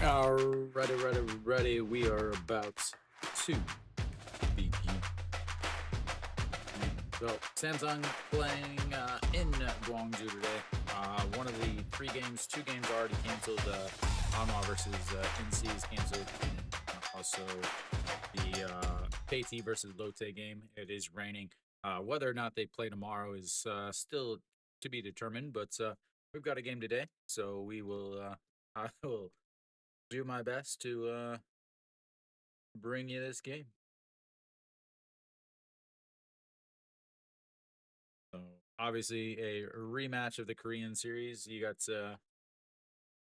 Ready. We are about to begin. So, Samsung playing in Guangzhou today. One of the three games, two games already canceled. Hanwha versus NC is canceled. And also, the KT versus Lotte game. It is raining. Whether or not they play tomorrow is still to be determined, but we've got a game today. So, I will do my best to bring you this game. So obviously a rematch of the Korean series. You got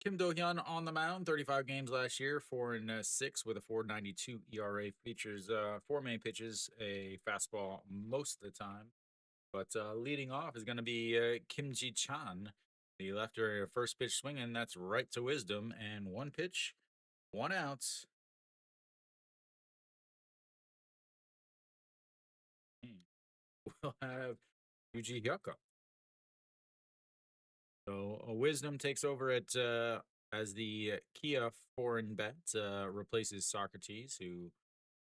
Kim Do-hyun on the mound, 35 games last year, 4-6 with a 4.92 ERA. Features four main pitches, a fastball most of the time. But leading off is going to be Kim Ji-chan, the lefter first pitch swinging. That's right to Wisdom, and one pitch, one out. We'll have Yuji Hyuka. So Wisdom takes over at as the Kia foreign bet, replaces Socrates, who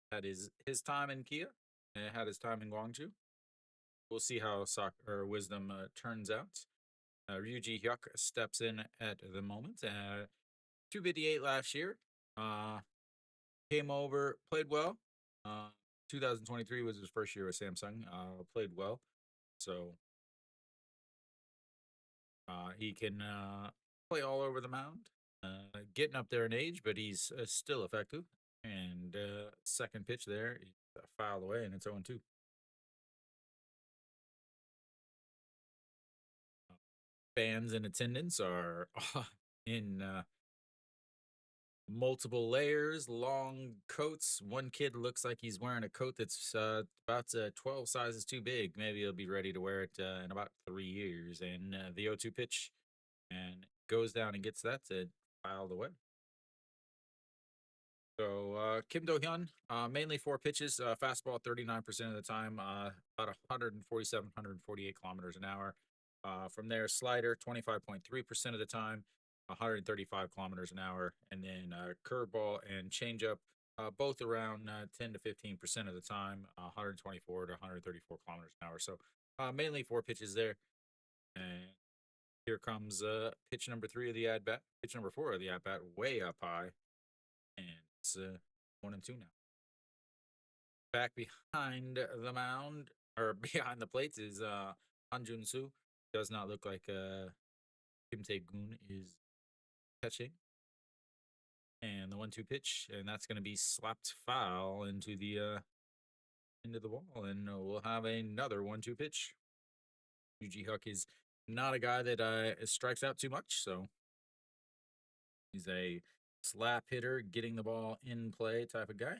had his time in Kia and had his time in Guangzhou. We'll see how Wisdom turns out. Ryuji Hyuk steps in at the moment. 258 last year. Came over, played well. 2023 was his first year with Samsung. Played well. So he can play all over the mound. Getting up there in age, but he's still effective. And second pitch there, fouled away, and it's 0-2. Fans in attendance are in multiple layers, long coats. One kid looks like he's wearing a coat that's about 12 sizes too big. Maybe he'll be ready to wear it in about 3 years. And the 0-2 pitch, and goes down and gets that filed away. So Kim Do-hyun, mainly four pitches, fastball 39% of the time, about 147, 148 kilometers an hour. From there, slider 25.3% of the time, 135 kilometers an hour, and then curveball and changeup, both around 10 to 15% of the time, 124 to 134 kilometers an hour. So mainly four pitches there. And here comes pitch number 3 of the at bat, pitch number 4 of the at bat, way up high. And it's 1-2 now. Back behind the mound, or behind the plates, is Han Jun-soo. Does not look like Kim Tae-gun is catching. And the 1-2 pitch, and that's going to be slapped foul into the wall, and we'll have another 1-2 pitch. Yuji Hyuk is not a guy that strikes out too much, so he's a slap hitter, getting the ball in play type of guy.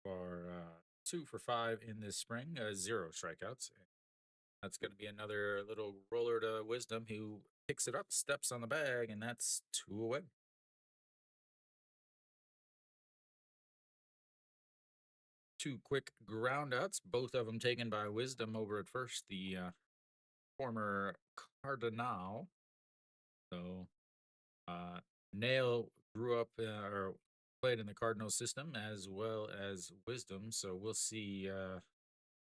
For 2 for 5 in this spring, 0 strikeouts. That's going to be another little roller to Wisdom, who picks it up, steps on the bag, and that's 2 away. Two quick groundouts, both of them taken by Wisdom over at first, the former Cardinal. So Nail grew up or played in the Cardinal system as well as Wisdom. So we'll see.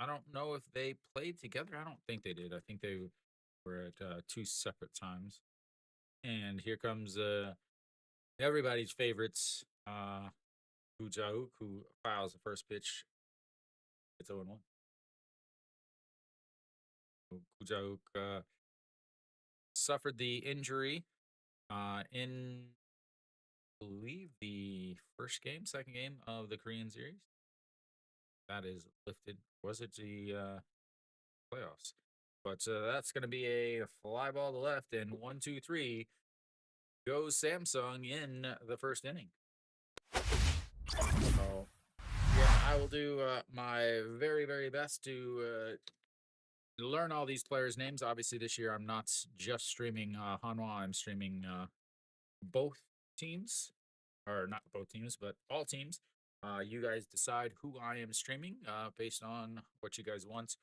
I don't know if they played together. I don't think they did. I think they were at 2 separate times. And here comes everybody's favorites, Woo Ja-hook, who files the first pitch. It's 0-1. Woo Ja-hook suffered the injury in, I believe, the second game of the Korean series. That is lifted. Was it the playoffs? But that's going to be a fly ball to left, and 1-2-3 goes Samsung in the first inning. So, yeah, I will do my very, very best to learn all these players' names. Obviously, this year I'm not just streaming Hanwha. I'm streaming both teams, or not both teams, but all teams. You guys decide who I am streaming based on what you guys want.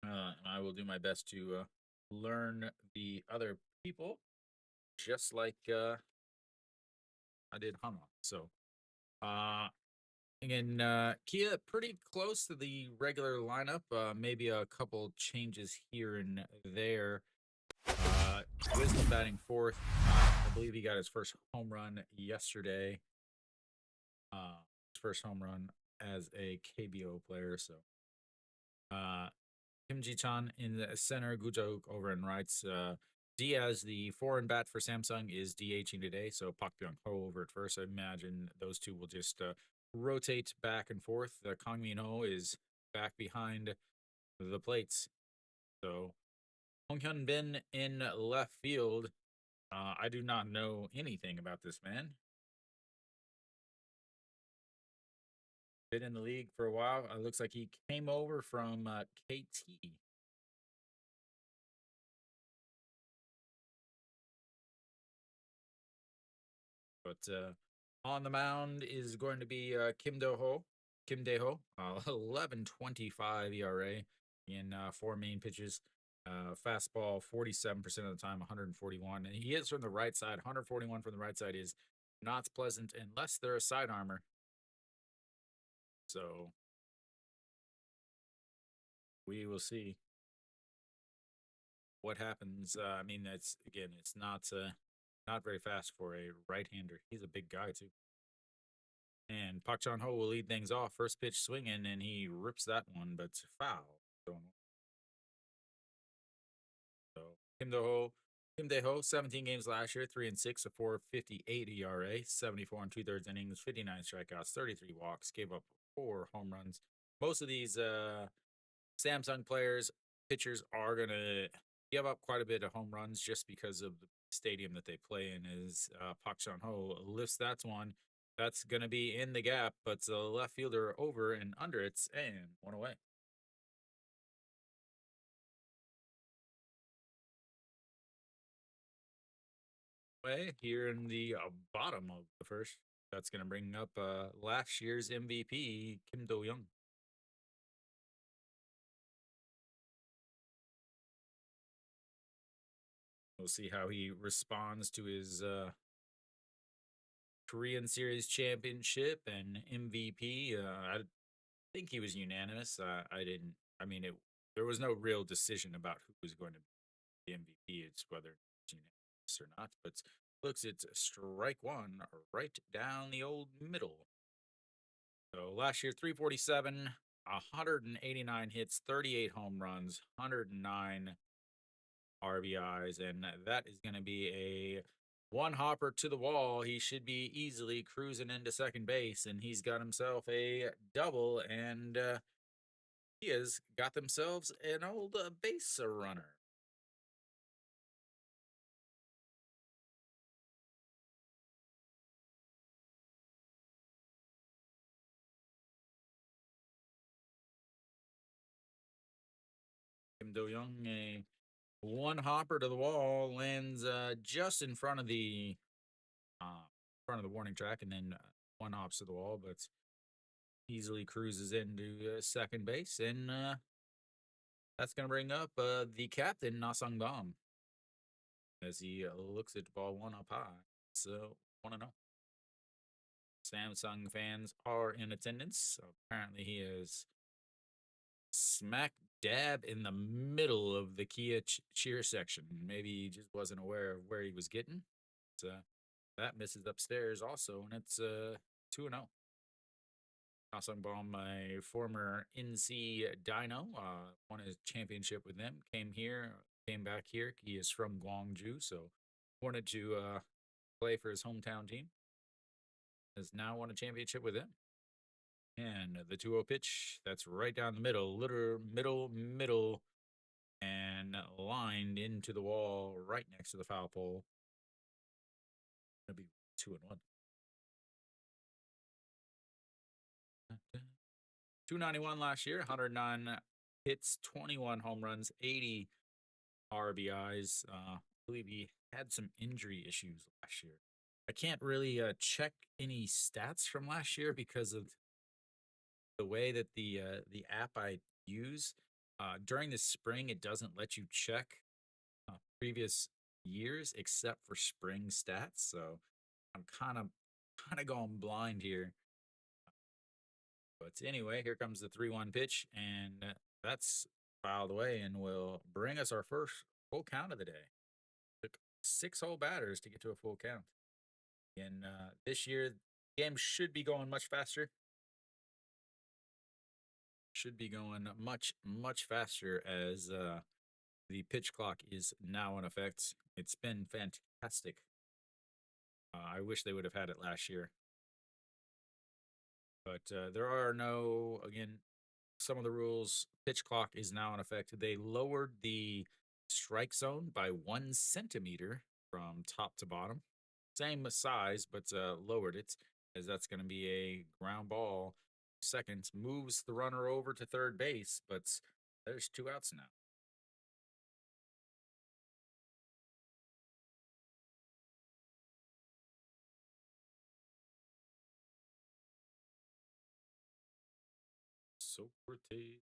I will do my best to learn the other people. just like I did Hama. So uh again, Kia pretty close to the regular lineup. Maybe a couple changes here and there. Wisdom batting fourth. I believe he got his first home run yesterday. His first home run as a KBO player. So uh, Kim Ji Chan in the center, Gujauk over in rights. Diaz, the foreign bat for Samsung, is DHing today. So Pak Byung Ho over at first. I imagine those two will just rotate back and forth. Kang Min Ho is back behind the plates. So Hong Hyun Bin in left field. I do not know anything about this man. Been in the league for a while. Looks like he came over from KT. But on the mound is going to be Kim Do Ho. Kim Dae Ho, 11.25 ERA in four main pitches. Fastball 47% of the time, 141. And he is from the right side. 141 from the right side is not pleasant unless they're a side armor. So we will see what happens. I mean, it's not very fast for a right-hander. He's a big guy too. And Pak Chan Ho will lead things off. First pitch swinging, and he rips that one, but foul. So Kim Dae Ho, 17 games last year, 3-6, a 4.58 ERA, 74 and 2/3 innings, 59 strikeouts, 33 walks, gave up 4 home runs. Most of these Samsung pitchers are gonna give up quite a bit of home runs just because of the stadium that they play in. As Pak Chan Ho lifts that one, that's gonna be in the gap, but the left fielder over and under it, and one away. Way here in the bottom of the first. That's gonna bring up last year's MVP Kim Do Young. We'll see how he responds to his Korean Series championship and MVP. I think he was unanimous. I didn't. I mean, there was no real decision about who was going to be the MVP. It's whether it's unanimous or not. But looks, it's strike one right down the old middle. So last year, 347, 189 hits, 38 home runs, 109 RBIs, and that is going to be a one hopper to the wall. He should be easily cruising into second base, and he's got himself a double, and he has got themselves an old base runner. Kim Do Young, a one hopper to the wall, lands just in front of the warning track, and then one hops to the wall, but easily cruises into second base, and that's going to bring up the captain, Nasang Dom, as he looks at ball one up high. So, 1-0. Samsung fans are in attendance. So apparently, he is smack dab in the middle of the Kia cheer section. Maybe he just wasn't aware of where he was getting. So that misses upstairs also, and it's 2-0. Baum, a former NC Dino, won his championship with them. Came back here. He is from Gwangju, so wanted to play for his hometown team. Has now won a championship with them. And the 2-0 pitch, that's right down the middle, middle, and lined into the wall right next to the foul pole. It'll be 2-1. 291 last year, 109 hits, 21 home runs, 80 RBIs. I believe he had some injury issues last year. I can't really check any stats from last year because of the way that the app I use during the spring, it doesn't let you check previous years except for spring stats, so I'm kind of going blind here. But anyway, here comes the 3-1 pitch, and that's fouled away and will bring us our first full count of the day. Took 6 whole batters to get to a full count. And this year, games should be going much faster. Should be going much faster as the pitch clock is now in effect. It's been fantastic. I wish they would have had it last year. But there are no, again, some of the rules. Pitch clock is now in effect. They lowered the strike zone by 1 centimeter from top to bottom. Same size, but lowered it, as that's going to be a ground ball. Second, moves the runner over to third base, but there's 2 outs now. Socrates.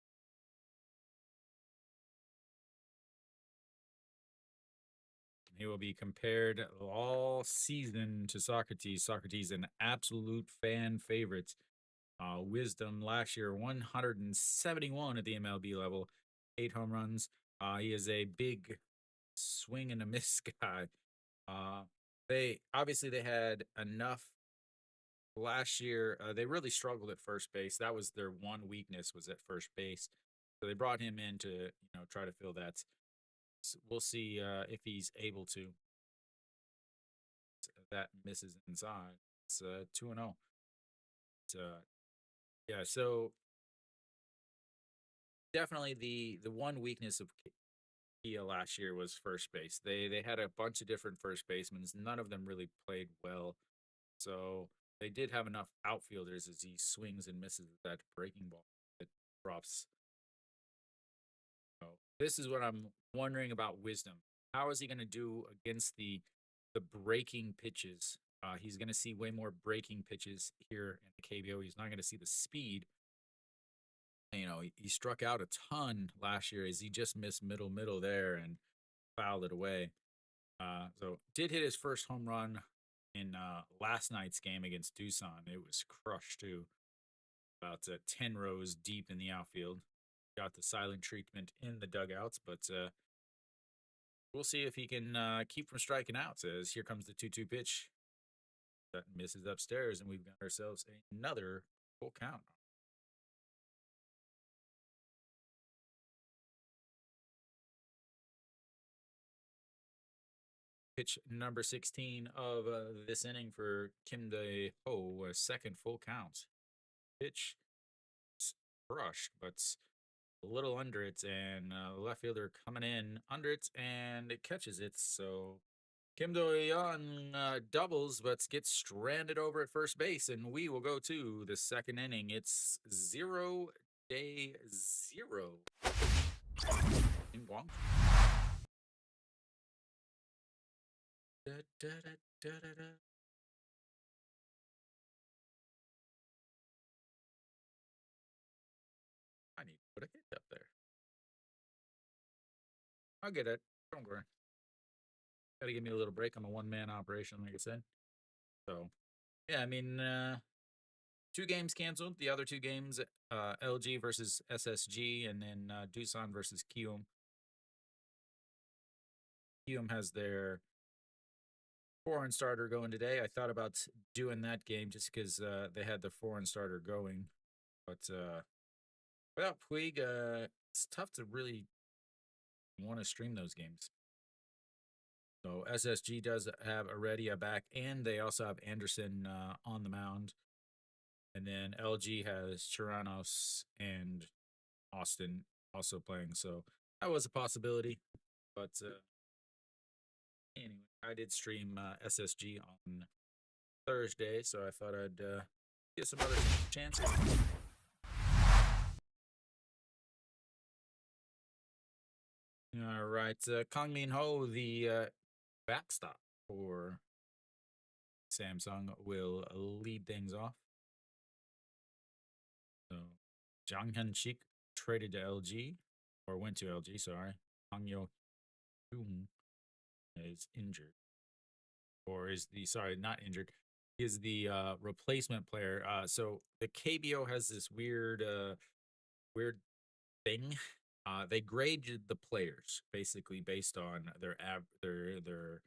He will be compared all season to Socrates. Socrates, an absolute fan favorite. Wisdom last year, 171 at the MLB level, 8 home runs. He is a big swing and a miss guy. They had enough last year. They really struggled at first base. That was their one weakness, was at first base. So they brought him in to try to fill that. So we'll see if he's able to. That misses inside. It's 2-0. Yeah, so definitely the one weakness of Kia last year was first base. They had a bunch of different first basemen. None of them really played well. So they did have enough outfielders as he swings and misses that breaking ball that drops. So this is what I'm wondering about Wisdom. How is he going to do against the breaking pitches? He's going to see way more breaking pitches here in the KBO. He's not going to see the speed. He struck out a ton last year as he just missed middle there and fouled it away. So did hit his first home run in last night's game against Doosan. It was crushed too, about 10 rows deep in the outfield. Got the silent treatment in the dugouts, but we'll see if he can keep from striking out. As here comes the 2-2 pitch. That misses upstairs, and we've got ourselves another full count. Pitch number 16 of this inning for Kim De Ho, a second full count. Pitch crushed, but a little under it, and left fielder coming in under it, and it catches it. So Kim Do-yeon doubles, but gets stranded over at first base, and we will go to the second inning. It's 0-0 in Guangzhou. Da, da, da, da, da. I need to put a hit up there. I'll get it. Don't worry. Got to give me a little break. I'm a one-man operation, like I said. So, yeah, I mean, 2 games canceled. The other 2 games, LG versus SSG, and then Doosan versus Kium. Kium has their foreign starter going today. I thought about doing that game just because they had the foreign starter going. But without Puig, it's tough to really want to stream those games. So SSG does have Heredia back, and they also have Anderson on the mound. And then LG has Chiranos and Austin also playing. So that was a possibility. But anyway, I did stream SSG on Thursday, so I thought I'd get some other chances. All right, Kang Min Ho, the backstop for Samsung, will lead things off. So Jang Hyun Shik traded to LG, or went to LG, sorry. Kang Yo Hyun is injured, or is the sorry not injured, is the replacement player. So the KBO has this weird thing. They grade the players basically based on their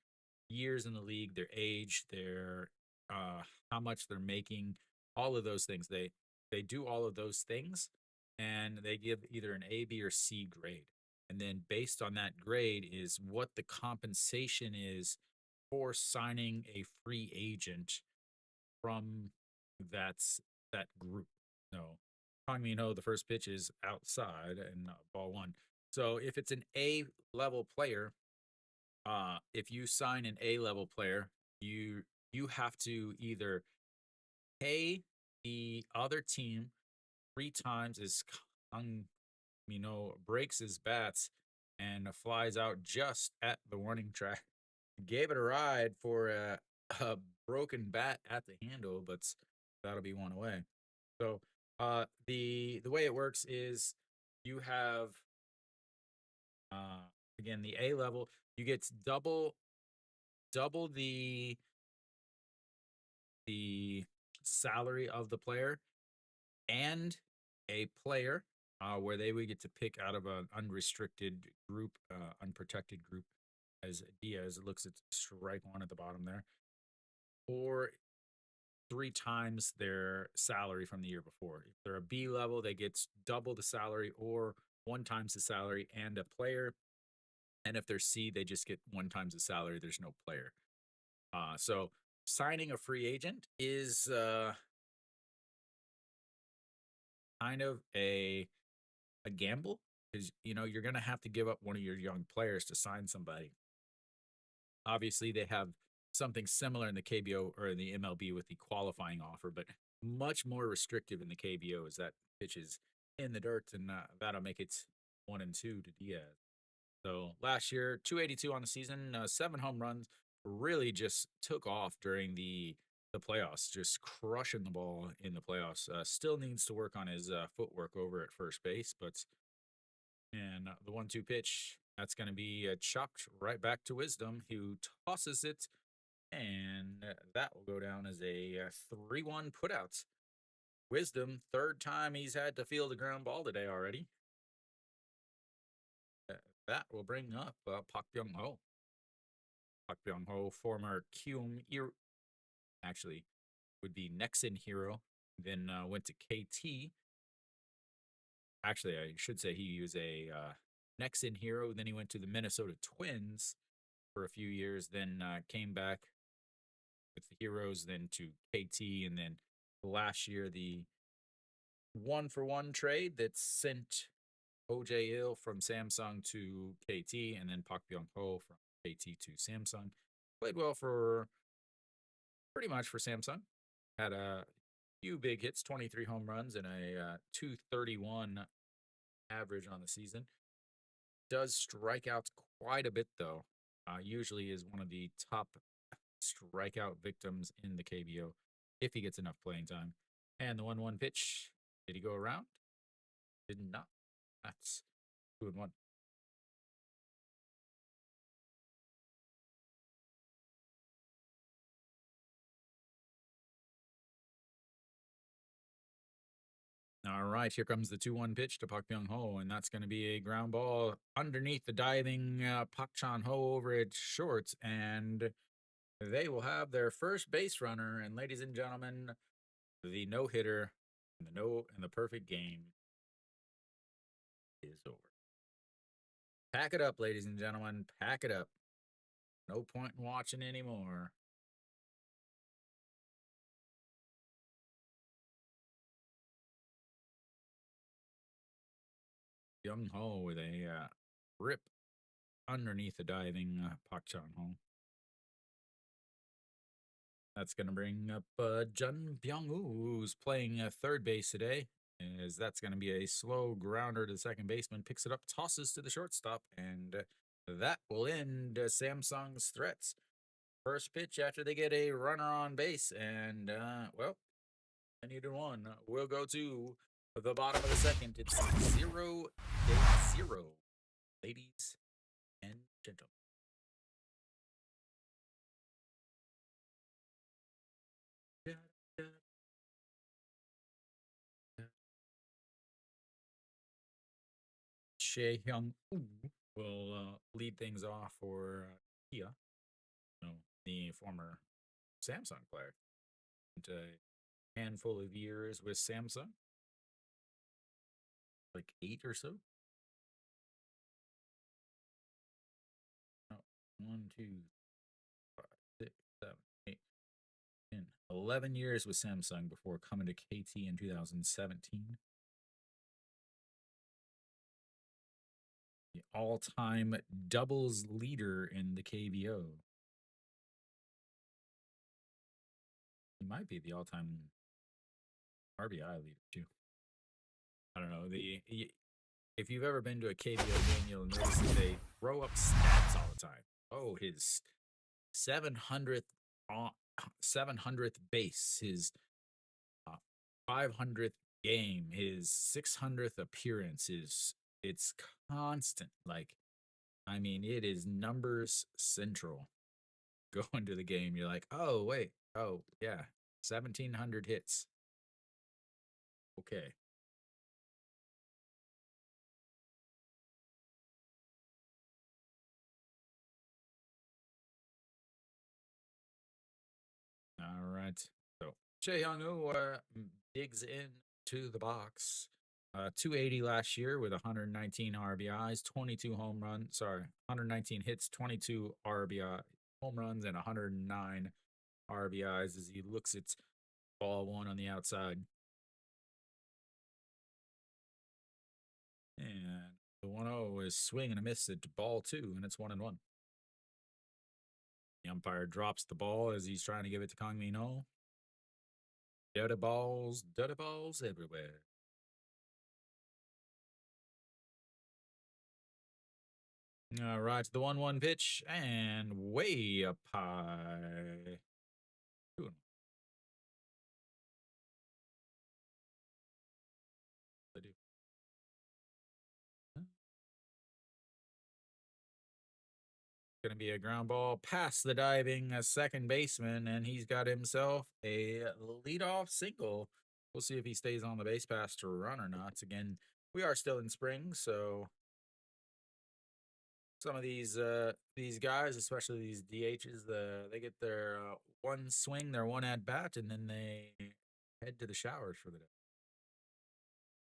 years in the league, their age, their how much they're making, all of those things. They do all of those things, and they give either an A, B, or C grade. And then based on that grade is what the compensation is for signing a free agent from that's that group. No, Kong Me No, the first pitch is outside and ball one. So if it's an A level player, if you sign an A level player, you have to either pay the other team 3 times as Kong Mino breaks his bats and flies out just at the warning track. Gave it a ride for a broken bat at the handle, but that'll be one away. So the way it works is you have uh, again the A level. You get double the salary of the player and a player where they would get to pick out of an unrestricted group, unprotected group, as Diaz looks at strike one at the bottom there, or 3 times their salary from the year before. If they're a B level, they get double the salary or 1 times the salary and a player. And if they're C, they just get 1 times the salary. There's no player. So signing a free agent is kind of a gamble because you're going to have to give up one of your young players to sign somebody. Obviously, they have something similar in the KBO or in the MLB with the qualifying offer, but much more restrictive in the KBO is that pitches in the dirt, and that'll make it 1-2 to Diaz. So last year, 282 on the season, 7 home runs, really just took off during the playoffs, just crushing the ball in the playoffs. Still needs to work on his footwork over at first base, but and the 1-2 pitch, that's going to be chopped right back to Wisdom, who tosses it, and that will go down as a 3-1 putout. Wisdom, third time he's had to field a ground ball today already. That will bring up Pak Byung Ho. Pak Byung Ho, former Kyum, actually would be Nexen hero, then went to KT. Actually, I should say he was a Nexen hero. Then he went to the Minnesota Twins for a few years, then came back with the Heroes, then to KT, and then last year the 1-for-1 trade that sent OJ Ill from Samsung to KT, and then Pak Byung Ho from KT to Samsung. Played well for pretty much for Samsung. Had a few big hits, 23 home runs, and a 231 average on the season. Does strike out quite a bit, though. Usually is one of the top strikeout victims in the KBO if he gets enough playing time. And the 1-1 pitch, did he go around? Did not. That's 2-1. All right, here comes the 2-1 pitch to Pak Byung Ho, and that's going to be a ground ball underneath the diving Pak Chan Ho over at short, and they will have their first base runner. And ladies and gentlemen, the no hitter and the perfect game is over. Pack it up, ladies and gentlemen. Pack it up. No point in watching anymore. Young Ho with a rip underneath the diving Pak Chan Ho. That's going to bring up Jun Byung-woo, who's playing third base today, as that's going to be a slow grounder to the second baseman. Picks it up, tosses to the shortstop, and that will end Samsung's threats. First pitch after they get a runner on base, and, well, I needed one. We'll go to the bottom of the second. It's 0-0, ladies and gentlemen. Shea Hyung will lead things off for Kia, the former Samsung player. And a handful of years with Samsung, like 8 or so. Oh, 1, 2, 5, 6, 7, 8, 10, 11 years with Samsung before coming to KT in 2017. The all-time doubles leader in the KBO. He might be the all-time RBI leader too. I don't know. If you've ever been to a KBO game, you'll notice that they throw up stats all the time. Oh, his 700th 700th base, his 500th game, his 600th appearance. It's constant. Like, I mean, it is numbers central. Go into the game, you're like, oh wait, oh yeah, 1,700 hits. Okay. All right. So Chae Young-woo digs into the box. 280 last year with 119 RBIs, 22 home runs. Sorry, 119 hits, 22 RBI home runs, and 109 RBIs as he looks at ball one on the outside. And the 1-0 is swing and a miss at ball two, and it's 1-1. The umpire drops the ball as he's trying to give it to Kang Min-ho. Dirty balls everywhere. All right, the 1-1 pitch, and way up high. 2-1. They do. Going to be a ground ball past the diving second baseman, and he's got himself a leadoff single. We'll see if he stays on the base pass to run or not. Again, we are still in spring, so some of these guys, especially these DHs, they get their one swing, their one at bat, and then they head to the showers for the day.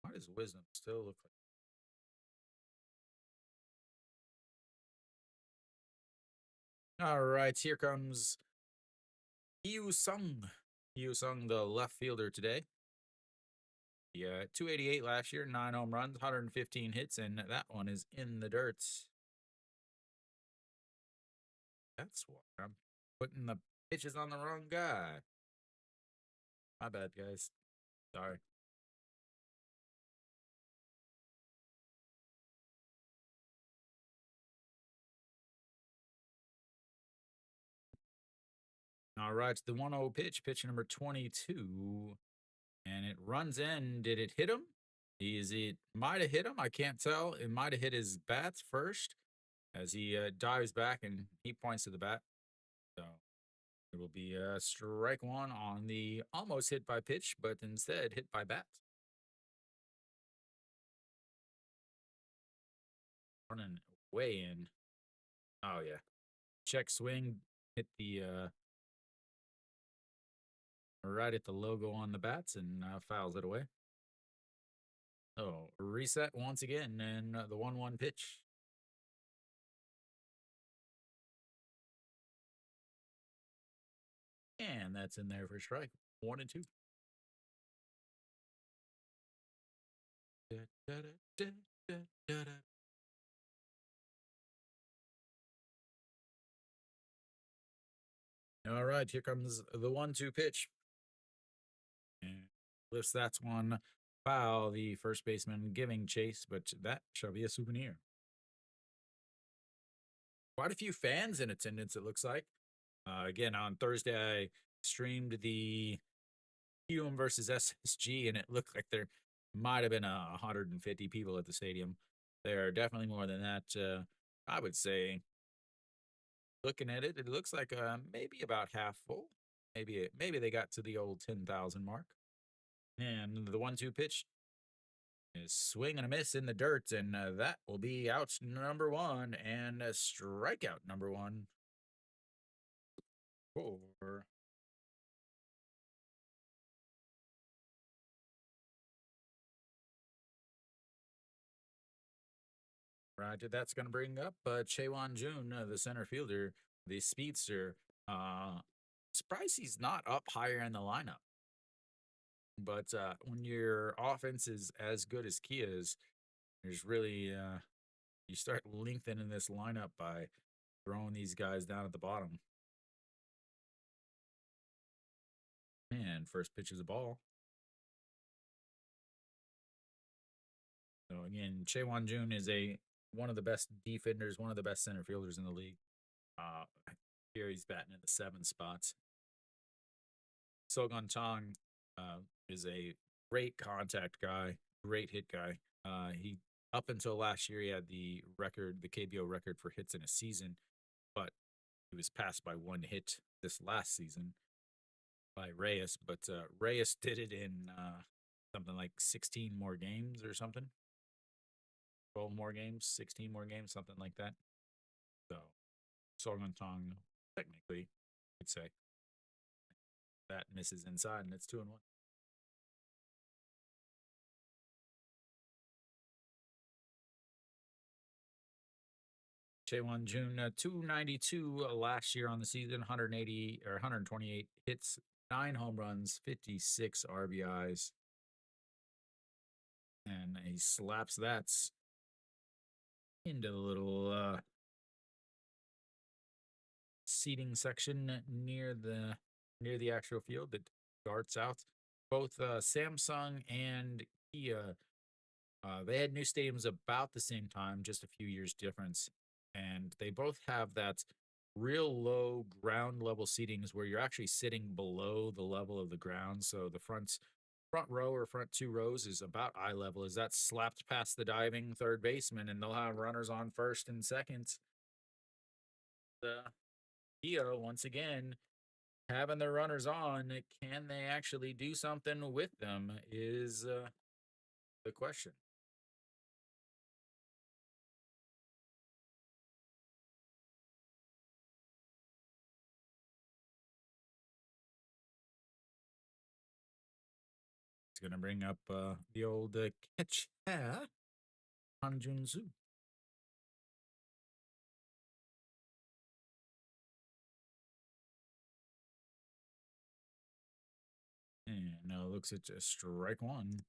Why does Wisdom still look like? All right, here comes Hyu Sung. Hyu Sung, the left fielder today. Yeah, 288 last year, 9 home runs, 115 hits, and that one is in the dirt. That's why I'm putting the pitches on the wrong guy. My bad, guys. Sorry. All right, the 1-0 pitch number 22. And it runs in. Did it hit him? It might have hit him. I can't tell. It might have hit his bats first as he dives back and he points to the bat. So it will be strike one on the almost hit by pitch, but instead hit by bat. Running way in. Oh, yeah. Check swing. Hit the right at the logo on the bats and fouls it away. Oh, reset once again, and the 1-1 pitch. And that's in there for strike. 1-2. All right, here comes the 1-2 pitch. And lifts that one foul, the first baseman giving chase, but that shall be a souvenir. Quite a few fans in attendance, it looks like. Again, on Thursday, I streamed the Hume versus SSG, and it looked like there might have been 150 people at the stadium. There are definitely more than that. I would say, looking at it, it looks like maybe about half full. Maybe they got to the old 10,000 mark. And the 1-2 pitch is swing and a miss in the dirt, and that will be out number one and strikeout number one for Roger. That's going to bring up Chaewon Jun, the center fielder, the speedster. Uh, Surprised he's not up higher in the lineup. But when your offense is as good as Kia's, there's really you start lengthening this lineup by throwing these guys down at the bottom. And first pitch is a ball. So again, Chaewon Jun is one of the best defenders, one of the best center fielders in the league. Uh, Here he's batting in the 7 spots. Sogun Chong is a great contact guy, great hit guy. He up until last year he had the record, the KBO record for hits in a season, but he was passed by 1 hit this last season by Reyes. But Reyes did it in something like 16 more games or something, 12 more games, 16 more games, something like that. So Sogun Chong, technically, you'd say that misses inside, and it's 2-1. Chaewon Jun, 292 last year on the season, 180 or 128 hits, 9 home runs, 56 RBIs. And he slaps that into the little seating section near the actual field that darts out. Both Samsung and Kia, they had new stadiums about the same time, just a few years difference, and they both have that real low ground level seatings where you're actually sitting below the level of the ground. So the front row or front 2 rows is about eye level as that's slapped past the diving third baseman, and they'll have runners on first and second. The Kia once again having their runners on, can they actually do something with them is the question. It's going to bring up the old catcher, Hanjun Su. And now looks at strike one.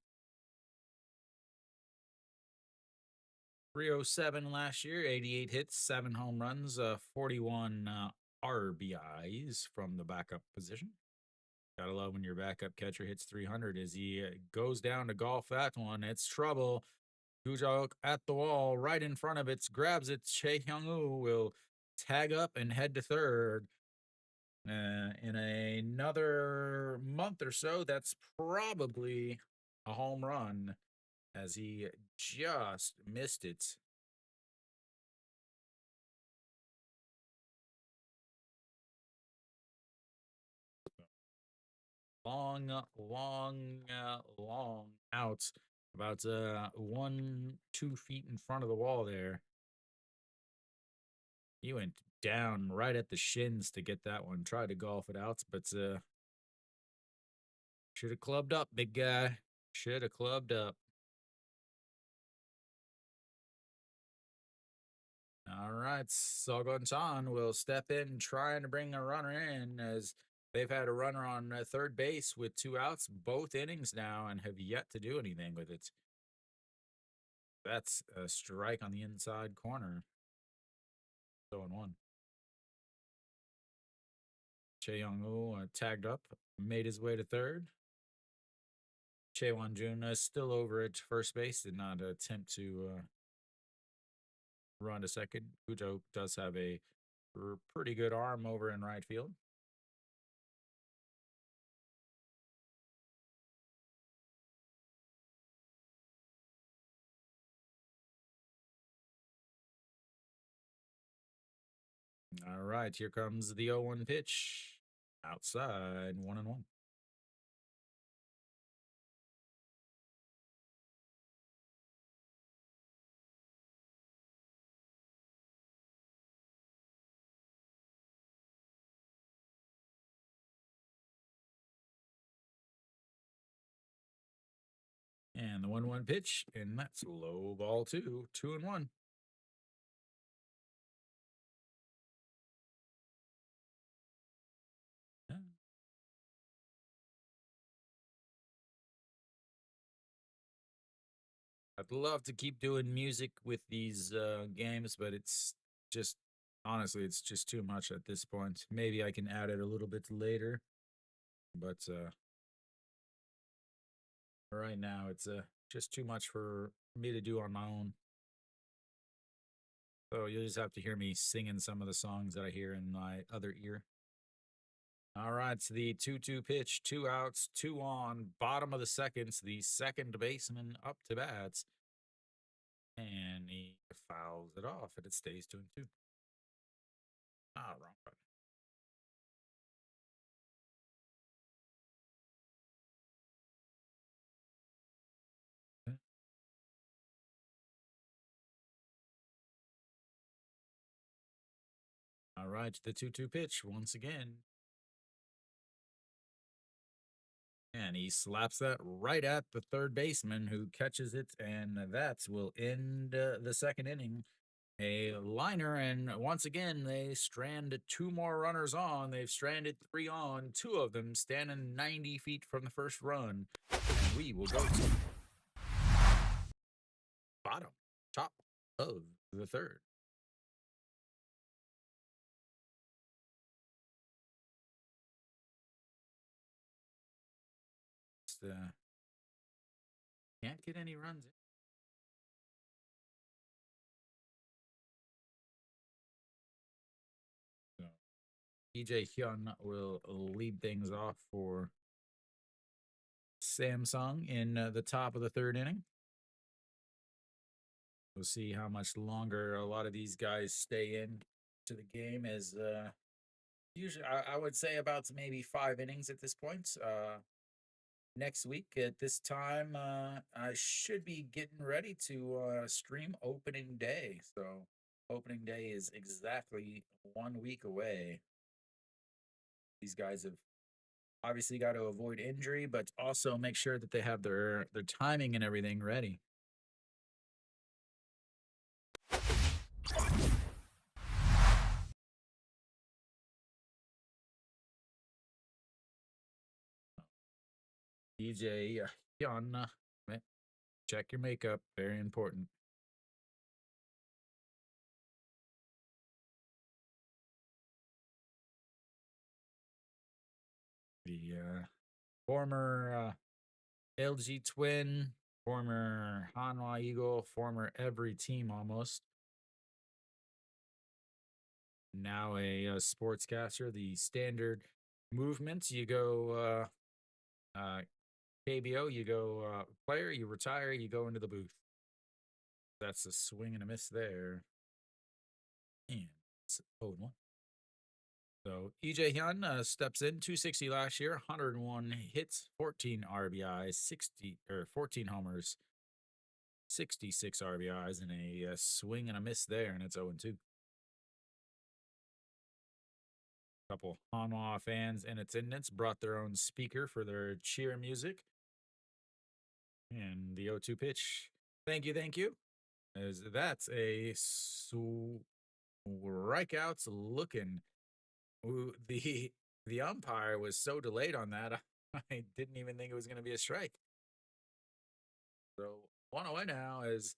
307 last year, 88 hits, 7 home runs, 41 RBIs from the backup position. Gotta love when your backup catcher hits 300 as he goes down to golf that one. It's trouble. Gujo at the wall, right in front of it, grabs it. Che Hyung-woo will tag up and head to third. In another month or so, that's probably a home run as he just missed it. Long out, about 1-2 feet in front of the wall there. He went down right at the shins to get that one. Tried to golf it out, but should have clubbed up, big guy. Should have clubbed up. All right, Sogon-chan will step in trying to bring a runner in as they've had a runner on third base with 2 outs both innings now and have yet to do anything with it. That's a strike on the inside corner. 0-1. Che Young-woo tagged up, made his way to third. Chaewon Jun is still over at first base, did not attempt to run to second. Gujo does have a pretty good arm over in right field. All right, here comes the 0-1 pitch. Outside, 1-1. And the 1-1 pitch, and that's low ball 2, 2-1. Yeah. I'd love to keep doing music with these games, but it's just honestly, it's just too much at this point. Maybe I can add it a little bit later, but right now it's just too much for me to do on my own. So you'll just have to hear me singing some of the songs that I hear in my other ear. All right, so the 2-2 pitch, 2 outs, 2 on, bottom of the seconds. The second baseman up to bats, and he fouls it off, and it stays 2-2. Ah, wrong button. All right, the 2-2 pitch once again. And he slaps that right at the third baseman who catches it, and that will end the second inning. A liner, and once again, they strand 2 more runners on. They've stranded 3 on, 2 of them standing 90 feet from the first run. And we will go to bottom, top of the third. Just, can't get any runs in. So EJ Hyun will lead things off for Samsung in the top of the third inning. We'll see how much longer a lot of these guys stay in to the game. As usually, I would say about maybe 5 innings at this point. Next week at this time, I should be getting ready to stream opening day. So opening day is exactly 1 week away. These guys have obviously got to avoid injury, but also make sure that they have their timing and everything ready. DJ Hyun, check your makeup. Very important. The former LG Twin, former Hanwha Eagle, former every team almost. Now a sportscaster. The standard movements: you go KBO, you go player, you retire, you go into the booth. That's a swing and a miss there. And it's 0-1. So EJ Hyun steps in 260 last year, 101 hits, 14 RBIs, 14 homers, 66 RBIs, and a swing and a miss there, and it's 0-2. Couple Hanwha fans in attendance brought their own speaker for their cheer music. And the 0-2 pitch. Thank you, thank you. As that's a strikeouts looking. Ooh, the umpire was so delayed on that, I didn't even think it was going to be a strike. So 1-0 now as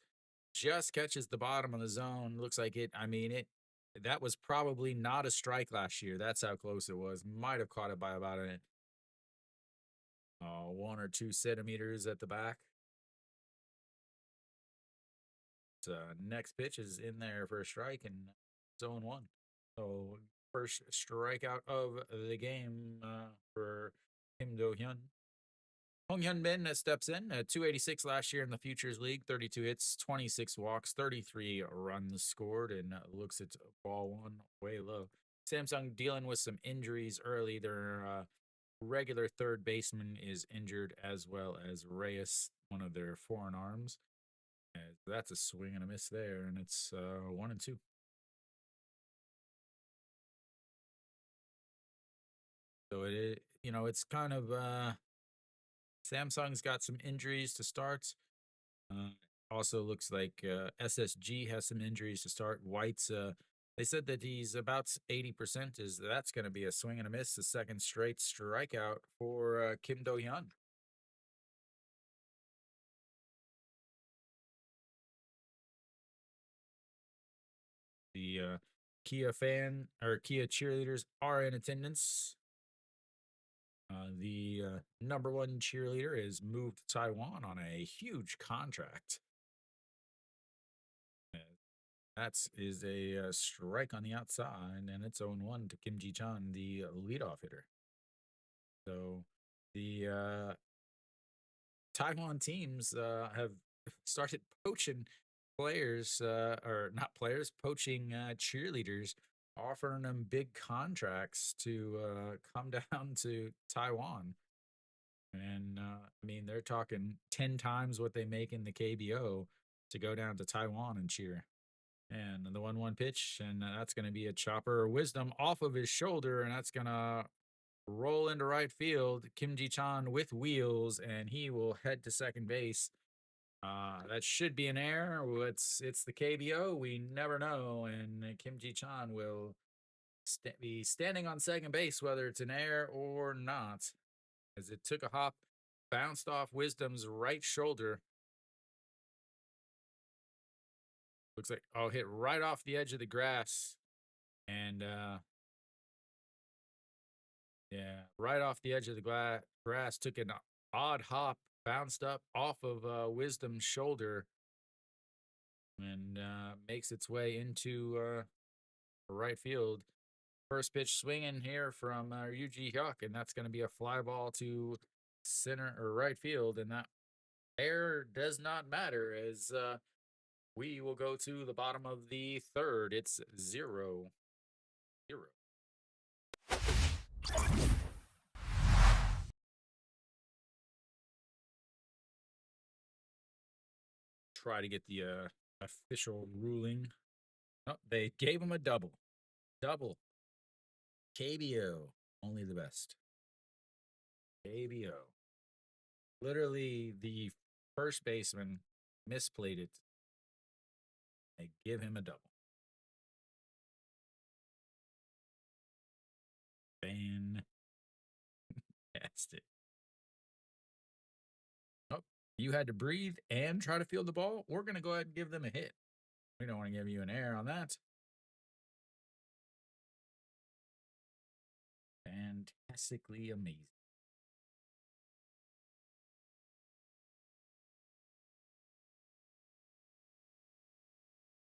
just catches the bottom of the zone. Looks like it. I mean it. That was probably not a strike last year. That's how close it was. Might have caught it by about 1 or 2 centimeters at the back. Next pitch is in there for a strike, and it's 0-1. So first strikeout of the game for Kim Do Hyun. Hong Hyun Bin steps in at 286 last year in the Futures League, 32 hits, 26 walks, 33 runs scored, and looks at ball one way low. Samsung dealing with some injuries early. Their regular third baseman is injured, as well as Reyes, one of their foreign arms. And that's a swing and a miss there, and it's 1-2. So it's kind of Samsung's got some injuries to start. Uh, Also looks like SSG has some injuries to start. White's they said that he's about 80%. Is that's going to be a swing and a miss, the second straight strikeout for Kim Do Hyun. The Kia fan or Kia cheerleaders are in attendance. The number one cheerleader is moved to Taiwan on a huge contract. That is a strike on the outside, and it's 0-1 to Kim Ji Chan, the leadoff hitter. So the Taiwan teams have started poaching players, or not players, poaching cheerleaders, offering them big contracts to come down to Taiwan. And I mean, they're talking 10 times what they make in the KBO to go down to Taiwan and cheer. And the 1-1 pitch, and that's going to be a chopper wisdom off of his shoulder, and that's going to roll into right field. Kim Ji Chan with wheels, and he will head to second base. That should be an error. It's the KBO. We never know, and Kim Ji Chan will be standing on second base, whether it's an error or not, as it took a hop, bounced off Wisdom's right shoulder. Looks like hit right off the edge of the grass, and yeah, right off the edge of the grass. Took an odd hop, bounced up off of Wisdom's shoulder, and makes its way into right field. First pitch swinging here from Yuji Hyuk, and that's going to be a fly ball to center or right field, and that error does not matter as we will go to the bottom of the third. It's 0-0. Try to get the official ruling. Oh, they gave him a double. Double. KBO. Only the best. KBO. Literally, the first baseman misplayed it. They give him a double. Fantastic. Oh, you had to breathe and try to field the ball. We're going to go ahead and give them a hit. We don't want to give you an error on that. Fantastically amazing.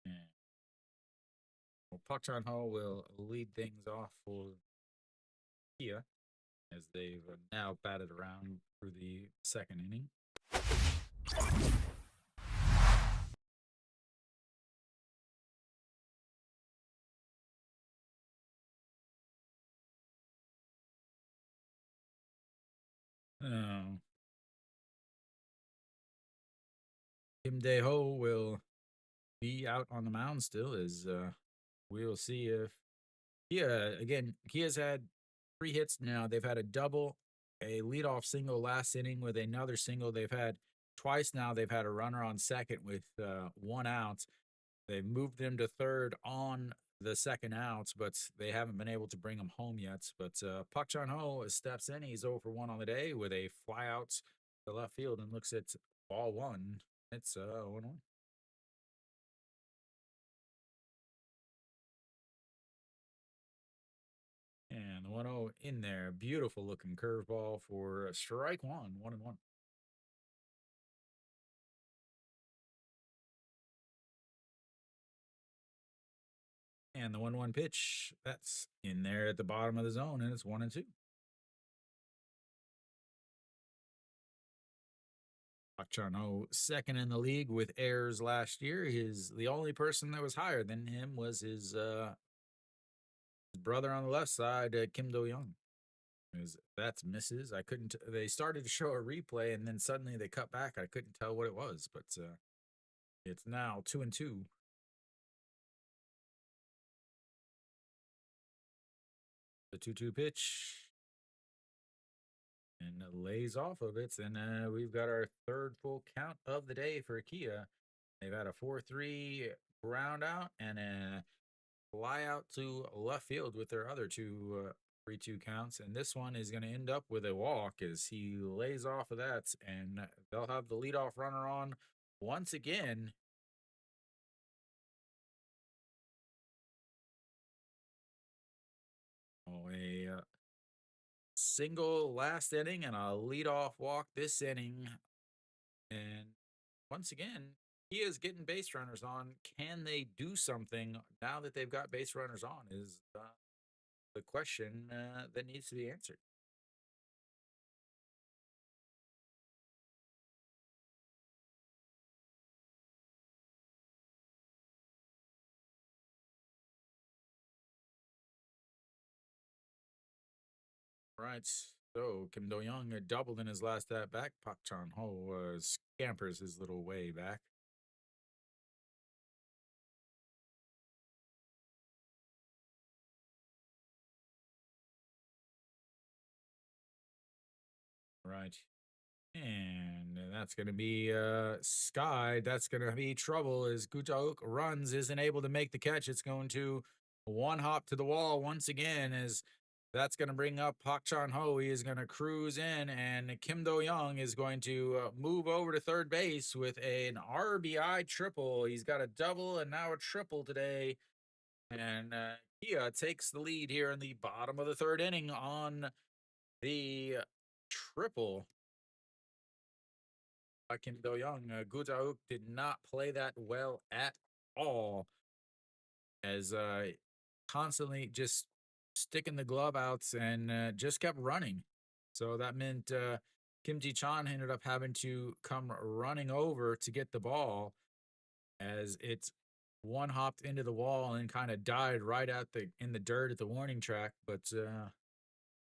And well, Park Chan Ho will lead things off for Kia as they've now batted around through the second inning. Oh, Kim Dae Ho will be out on the mound still as we'll see if Kia's had 3 hits now. They've had a double, a leadoff single last inning with another single. They've had twice now. They've had a runner on second with 1 out. They've moved them to third on the second out, but they haven't been able to bring them home yet. But Park Chan Ho steps in. He's 0 for 1 on the day with a fly out to left field and looks at ball one. It's 1-1. And the 1-0 in there. Beautiful looking curveball for strike one, 1-1. And the 1-1 pitch, that's in there at the bottom of the zone, and it's 1-2. Park Chan-ho, second in the league with errors last year. The only person that was higher than him was his brother on the left side, Kim Do-young. That's misses. I couldn't. They started to show a replay, and then suddenly they cut back. I couldn't tell what it was, but it's now 2-2. The 2-2 pitch. and lays off of it. And we've got our third full count of the day for Kia. They've had a 4-3 ground out and a fly out to left field with their other two 3-2 counts. And this one is going to end up with a walk as he lays off of that. And they'll have the leadoff runner on once again. Oh, a single last inning and a leadoff walk this inning. And once again, he is getting base runners on. Can they do something now that they've got base runners on? Is the question that needs to be answered. Right. So Kim Do Young doubled in his last at bat. Pak Chan Ho scampers his little way back. Right. And that's going to be Sky. That's going to be trouble as Gutauk runs, isn't able to make the catch. It's going to one hop to the wall once again as that's going to bring up Pak Chan Ho. He is going to cruise in, and Kim Do Young is going to move over to third base with an RBI triple. He's got a double and now a triple today. And Kia takes the lead here in the bottom of the third inning on the triple. Kim Do Young. Gutauk did not play that well at all, as constantly just sticking the glove out and just kept running. So that meant Kim Ji Chan ended up having to come running over to get the ball as it one hopped into the wall and kind of died right at the in the dirt at the warning track. But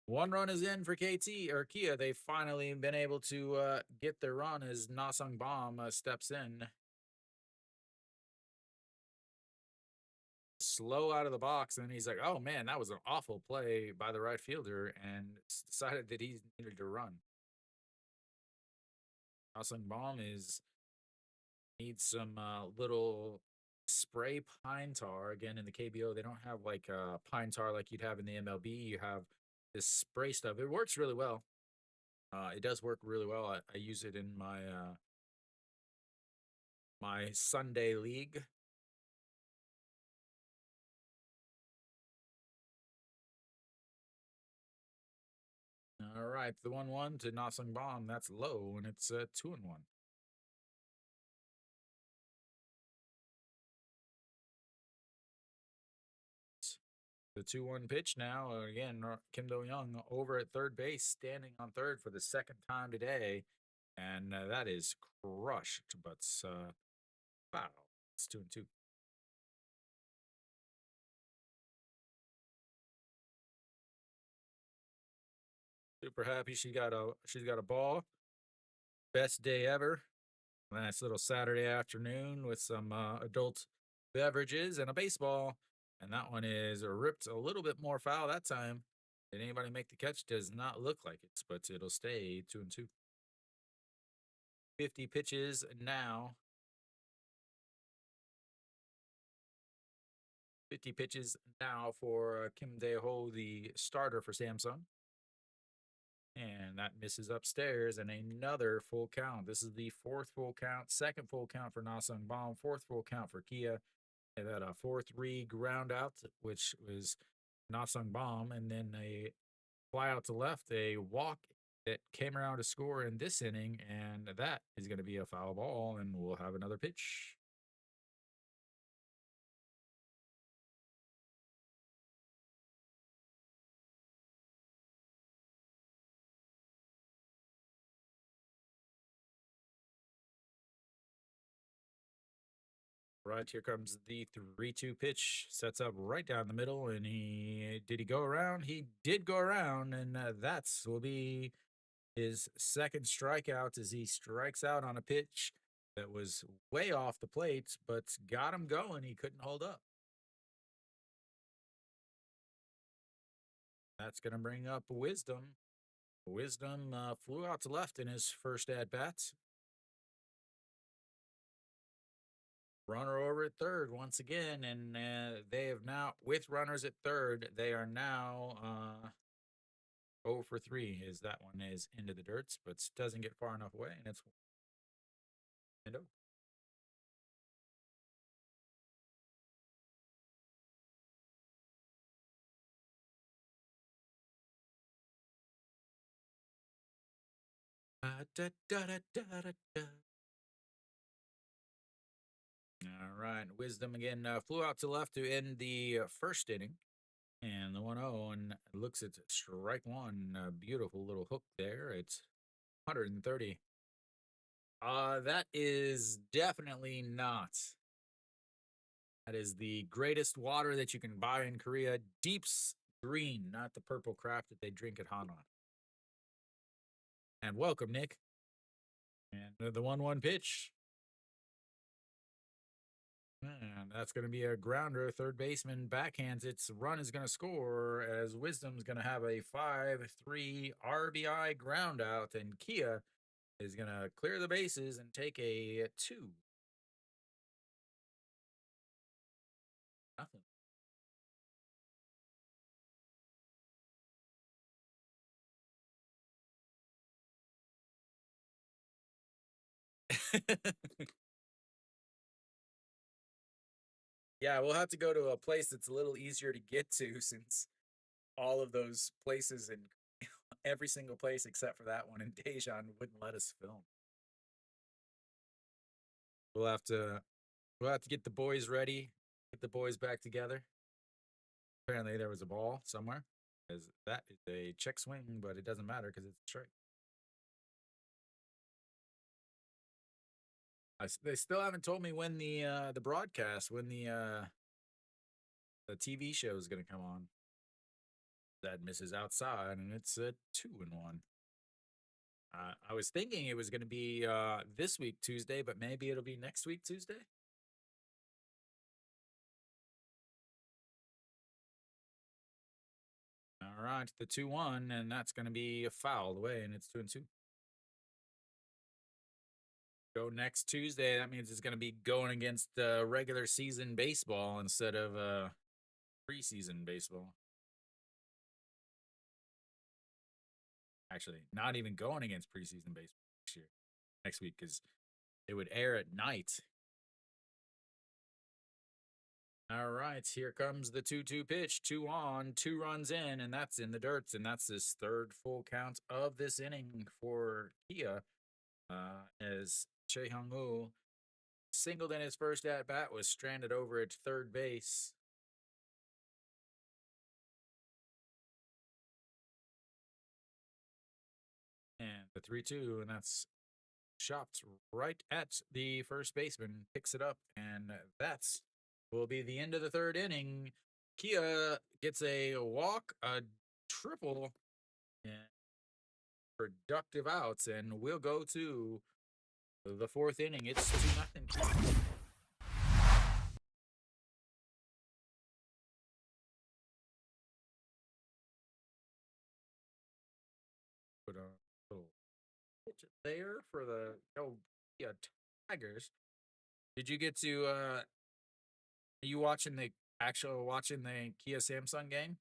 one run is in for KT or Kia. They've finally been able to get their run as Nasung Bomb steps in. Slow out of the box, and he's like, "Oh man, that was an awful play by the right fielder," and decided that he needed to run. Nasung Bomb is needs some little spray pine tar. Again, in the KBO, they don't have like pine tar like you'd have in the MLB. You have this spray stuff. It works really well. It does work really well. I use it in my Sunday league. All right, the 1-1 to Nasung Bomb. That's low, and it's 2-1. The 2-1 pitch now. Again, Kim Do Young over at third base, standing on third for the second time today. And that is crushed, but wow, it's 2-2. Super happy she's got a ball. Best day ever. Nice little Saturday afternoon with some adult beverages and a baseball. And that one is ripped a little bit more foul that time. Did anybody make the catch? Does not look like it, but it'll stay 2-2. 50 pitches now. 50 pitches now for Kim Dae-ho, the starter for Samsung. And that misses upstairs and another full count. This is the fourth full count, second full count for Nasung Bomb, fourth full count for Kia. They've had a 4-3 ground out, which was Nasung Bomb, and then a fly out to left, a walk that came around to score in this inning, and that is going to be a foul ball, and we'll have another pitch. Right, here comes the 3-2 pitch. Sets up right down the middle, and he go around? He did go around, and that's will be his second strikeout as he strikes out on a pitch that was way off the plate, but got him going. He couldn't hold up. That's going to bring up Wisdom. Wisdom flew out to left in his first at bat. Runner over at third once again, and they have now, with runners at third, they are now 0 for 3. As that one is into the dirts, but doesn't get far enough away, and it's window. Da, da, da, da, da, da. All right, Wisdom again flew out to left to end the first inning. And the 1-0, and it looks at strike one. A beautiful little hook there. It's 130. That is definitely not. That is the greatest water that you can buy in Korea. Deep's green, not the purple crap that they drink at Hanan. And welcome, Nick. And the 1-1 pitch. And that's going to be a grounder. Third baseman backhands. Its run is going to score as Wisdom's going to have a 5-3 RBI ground out. And Kia is going to clear the bases and take a 2. Nothing. Yeah, we'll have to go to a place that's a little easier to get to since all of those places and every single place except for that one in Daejeon wouldn't let us film. We'll have to get the boys ready, get the boys back together. Apparently there was a ball somewhere. As that is a check swing, but it doesn't matter because it's a strike. They still haven't told me when the broadcast, when the TV show is going to come on. That misses outside, and it's a 2-1. I was thinking it was going to be this week Tuesday, but maybe it'll be next week Tuesday. All right, the 2-1, and that's going to be a foul away, and it's 2-2. Go next Tuesday. That means it's going to be going against regular season baseball instead of preseason baseball. Actually, not even going against preseason baseball next week, because it would air at night. All right, here comes the 2-2 pitch. 2 on, 2 runs in, and that's in the dirt. And that's his third full count of this inning for Kia. As Choi Hyung-woo singled in his first at bat, was stranded over at third base. And the 3-2, and that's shopped right at the first baseman, picks it up, and that's will be the end of the third inning. Kia gets a walk, a triple, and productive outs, and we'll go to the fourth inning. It's 2-0. Put a little pitch there for the Kia Tigers. Did you get to are you watching the Kia Samsung game?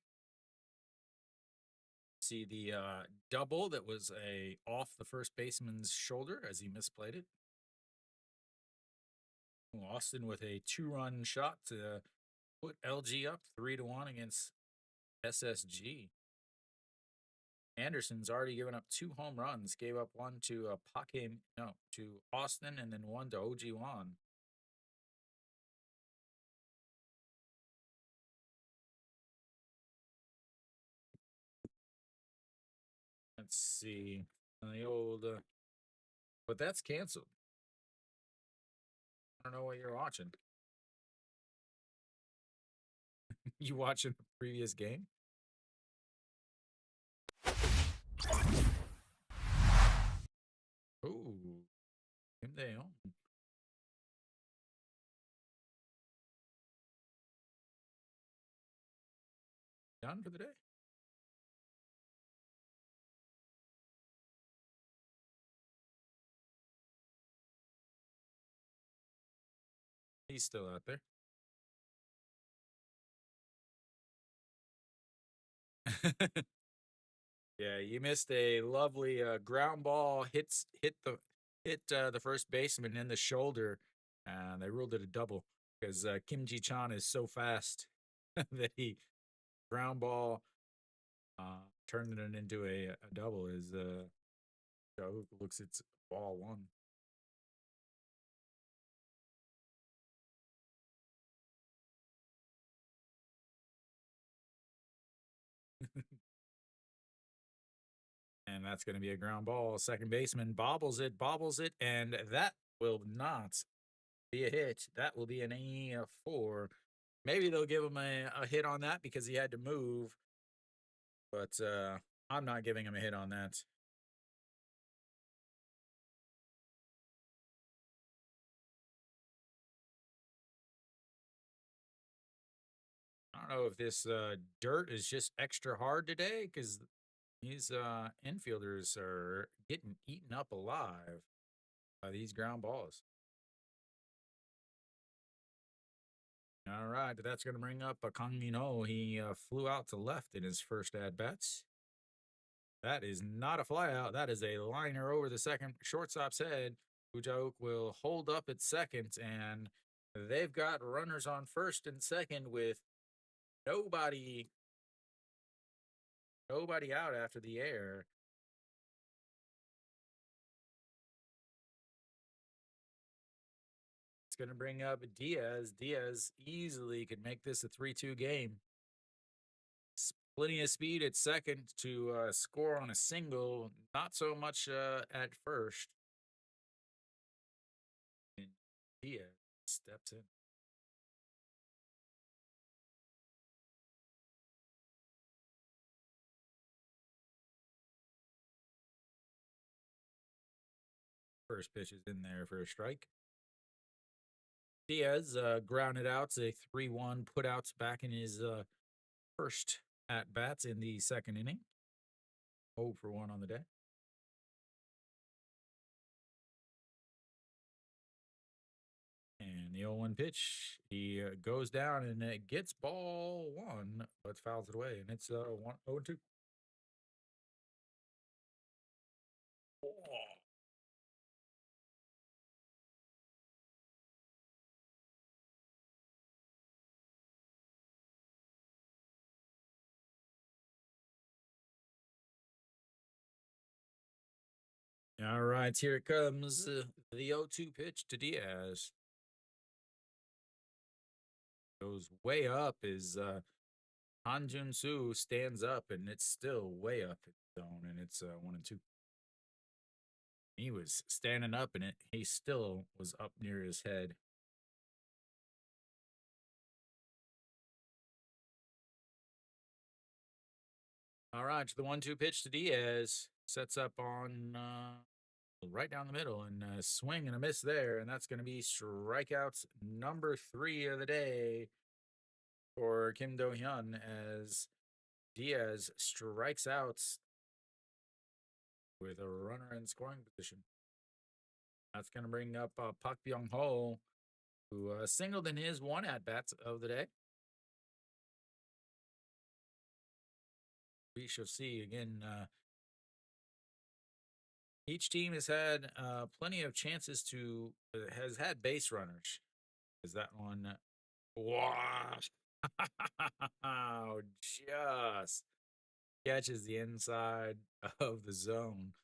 See the double that was a off the first baseman's shoulder as he misplayed it. Austin with a 2-run shot to put LG up 3-1 against SSG. Anderson's already given up 2 home runs. Gave up one to to Austin, and then one to OG Wan. Let's see the old, but that's canceled. I don't know what you're watching. You watching the previous game? Ooh, Kim Dae-yeon. Done for the day. He's still out there. Yeah, you missed a lovely ground ball. Hit the first baseman in the shoulder, and they ruled it a double because Kim Ji Chan is so fast that he ground ball turning it into a double. Is Joe looks it's ball one. And that's going to be a ground ball. Second baseman bobbles it, and that will not be a hit. That will be an A4. Maybe they'll give him a hit on that because he had to move, but I'm not giving him a hit on that. I don't know if this dirt is just extra hard today because these infielders are getting eaten up alive by these ground balls. All right, that's going to bring up a Kang Min-ho. He flew out to left in his first at bats. That is not a flyout. That is a liner over the second shortstop's head. Pujauk will hold up at second, and they've got runners on first and second with nobody nobody out after the air. It's going to bring up Diaz. Diaz easily could make this a 3-2 game. Plenty of speed at second to score on a single. Not so much at first. And Diaz steps in. First pitch is in there for a strike. Diaz grounded out a 3-1 putouts back in his first at bats in the second inning. 0 for 1 on the day. And the 0-1 pitch, he goes down and it gets ball one, but fouls it away. And it's 0-2. All right, here it comes. The 0-2 pitch to Diaz. Goes way up. Is Han Jun Soo stands up, and it's still way up in the zone, and it's 1-2. He was standing up, and he still was up near his head. All right, the 1-2 pitch to Diaz sets up on right down the middle, and a swing and a miss there, and that's going to be strikeouts number 3 of the day for Kim Do Hyun as Diaz strikes out with a runner in scoring position. That's going to bring up Pak Byung Ho, who singled in his one at bats of the day. We shall see again. Each team has had plenty of chances to has had base runners. Is that one? Wow! Just catches the inside of the zone.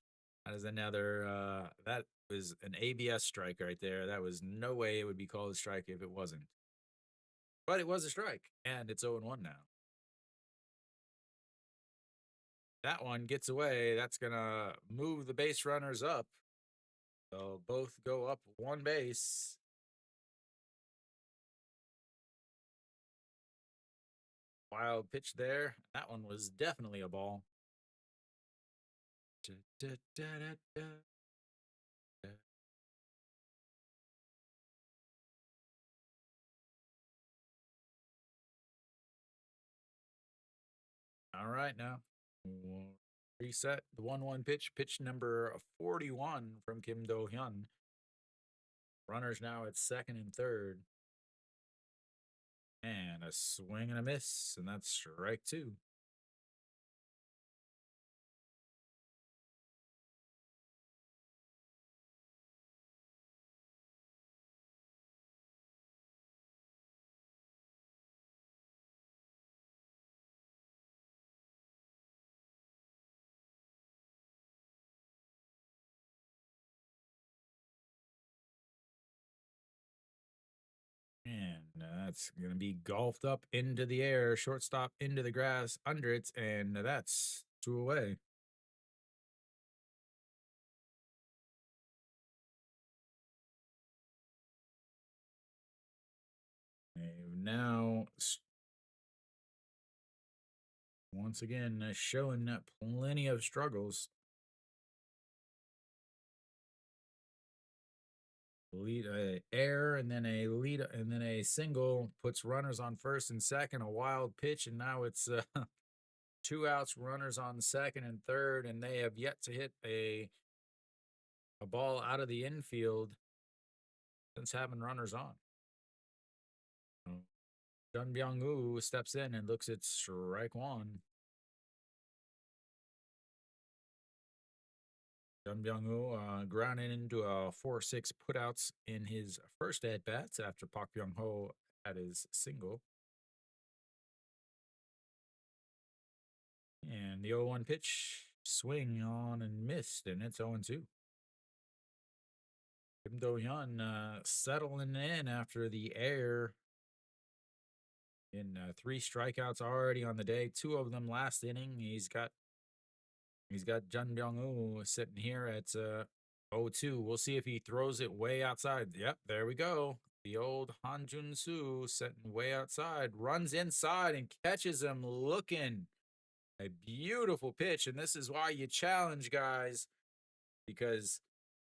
That is another. That was an ABS strike right there. That was no way it would be called a strike if it wasn't. But it was a strike, and it's 0-1 now. That one gets away. That's gonna move the base runners up. They'll both go up one base. Wild pitch there. That one was definitely a ball. All right, now reset the 1-1 pitch. Pitch number 41 from Kim Do Hyun. Runners now at second and third. And a swing and a miss, and that's strike two. And that's going to be golfed up into the air, shortstop into the grass, under it, and that's two away. Now, once again, showing plenty of struggles. Lead air, and then a lead, and then a single puts runners on first and second. A wild pitch, and now it's two outs, runners on second and third, and they have yet to hit a ball out of the infield since having runners on. Jun Byung-woo steps in and looks at strike one. Jun Byung-woo grounded into a 4-6 putouts in his first at bats after Park Byung-ho had his single. And the 0-1 pitch, swing on and missed, and it's 0-2. Kim Do-hyun settling in after the air in 3 strikeouts already on the day, 2 of them last inning. He's got Jun Byung-woo sitting here at 0-2. We'll see if he throws it way outside. Yep, there we go. The old Han Jun-soo sitting way outside, runs inside and catches him looking. A beautiful pitch, and this is why you challenge guys, because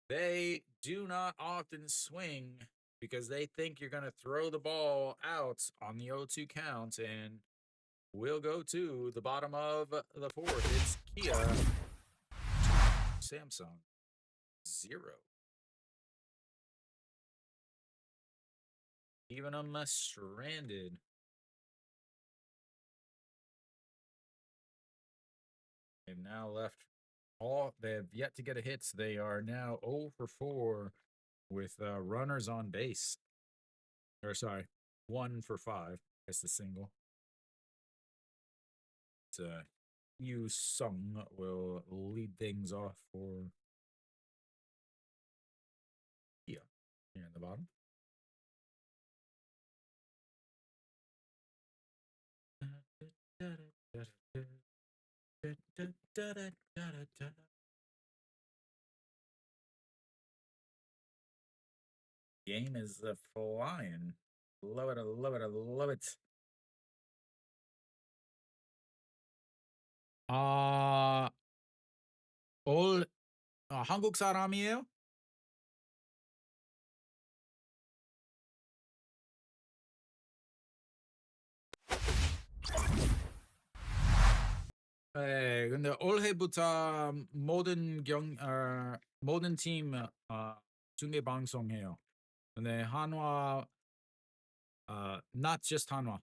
they do not often swing because they think you're going to throw the ball out on the 0-2 count, and we'll go to the bottom of the fourth. It's Kia, Samsung, 0. Even them stranded. They've now left they have yet to get a hit. So they are now 0 for 4 with runners on base. Or sorry, 1 for 5. That's the single. It's Yu Sung will lead things off for Kia here in the bottom. Game is flying. Love it, I love it, I love it. 아, 올 한국 사람이에요? 네, 근데 올해부터 모든 팀 중계 방송해요. 근데 한화 not just 한화.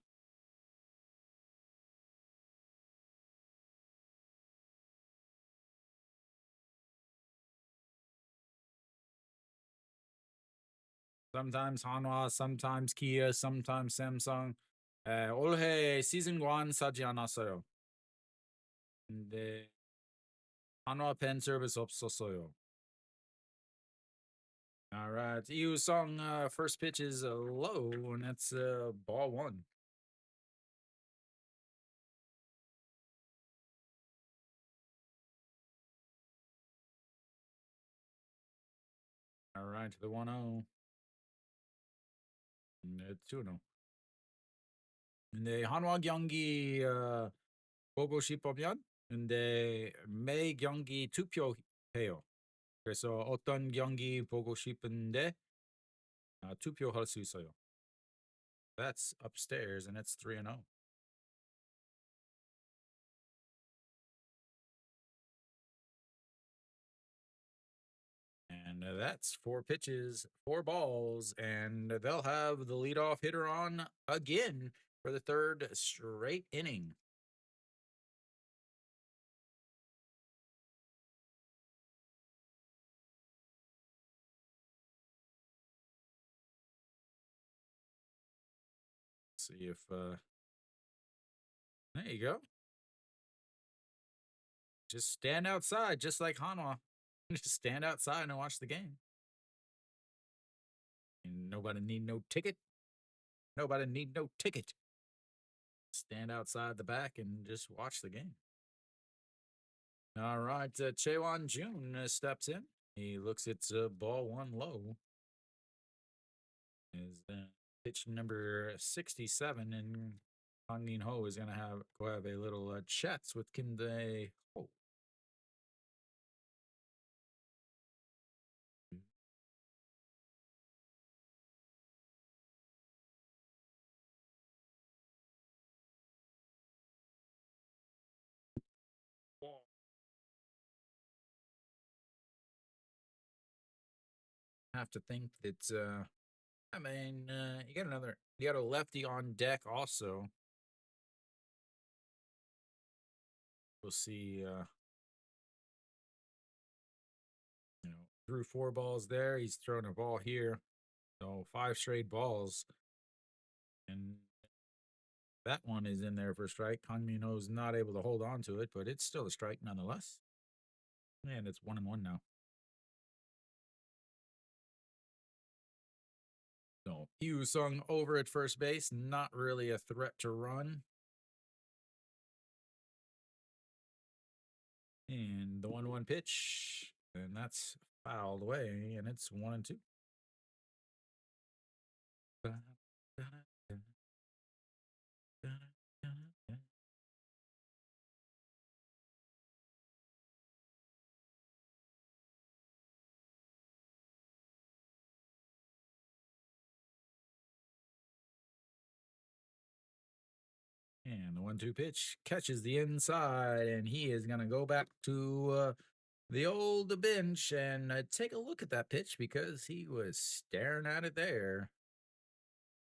Sometimes 한화, sometimes Kia, sometimes Samsung. 올해 시즌 1 사지 않았어요. 근데 한화 팬 서비스 없었어요. All right, Yu Sung first pitch is low, and that's ball 1. All right, to the 1-0. 네, 2-0. 근데 한화 경기 보고 싶으면 근데 매 경기 투표해요. 그래서 어떤 경기 보고 싶은데 투표할 수 있어요. That's upstairs, and it's 3-0. And And that's 4 pitches, 4 balls, and they'll have the leadoff hitter on again for the third straight inning. See if there you go. Just stand outside, just like Hanwha. Just stand outside and watch the game. And nobody need no ticket. Nobody need no ticket. Stand outside the back and just watch the game. All right, Chaewon Jun steps in. He looks at ball one low. Is pitch number 67, and Hong Min Ho is going to have a little chats with Kim Dae Ho. Have to think that I mean, you got a lefty on deck also. We'll see. Threw 4 balls there. He's thrown a ball here, so 5 straight balls, and that one is in there for a strike. Kang Min Ho's not able to hold on to it, but it's still a strike nonetheless. And it's 1-1 now. So Yu Sung over at first base, not really a threat to run. And the 1-1 pitch, and that's fouled away, and it's 1-2. And the 1-2 pitch catches the inside, and he is going to go back to the old bench and take a look at that pitch because he was staring at it there.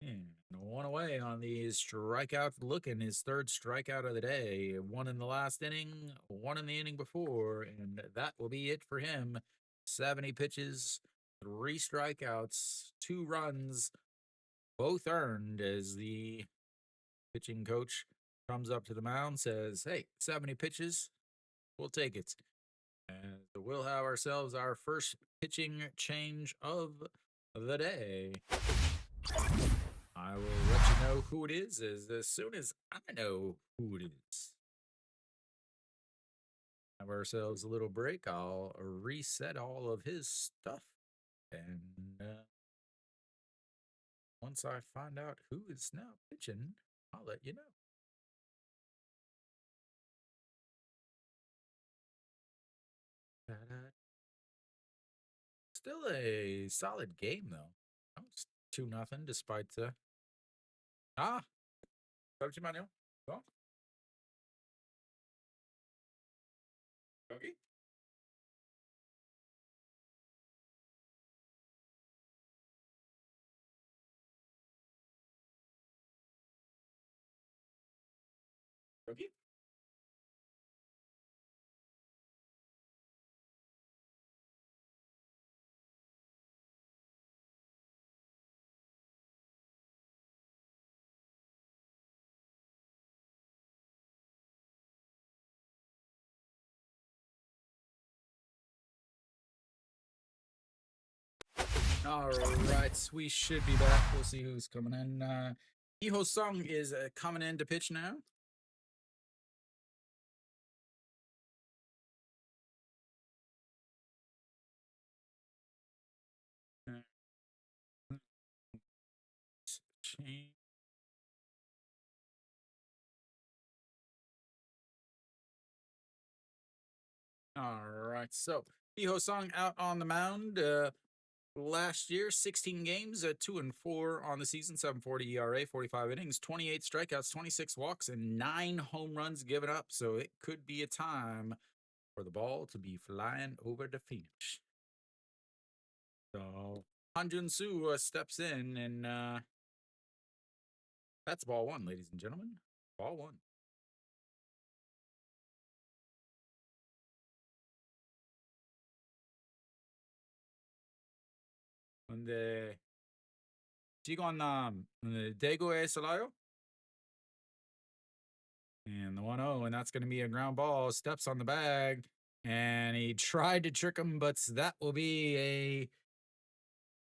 And 1 away on the strikeout looking, his third strikeout of the day. 1 in the last inning, 1 in the inning before, and that will be it for him. 70 pitches, 3 strikeouts, 2 runs, both earned as the pitching coach comes up to the mound, says, "Hey, 70 pitches, we'll take it." And we'll have ourselves our first pitching change of the day. I will let you know who it is as soon as I know who it is. Have ourselves a little break. I'll reset all of his stuff. And once I find out who is now pitching, I'll let you know. Still a solid game, though. It's 2-0 despite sabe de Manel? Ó, aqui, aqui. All right, we should be back. We'll see who's coming in. Iho Sung is coming in to pitch now. Change. All right, so Iho Sung out on the mound. Last year, 16 games, 2-4 on the season, 7.40 ERA, 45 innings, 28 strikeouts, 26 walks, and 9 home runs given up. So it could be a time for the ball to be flying over the finish. So Hanjun Su steps in, and that's ball one, ladies and gentlemen. Ball one. 근데 지금 대구에 살아요? And the 1-0, and that's going to be a ground ball. Steps on the bag, and he tried to trick him, but that will be a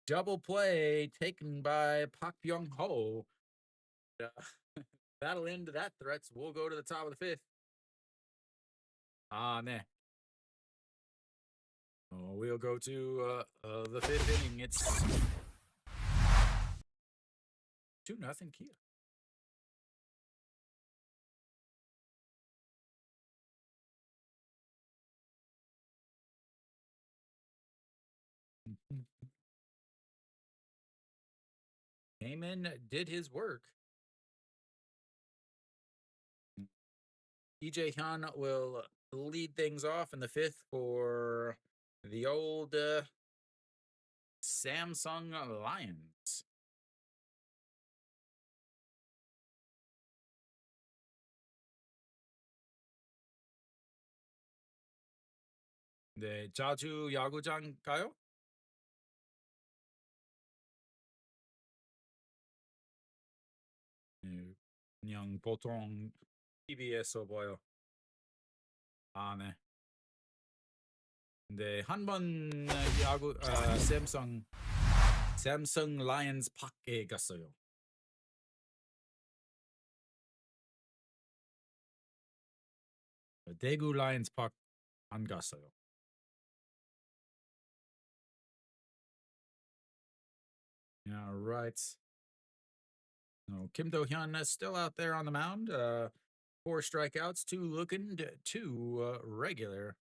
double play taken by Pak Byung Ho. That'll end that threats. We'll go to the top of the fifth. Nah. Oh, we'll go to the fifth inning. It's 2-0 Kia. Came in, did his work. EJ Hyun will lead things off in the fifth for the old Samsung Lions. 네, 자주 야구장 가요? 네, 그냥 보통 TV에서 봐요. 네. 근데 한번 야구 샘성 라이언스 파크에 갔어요. 대구 라이언스 파크 안 갔어요. Yeah, right. No, Kim Do-hyun is still out there on the mound. 4 strikeouts, 2 looking, 2 regular.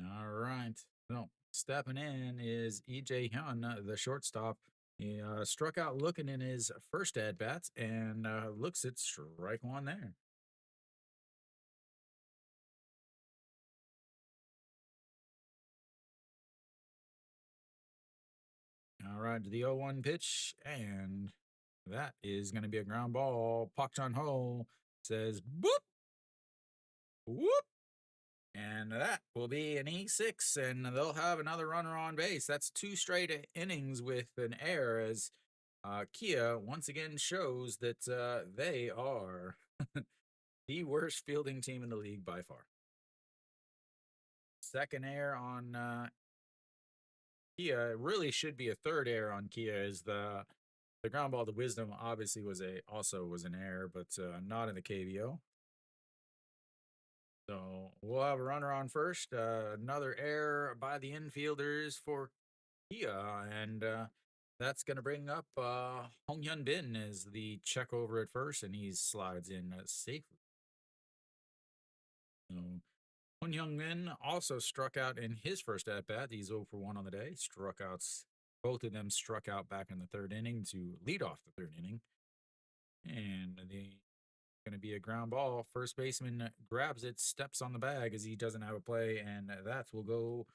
All right. So stepping in is EJ Hyun, the shortstop. He struck out looking in his first at bats and looks at strike one there. All right, to the 0-1 pitch, and that is going to be a ground ball. Park Chan Ho says, "Boop, whoop," and that will be an E6, and they'll have another runner on base. That's 2 straight innings with an error as Kia once again shows that they are the worst fielding team in the league by far. Second error on Kia. It really should be a third error on Kia. Is the ground ball to Wisdom obviously was an error, but not in the KBO. So we'll have a runner on first. Another error by the infielders for Kia, and that's going to bring up Hong Hyun Bin as the check over at first, and he slides in safely. So Hong Hyun Bin also struck out in his first at bat. He's 0 for 1 on the day. Both of them struck out back in the third inning to lead off the third inning. And the going to be a ground ball. First baseman grabs it, steps on the bag as he doesn't have a play, and that will go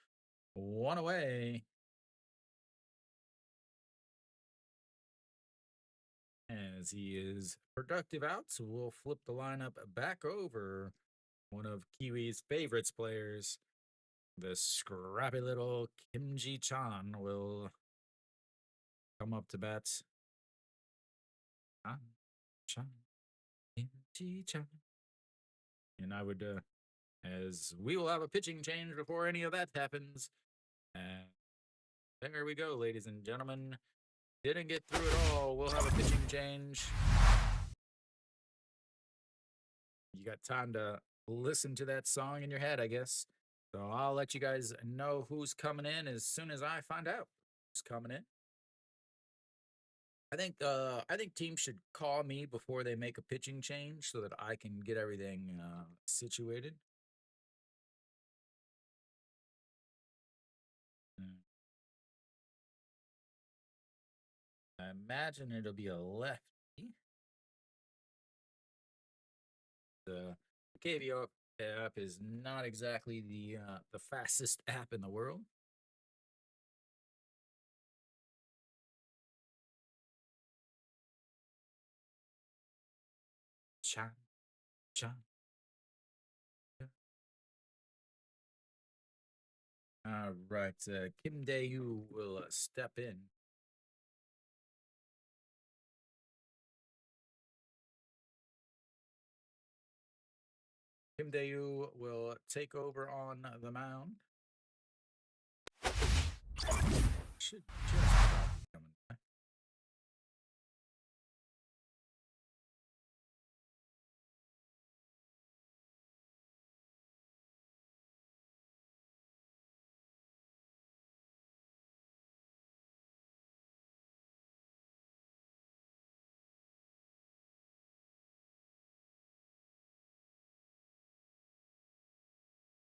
1 away. As he is productive out, so we'll flip the lineup back over. One of Kiwi's favorites players, the scrappy little Kim Ji-chan, will come up to bat. Chan, Kim Ji-chan. And I would, as we will have a pitching change before any of that happens. And there we go, ladies and gentlemen. Didn't get through it all. We'll have a pitching change. You got time to listen to that song in your head, I guess. So I'll let you guys know who's coming in as soon as I find out who's coming in. I think teams should call me before they make a pitching change so that I can get everything situated. Mm. I imagine it'll be a lefty. The KBO app is not exactly the fastest app in the world. Chan, chan. All right, Kim Dae-yu will step in. Kim Dae-yu will take over on the mound. Should just about be coming back.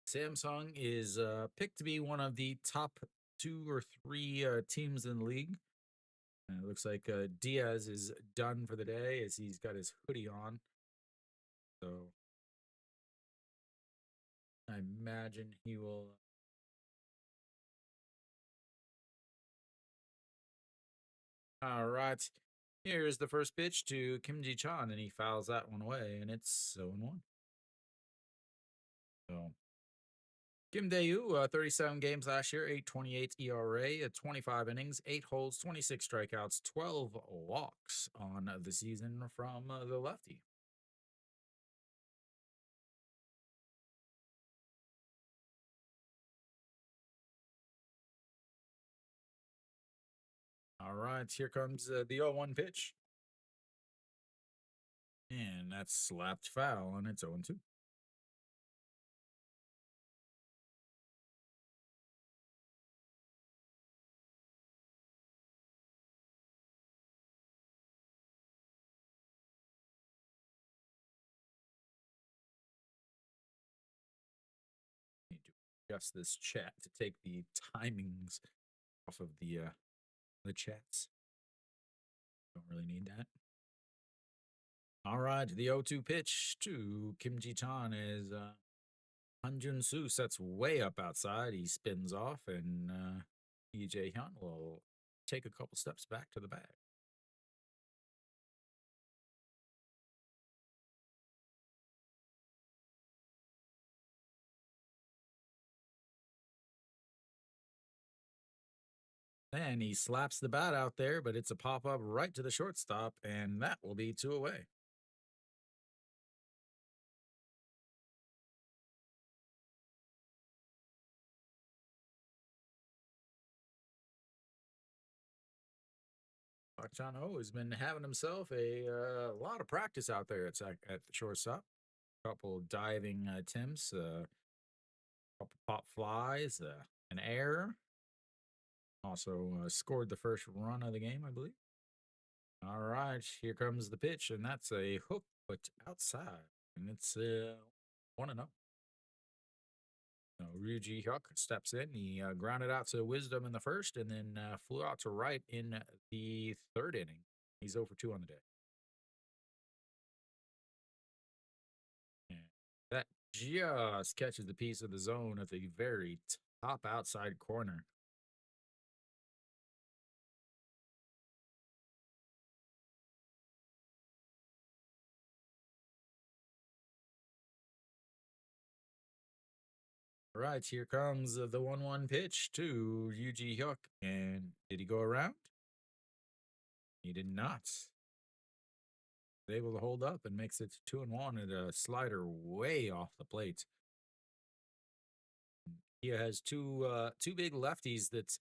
Samsung is picked to be one of the top 2 or 3 teams in the league. And it looks like Diaz is done for the day as he's got his hoodie on. So I imagine he will. All right. Here's the first pitch to Kim Ji Chan, and he fouls that one away, and it's 0-1. So Kim Dae-yu, 37 games last year, 8.28 ERA, 25 innings, 8 holds, 26 strikeouts, 12 walks on the season from the lefty. All right, here comes the 0-1 pitch. And that's slapped foul, and it's 0-2. Need to adjust this chat to take the timings off of the chats. Don't really need that. All right, the 0-2 pitch to Kim Ji Chan is Han Jun Soo sets way up outside. He spins off, and EJ Hyun will take a couple steps back to the bag. And he slaps the bat out there, but it's a pop up right to the shortstop, and that will be 2 away. Park Chan Ho has been having himself a lot of practice out there at the shortstop. Couple diving attempts, couple pop flies, an error. Also scored the first run of the game, I believe. All right, here comes the pitch, and that's a hook put outside, and it's 1-0. So Ryuji Hyuk steps in. He grounded out to Wisdom in the first, and then flew out to right in the third inning. He's 0 for 2 on the day. And that just catches the piece of the zone at the very top outside corner. All right, here comes the 1-1 pitch to Yuji Hyuk. And did he go around? He did not. Able to hold up and makes it 2-1 at a slider way off the plate. He has two big lefties that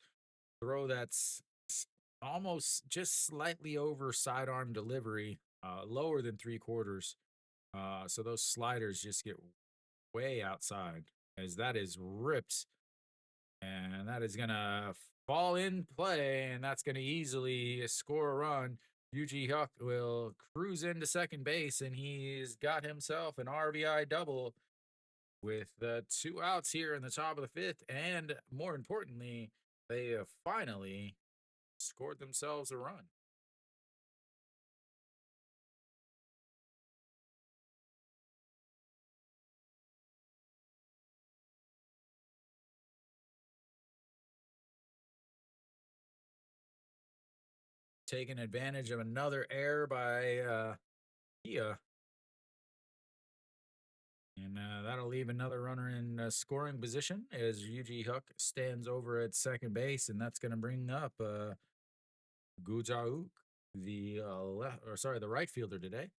throw that's almost just slightly over sidearm delivery, lower than 3/4. So those sliders just get way outside as that is ripped, and that is gonna fall in play, and that's gonna easily score a run. Yuji Hyuk will cruise into second base, and he's got himself an RBI double with 2 outs here in the top of the 5th, and more importantly, They have finally scored themselves a run. Taking advantage of another error by Kia. And that'll leave another runner in scoring position as Yuji Hook stands over at second base, and that's going to bring up Gujauk, the the right fielder today,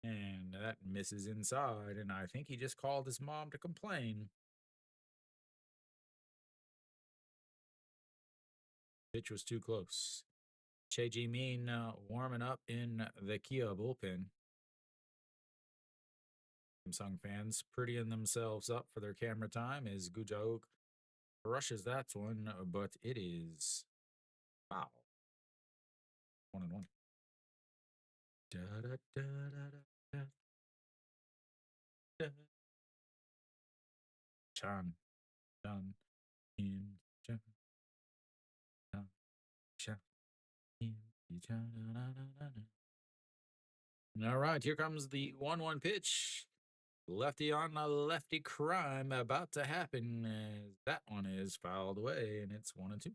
and that misses inside. And I think he just called his mom to complain. Pitch was too close. Che Ji Min warming up in the Kia bullpen. Samsung fans prettying themselves up for their camera time as Gujauk rushes that one, but it is foul. 1-1. Da, da, da, da, da, da. Chan, Chan, in, Chan, Chan, Chan, in, Chan, na, na, na, na. All right, here comes the 1-1 pitch. Lefty on a lefty crime about to happen as that one is fouled away, and it's 1-2.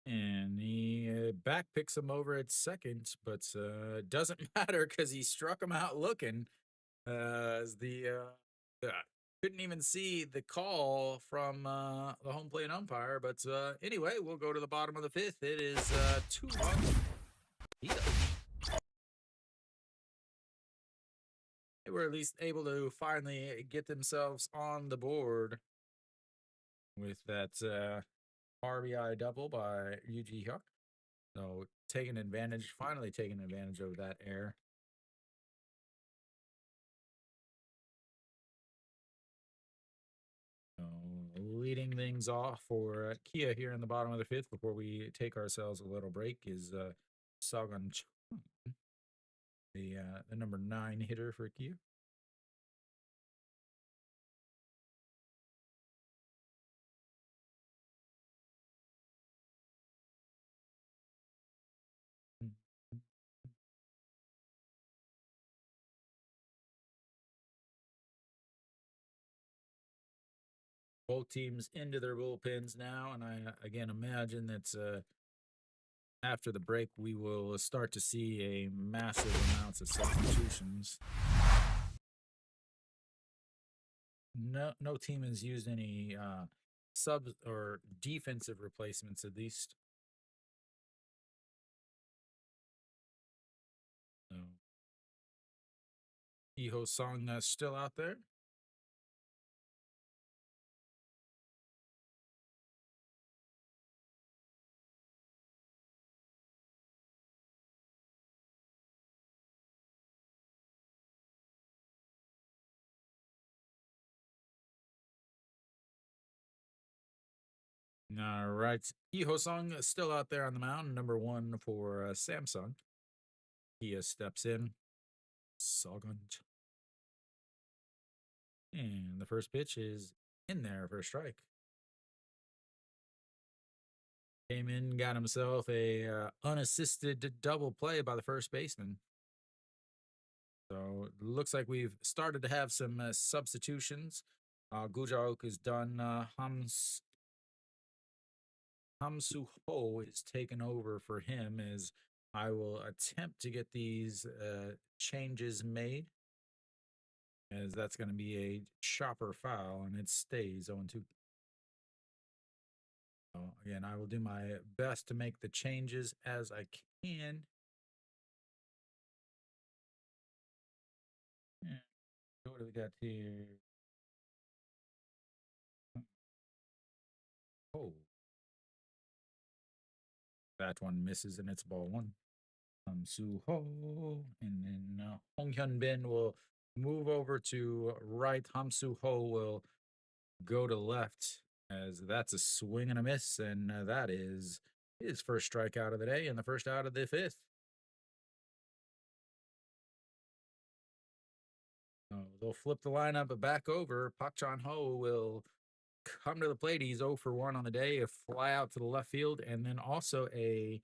And he back picks him over at second, but doesn't matter because he struck him out looking. As couldn't even see the call from the home plate umpire. But anyway, we'll go to the bottom of the fifth. It is 2-1. They were at least able to finally get themselves on the board with that RBI double by Yuji Huck. So finally taking advantage of that error. So leading things off for Kia here in the bottom of the fifth before we take ourselves a little break is Sagan Chan, the number 9 hitter for Kia. Both teams into their bullpens now, and I again imagine that after the break we will start to see a massive amounts of substitutions. No team has used any sub or defensive replacements at least. So Iho Song still out there. All right. Iho Song is still out there on the mound, number 1 for Samsung. He steps in. Sogant. And the first pitch is in there for a strike. Came in, got himself a unassisted double play by the first baseman. So it looks like we've started to have some substitutions. Gujauk is done. Hamsu Ho is taken over for him as I will attempt to get these changes made, as that's going to be a chopper foul and it stays 0-2. So again, I will do my best to make the changes as I can. What do we got here? That one misses and it's ball one. Su Ho. And then Hong Hyun Bin will move over to right. Hamsu Ho will go to left as that's a swing and a miss. And that is his first strikeout of the day and the first out of the fifth. They'll flip the lineup back over. Pak Chan Ho will come to the plate. He's 0 for 1 on the day, a fly out to the left field, and then also a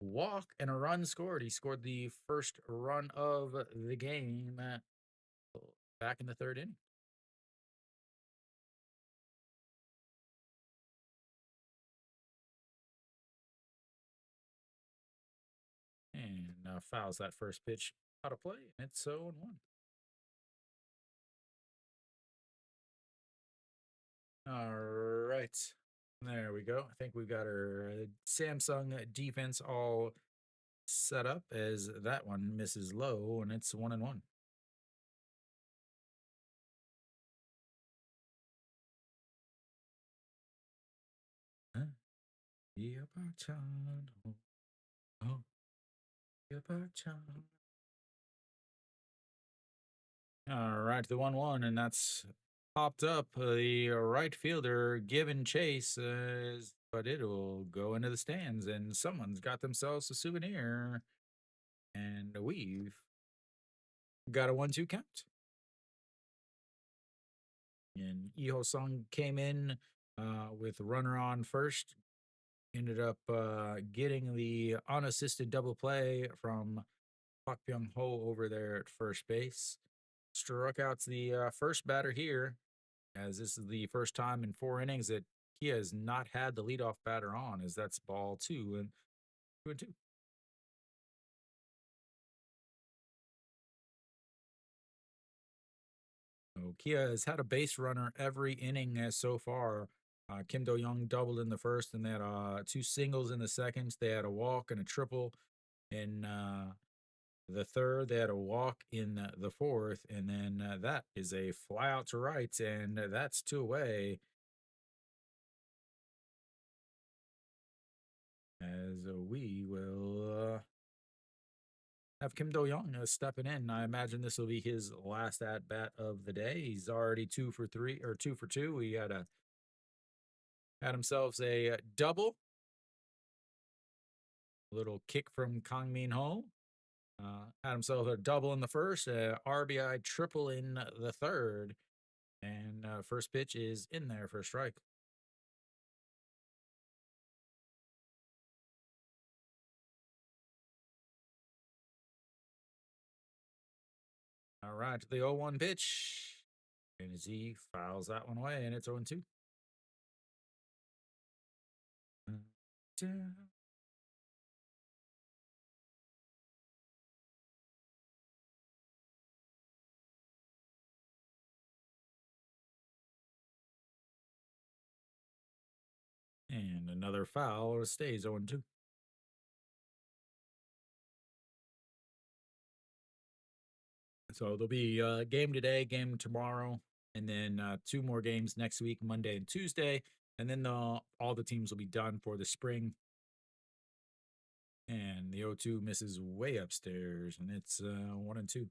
walk and a run scored. He scored the first run of the game back in the third inning. And fouls that first pitch out of play, and it's 0-1. All right. There we go. I think we've got our Samsung defense all set up as that one misses low, and it's 1-1. All right, the 1-1, and that's popped up. The right fielder giving chase, but it'll go into the stands, and someone's got themselves a souvenir. And we've got a 1-2 count. And Iho Sung came in with runner on first, ended up getting the unassisted double play from Pak Byung Ho over there at first base. Struck out the first batter here, as this is the first time in 4 innings that he has not had the leadoff batter on, as that's ball 2 and 2-2. So Kia has had a base runner every inning so far. Kim Do Young doubled in the first, and they had 2 singles in the second. They had a walk and a triple in the third. They had a walk in the fourth, and then that is a fly out to right, and that's 2 away. As we will have Kim Do Young stepping in. I imagine this will be his last at bat of the day. He's already 2 for 3 or 2 for 2. He had himself a double, a little kick from Kang Min Ho. Had himself a double in the first, RBI triple in the third, and first pitch is in there for a strike. All right, the 0-1 pitch, and Z fouls that one away, and it's 0-2. And another foul, stays 0-2. So there'll be a game today, game tomorrow, and then 2 more games next week, Monday and Tuesday. And then all the teams will be done for the spring. And the 0-2 misses way upstairs, and it's 1-2.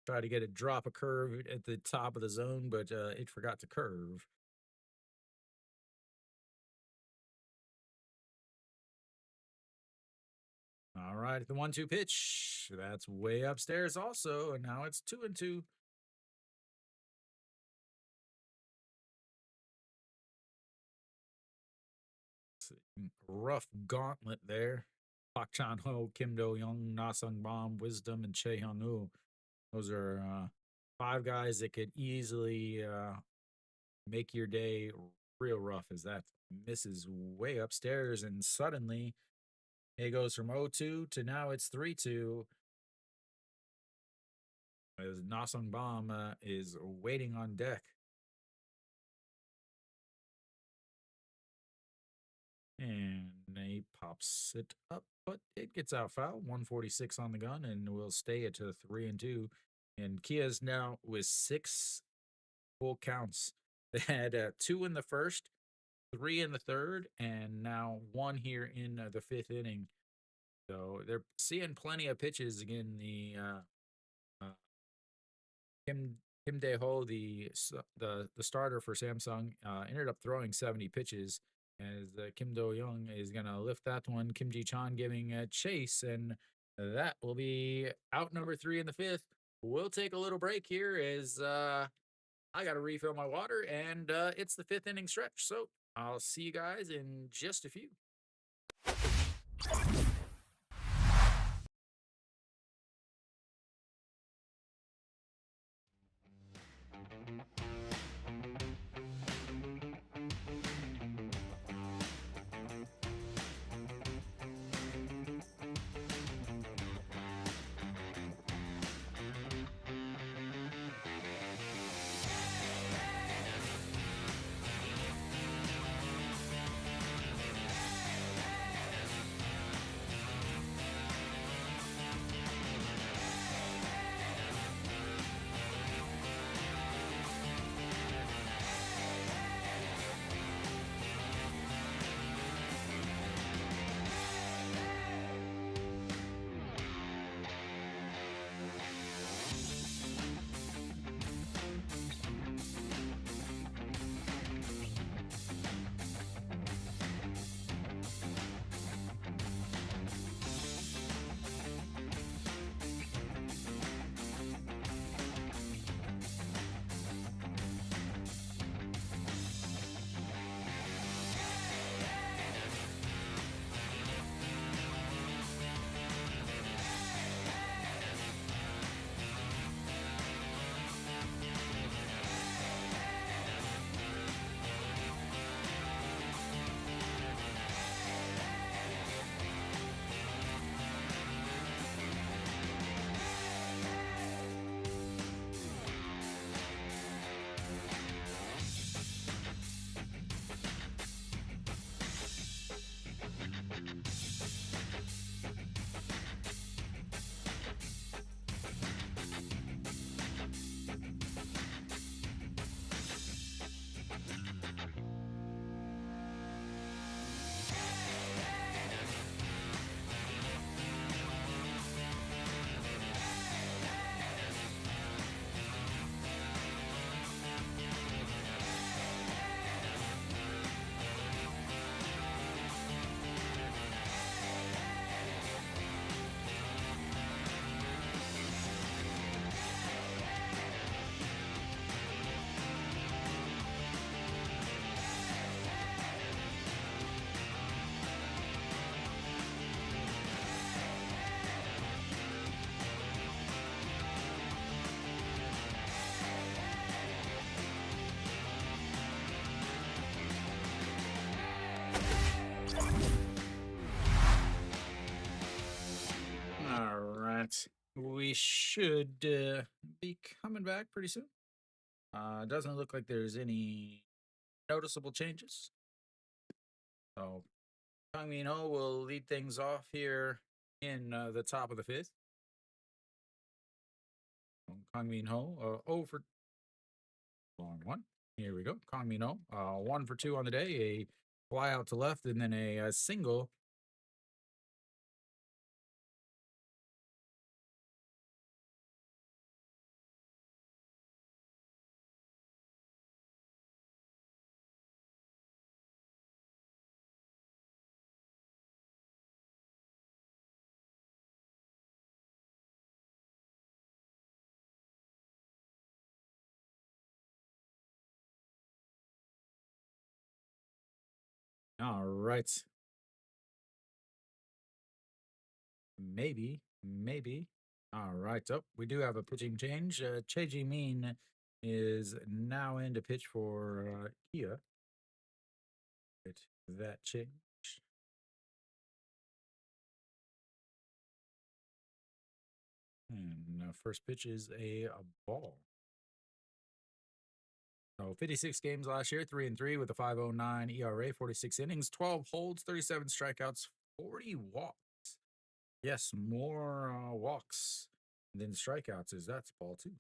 Try to get it drop a curve at the top of the zone, but it forgot to curve. All right, the 1-2 pitch. That's way upstairs also, and now it's 2-2. Rough gauntlet there. Pak Chan Ho, Kim Do Young, Na Sung Bam, Wisdom, and Chae Hyung Woo. Those are 5 guys that could easily make your day real rough, as that misses way upstairs, and suddenly it goes from 0-2 to now it's 3-2. As Nasung Bam is waiting on deck. And he pops it up, but it gets out foul. 146 on the gun, and will stay at 3-2. And Kia's now with 6 full counts. They had 2 in the first, 3 in the third, and now 1 here in the fifth inning. So they're seeing plenty of pitches again. Uh, Kim Dae Ho, the starter for Samsung, ended up throwing 70 pitches. As Kim Do Young is gonna lift that one. Kim Ji Chan giving a chase, and that will be out number 3 in the fifth. We'll take a little break here as I got to refill my water, and it's the fifth inning stretch. So I'll see you guys in just a few. All right. We should be coming back pretty soon. Doesn't look like there's any noticeable changes. So Kang Min Ho will lead things off here in the top of the fifth. Kang Min Ho, over long one. Here we go. Kang Min Ho, 1 for 2 on the day, a fly out to left, and then a single. All right. Maybe. All right. Oh, we do have a pitching change. Che Ji Min is now in to pitch for Kia. Get that change. And first pitch is a ball. So 56 games last year, 3-3 with a 5.09 ERA, 46 innings, 12 holds, 37 strikeouts, 40 walks. Yes, more walks than strikeouts is that's ball too.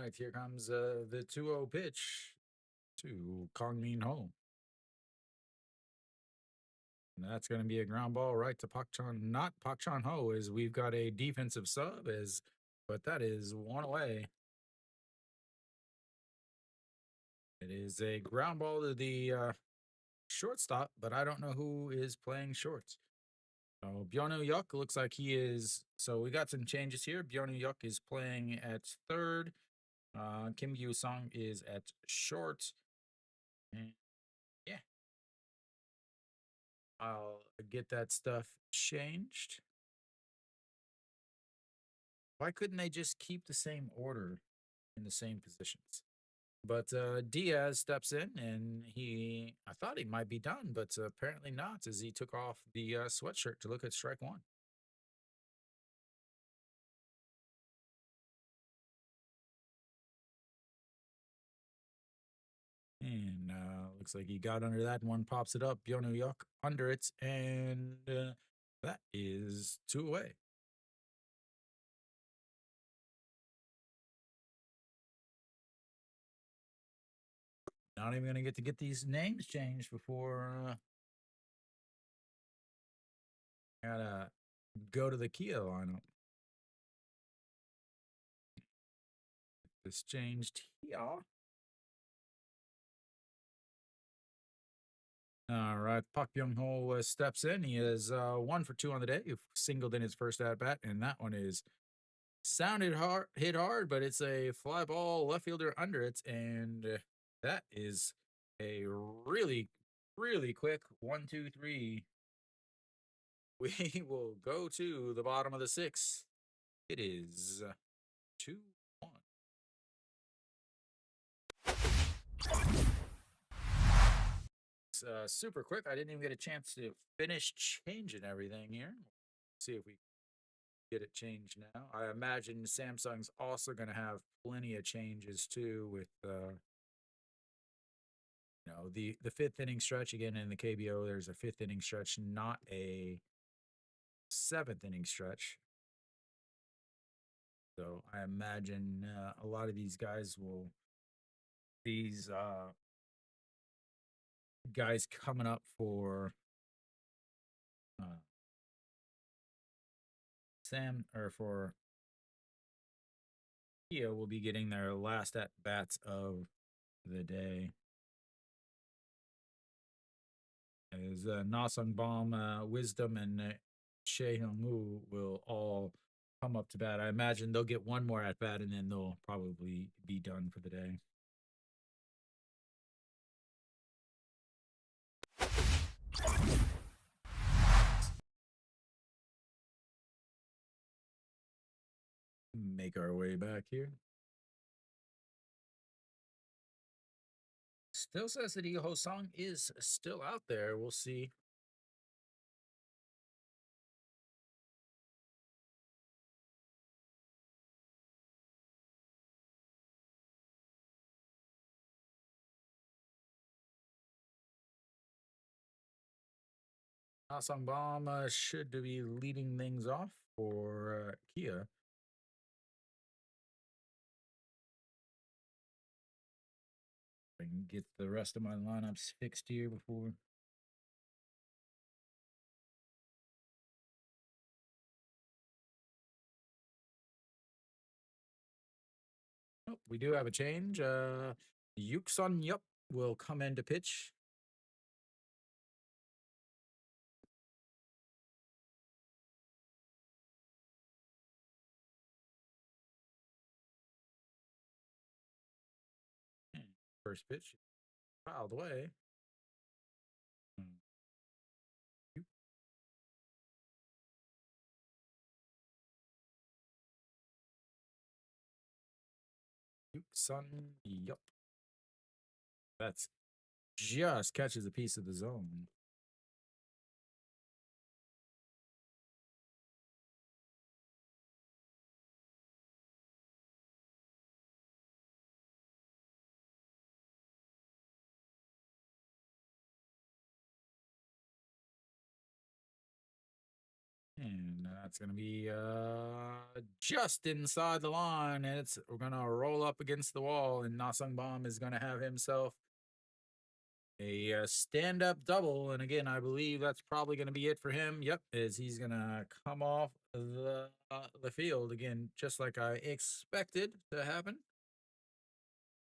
right, here comes the 2-0 pitch to Kong Min Ho. And that's going to be a ground ball right to Pak Chon, not Pak Chon Ho, as we've got a defensive sub, but that is one away. It is a ground ball to the shortstop, but I don't know who is playing short. So Byonu Yuk looks like he is. So we got some changes here. Byonu Yuk is playing at third. Kim Gyu Sung is at short. And yeah, I'll get that stuff changed. Why couldn't they just keep the same order in the same positions? But Diaz steps in, and I thought he might be done, but apparently not, as he took off the sweatshirt to look at strike one. And looks like he got under that one, pops it up. Byonu Yuk under it, and that is 2 away. Not even going to get these names changed before I gotta go to the Kia lineup. This changed here. All right, Park Byung Ho steps in. He is 1 for 2 on the day. He singled in his first at bat, and that one is sounded hard, hit hard, but it's a fly ball, left fielder under it, and that is a really, really quick 1-2-3. We will go to the bottom of the 6th. It is 2-1. Super quick. I didn't even get a chance to finish changing everything here. See if we get it changed now. I imagine Samsung's also going to have plenty of changes too with the fifth inning stretch again in the KBO. There's a fifth inning stretch, not a seventh inning stretch. So I imagine a lot of these guys guys coming up for for Kia will be getting their last at bats of the day. As Nasung Baum, Wisdom, and Shea Hyung Woo will all come up to bat. I imagine they'll get one more at bat and then they'll probably be done for the day. Make our way back here. Still says that Ho Song is still out there. We'll see. Nasung Baum should be leading things off for Kia. I can get the rest of my lineups fixed here before. Oh, we do have a change. Yuksun Yup will come in to pitch. First pitch, fouled away. Yuksun Yup. That's just catches a piece of the zone. And that's going to be just inside the line. And we're going to roll up against the wall. And Nasung Bomb is going to have himself a stand up double. And again, I believe that's probably going to be it for him. Yep, as he's going to come off the field again, just like I expected to happen.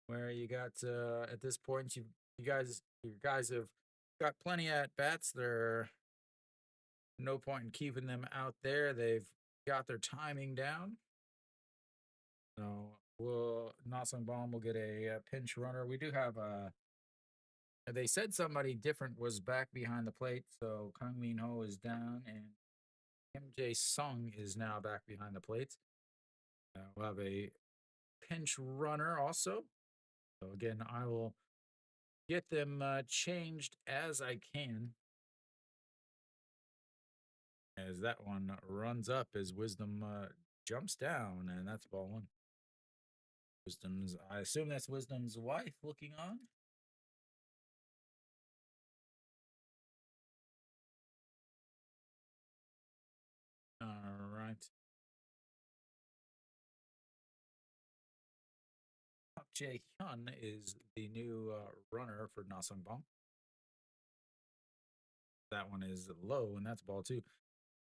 Where you got at this point, you guys have got plenty at bats. There no point in keeping them out there. They've got their timing down. So Nasung Bomb will get a pinch runner. We do have they said somebody different was back behind the plate. So Kang Min Ho is down and Kim Jae Sung is now back behind the plate. We'll have a pinch runner also. So again, I will get them changed as I can. As that one runs up as Wisdom jumps down, and that's ball one. I assume that's Wisdom's wife looking on. All right. Park Jae Hyun is the new runner for Nasung Bong. That one is low, and that's ball two.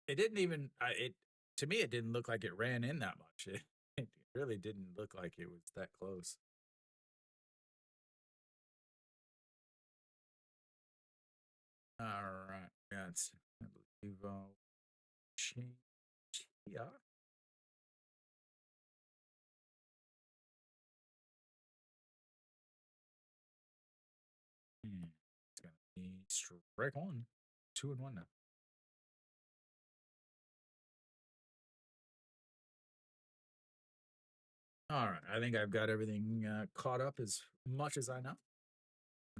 It didn't even, it to me, it didn't look like it ran in that much. It really didn't look like it was that close. All right. That's, I believe, yeah. It's going to be strike one. 2-1 now. All right. I think I've got everything caught up as much as I know.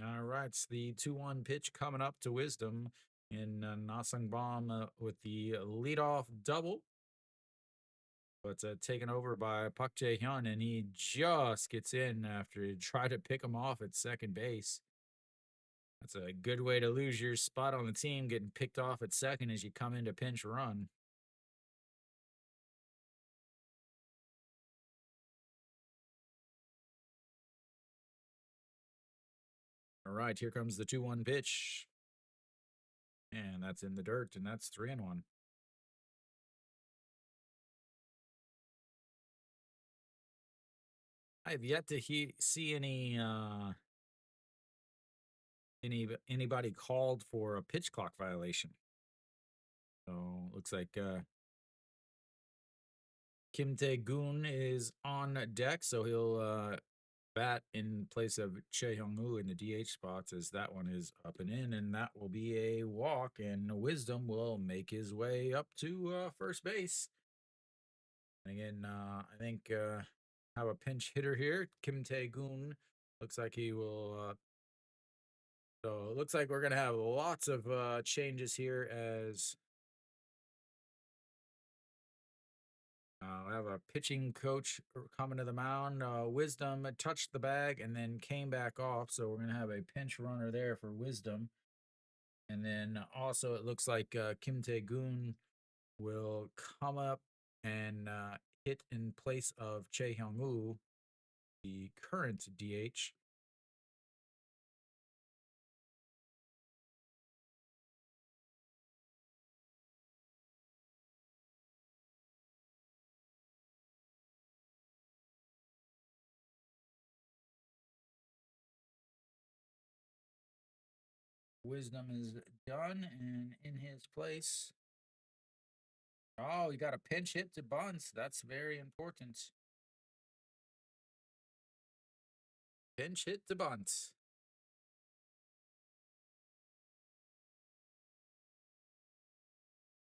All right. It's the 2-1 pitch coming up to Wisdom in Nasang Bomb with the leadoff double. But taken over by Park Jae Hyun, and he just gets in after he tried to pick him off at second base. That's a good way to lose your spot on the team, getting picked off at second as you come into pinch run. All right, here comes the 2-1 pitch. And that's in the dirt, and that's 3-1. I've yet to see anybody called for a pitch clock violation. So looks like Kim Tae Goon is on deck, so he'll bat in place of Che Hyung Woo in the DH spots as that one is up and in, and that will be a walk, and Wisdom will make his way up to first base. And again, I think have a pinch hitter here. Kim Tae Goon looks like he will. So it looks like we're gonna have lots of changes here as we have a pitching coach coming to the mound. Wisdom touched the bag and then came back off. So we're going to have a pinch runner there for Wisdom. And then also it looks like Kim Tae-goon will come up and hit in place of Che Hyung-woo, the current DH. Wisdom is done and in his place. Oh, you got a pinch hit to bunts. That's very important. Pinch hit to bunts.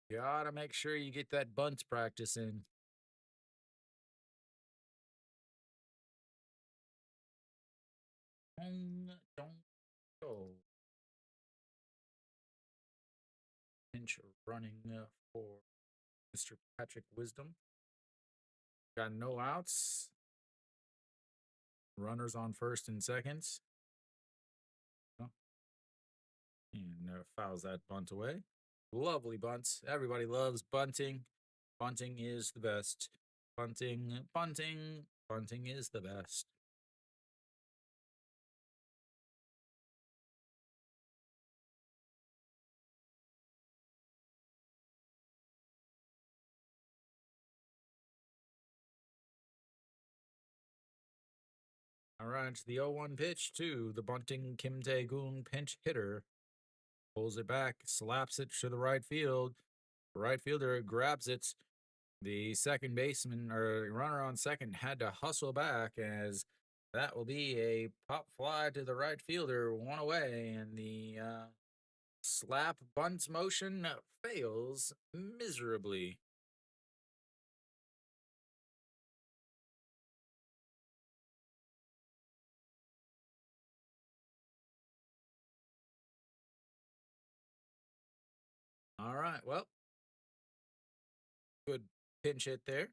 Gotta make sure you get that bunt practice in. Don't go. Pinch running for Mr. Patrick Wisdom. Got no outs. Runners on first and seconds. And fouls that bunt away. Lovely bunts. Everybody loves bunting. Bunting is the best. Bunting, bunting, bunting is the best. All right, the 0-1 pitch to the bunting Kim Tae-goon pinch hitter. Pulls it back, slaps it to the right field. The right fielder grabs it. The second baseman or runner on second had to hustle back as that will be a pop fly to the right fielder, one away, and the slap bunt motion fails miserably. All right, well, good pinch hit there.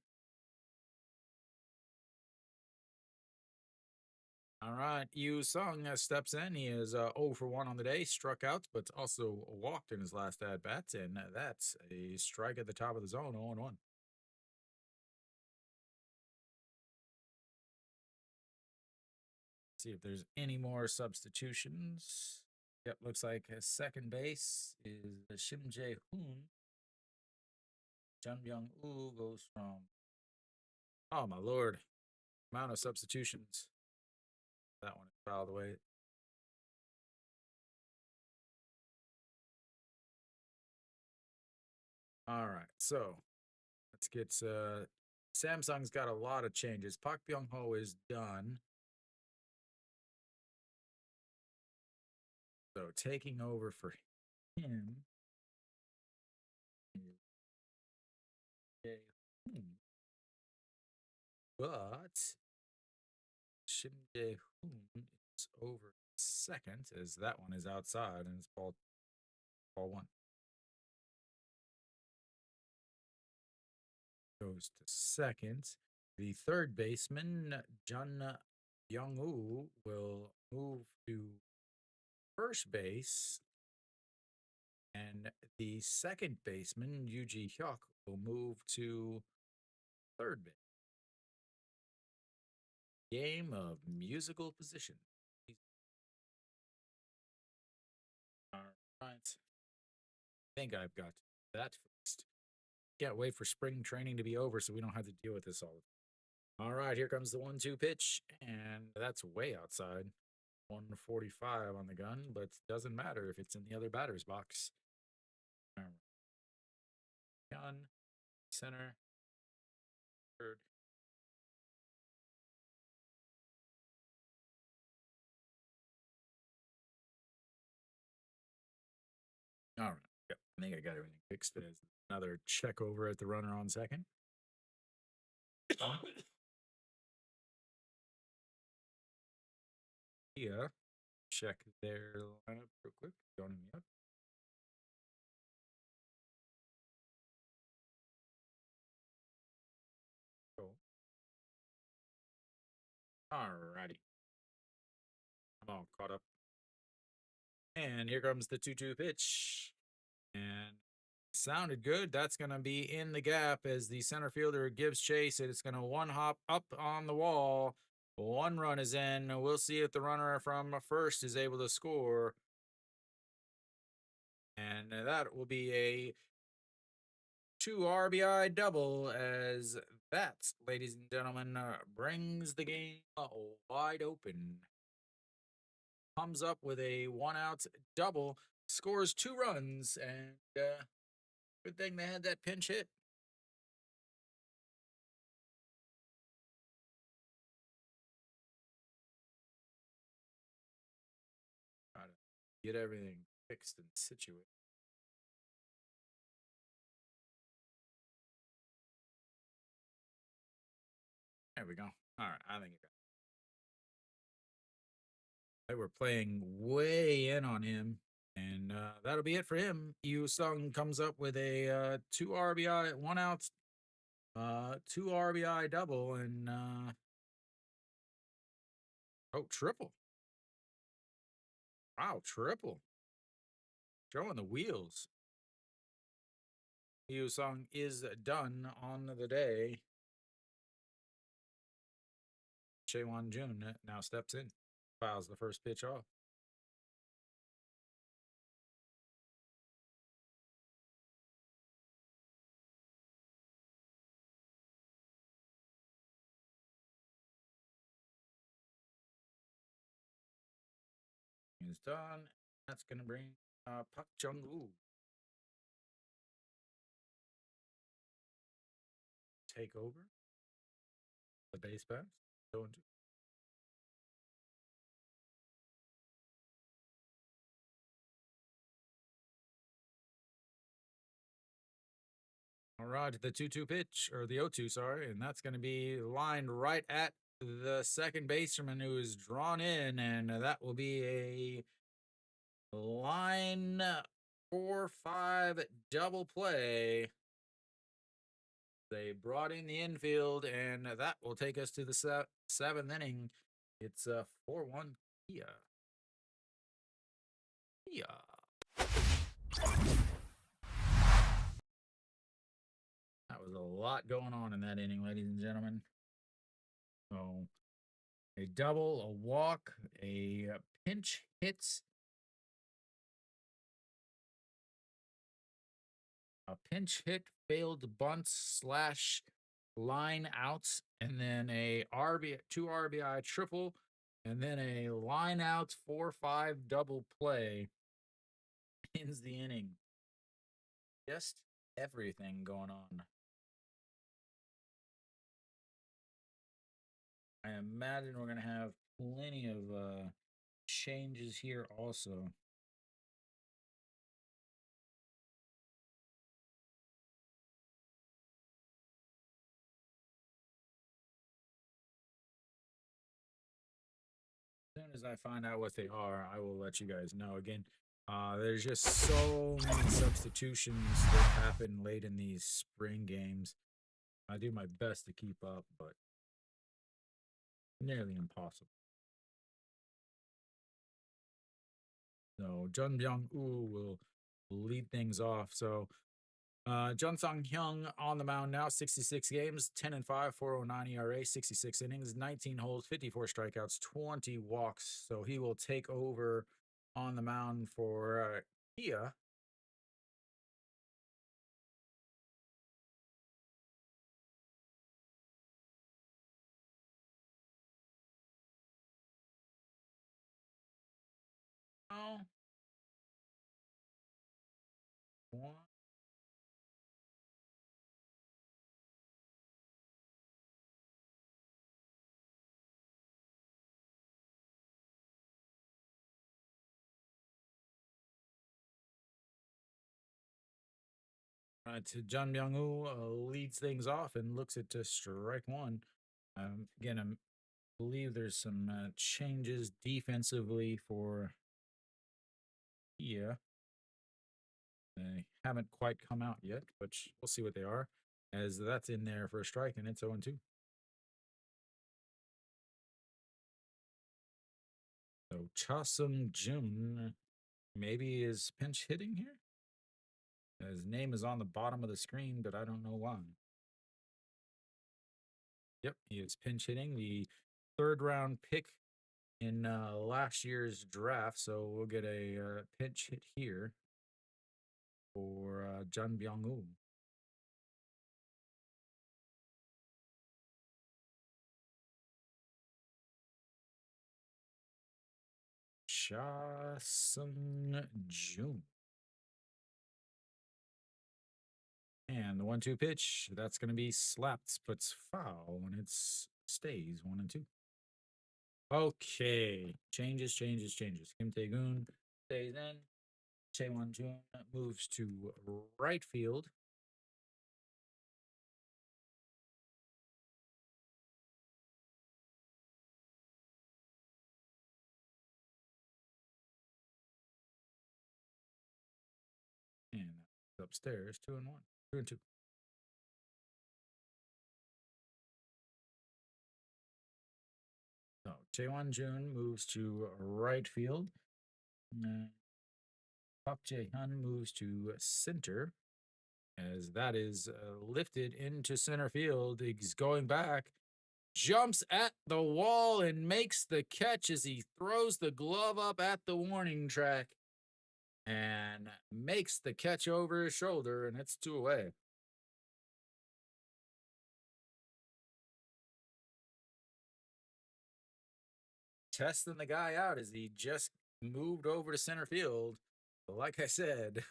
All right, Yu Sung steps in. He is 0 for 1 on the day, struck out, but also walked in his last at bat, and that's a strike at the top of the zone, 0 1. See if there's any more substitutions. Yep, looks like his second base is Shim Jae Hoon. Jun Byung Woo goes from. Oh my lord, amount of substitutions. That one is fouled away. All right, so let's get. Samsung's got a lot of changes. Park Byung Ho is done. So taking over for him is Jae Hoon. But Shim Jae Hoon is over second as that one is outside and it's ball one. Goes to second. The third baseman, Jun Young Woo, will move to first base. And the second baseman, Yuji Hyuk, will move to third base. Game of musical position. All right. I think I've got that fixed. Can't wait for spring training to be over so we don't have to deal with this all. All right, here comes the 1-2 pitch, and that's way outside. 145 on the gun, but doesn't matter if it's in the other batter's box. Gun, center, third. All right. Yep. I think I got everything fixed. There's another check over at the runner on second. Yeah. Check their lineup real quick. Joining me up. Cool. All righty. I'm all caught up. And here comes the 2-2 pitch. And sounded good. That's going to be in the gap as the center fielder gives chase. It's going to one hop up on the wall. One run is in. We'll see if the runner from first is able to score. And that will be a 2 RBI double as that, ladies and gentlemen, brings the game wide open. Comes up with a 1-out double, scores 2 runs, and good thing they had that pinch hit. Try to get everything fixed and situated. There we go. All right, I think they were playing way in on him, and that'll be it for him. Yu Sung comes up with a 2 RBI, 1-out, 2 RBI double, and oh, triple. Wow, triple. Showing the wheels. Yu Sung is done on the day. Chaewon Jun now steps in, files the first pitch off. Is done. That's gonna bring Park Jung Woo take over the base pass. Going to all right, the 2-2 pitch, or the 0-2, sorry, and that's going to be lined right at the second baseman who is drawn in, and that will be a line 4-5 double play. They brought in the infield, and that will take us to the seventh inning. It's a 4-1 Kia. Kia. That was a lot going on in that inning, ladies and gentlemen. So, a double, a walk, a pinch hit, a pinch hit, failed bunts slash line outs, and then a two RBI triple, and then a line out 4-5 double play ends the inning. Just everything going on. I imagine we're gonna have plenty of changes here also. As soon as I find out what they are, I will let you guys know. Again, there's just so many substitutions that happen late in these spring games. I do my best to keep up, but nearly impossible. So Jun Byung-woo will lead things off. So Jun Sang-hyung on the mound now, 66 games, 10-5, 409 ERA, 66 innings, 19 holes, 54 strikeouts, 20 walks. So he will take over on the mound for Kia. Oh, one. To Jun Byung-woo leads things off and looks at strike one. Again, I believe there's some changes defensively for Kia. They haven't quite come out yet, but we'll see what they are, as that's in there for a strike, and it's 0-2. So Cha Jun maybe is pinch hitting here. His name is on the bottom of the screen, but I don't know why. Yep, he is pinch hitting, the third round pick in last year's draft. So we'll get a pinch hit here for Jun Byung-woo. Cha Jun. And the 1-2 pitch, that's going to be slapped, puts foul, and it stays 1-2. Okay. Changes. Kim Tae-gun stays in. Chaewon Jun moves to right field. And upstairs, 2-1. 2-2. So Chaewon Jun moves to right field. Park Jae-hyun moves to center. as that is lifted into center field. He's going back, jumps at the wall, and makes the catch as he throws the glove up at the warning track and makes the catch over his shoulder, and it's two away. Testing the guy out as he just moved over to center field. Like I said,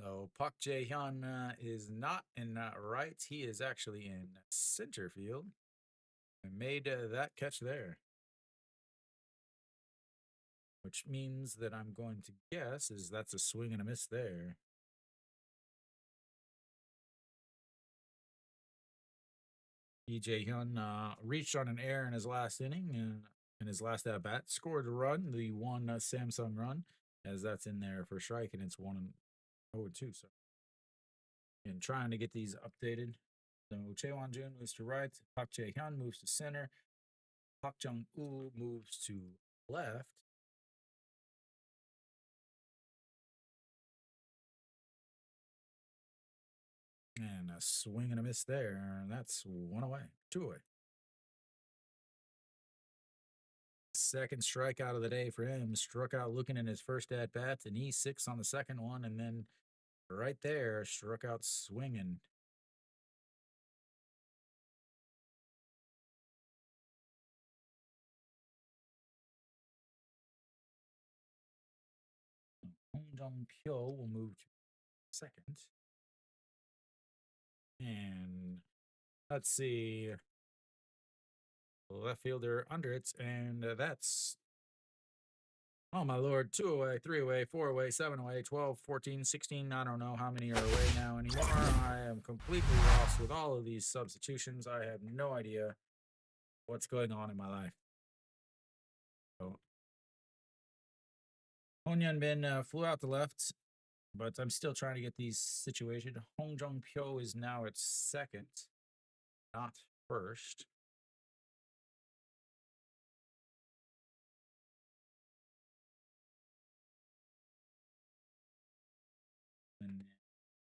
so Park Jae Hyun is not in right. He is actually in center field and made that catch there, which means that I'm going to guess is that's a swing and a miss there. Jae Hyun reached on an error in his last inning in his last at bat, scored a run, the one Samsung run, as that's in there for strike, and it's 1-0-2. So, and trying to get these updated. So Chaewon Jun moves to right, Park Jae Hyun moves to center, Park Jung Woo moves to left. And a swing and a miss there. That's one away, two away. Second strikeout of the day for him. Struck out looking in his first at bat, and E6 on the second one, and then right there, struck out swinging. Hong Jong Pyo will move to second. And let's see. Left fielder under it, and that's, oh my lord, 2 away, 3 away, 4 away, 7 away, 12, 14, 16. I don't know how many are away now anymore. I am completely lost with all of these substitutions. I have no idea what's going on in my life. So, Hon Bin flew out the left, but I'm still trying to get these situated. Hong Jong Pyo is now at second, not first. And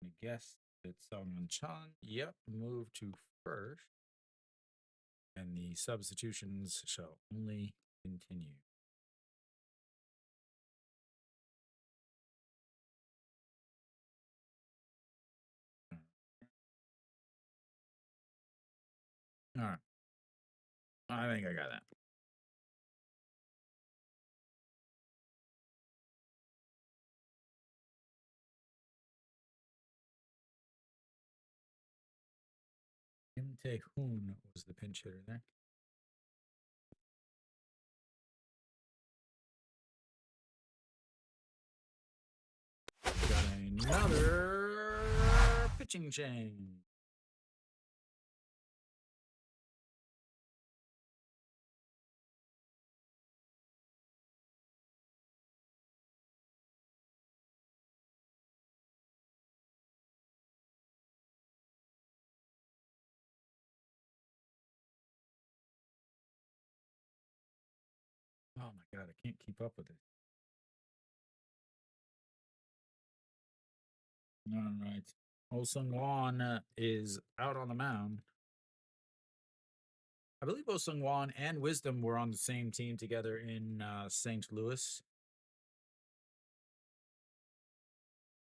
I guess it's Song Chan. Yep, move to first. And the substitutions shall only continue. All right. I think I got that. Kim Tae-hoon was the pinch hitter there. Got another pitching change. Oh my god, I can't keep up with it. All right. Oh Sung Won is out on the mound. I believe Oh Sung Won and Wisdom were on the same team together in St. Louis.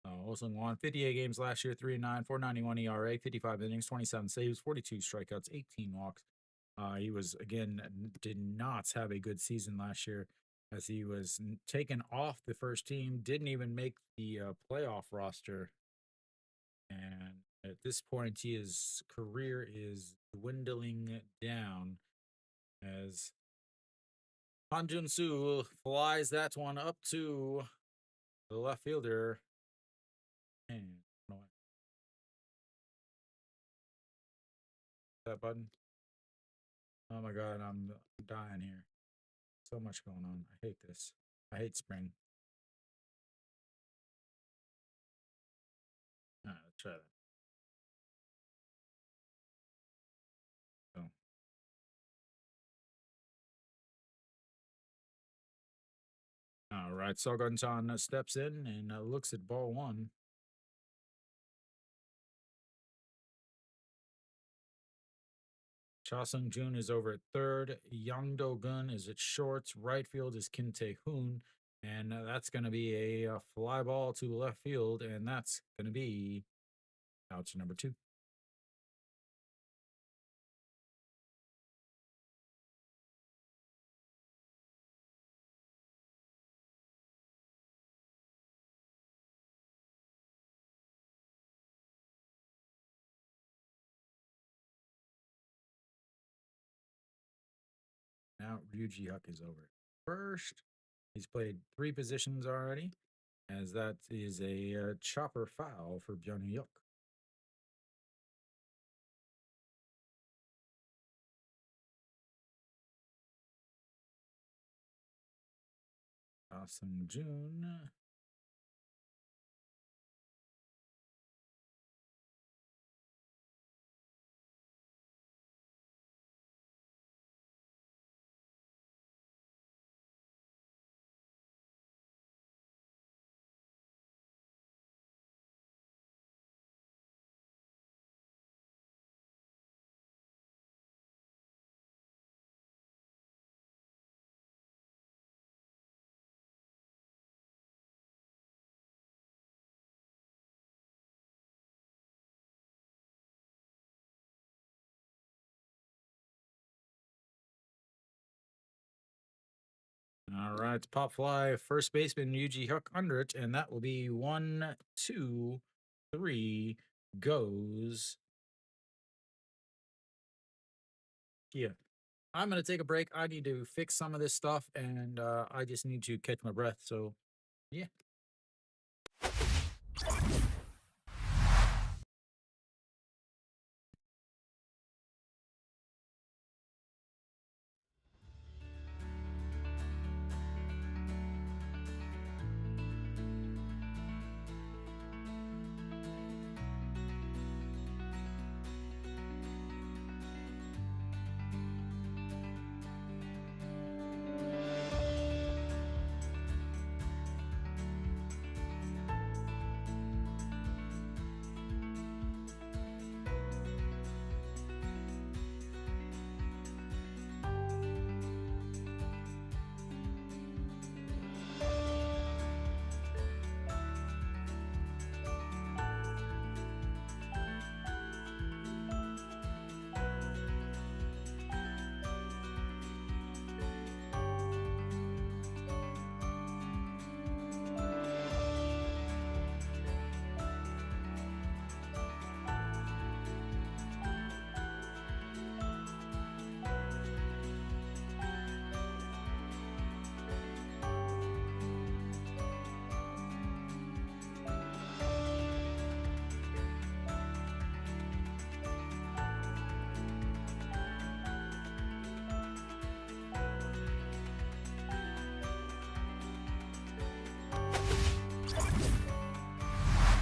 Oh Sung Won, 58 games last year, 3-9, 491 ERA, 55 innings, 27 saves, 42 strikeouts, 18 walks. He was, again, did not have a good season last year as he was taken off the first team, didn't even make the playoff roster. And at this point, his career is dwindling down as Han Jun Soo flies that one up to the left fielder. And that button. Oh my god, I'm dying here. So much going on. I hate this. I hate spring. All right, let's try that. So, all right, Sogon-chan steps in and looks at ball one. Cha Sung Jun is over at third. Yang Do Gun is at shorts. Right field is Kim Tae Hoon. And that's going to be a fly ball to left field. And that's going to be out to number 2. Now Ryuji Huck is over at first. He's played 3 positions already, as that is a chopper foul for Byung Yuk. Cha Sung Jun. All right, pop fly, first baseman Yuji Hook under it, and that will be 1, 2, 3, goes. Yeah. I'm going to take a break. I need to fix some of this stuff, and I just need to catch my breath. So, yeah.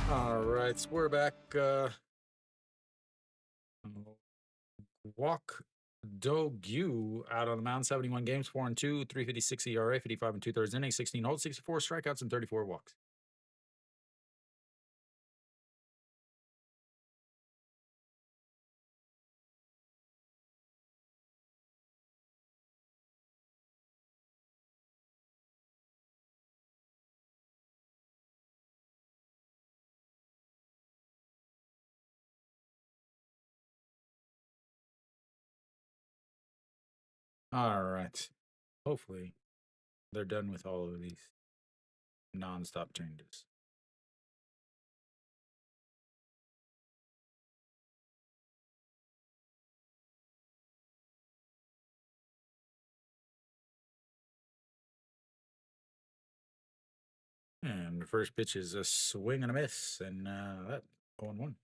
All right, so we're back. Walk Do Gyu out on the mound, 71 games, 4-2, 3.56 ERA, 55 and 2/3 innings, 16 holds, 64 strikeouts, and 34 walks. All right. Hopefully, they're done with all of these non-stop changes. And the first pitch is a swing and a miss, and that 0-1.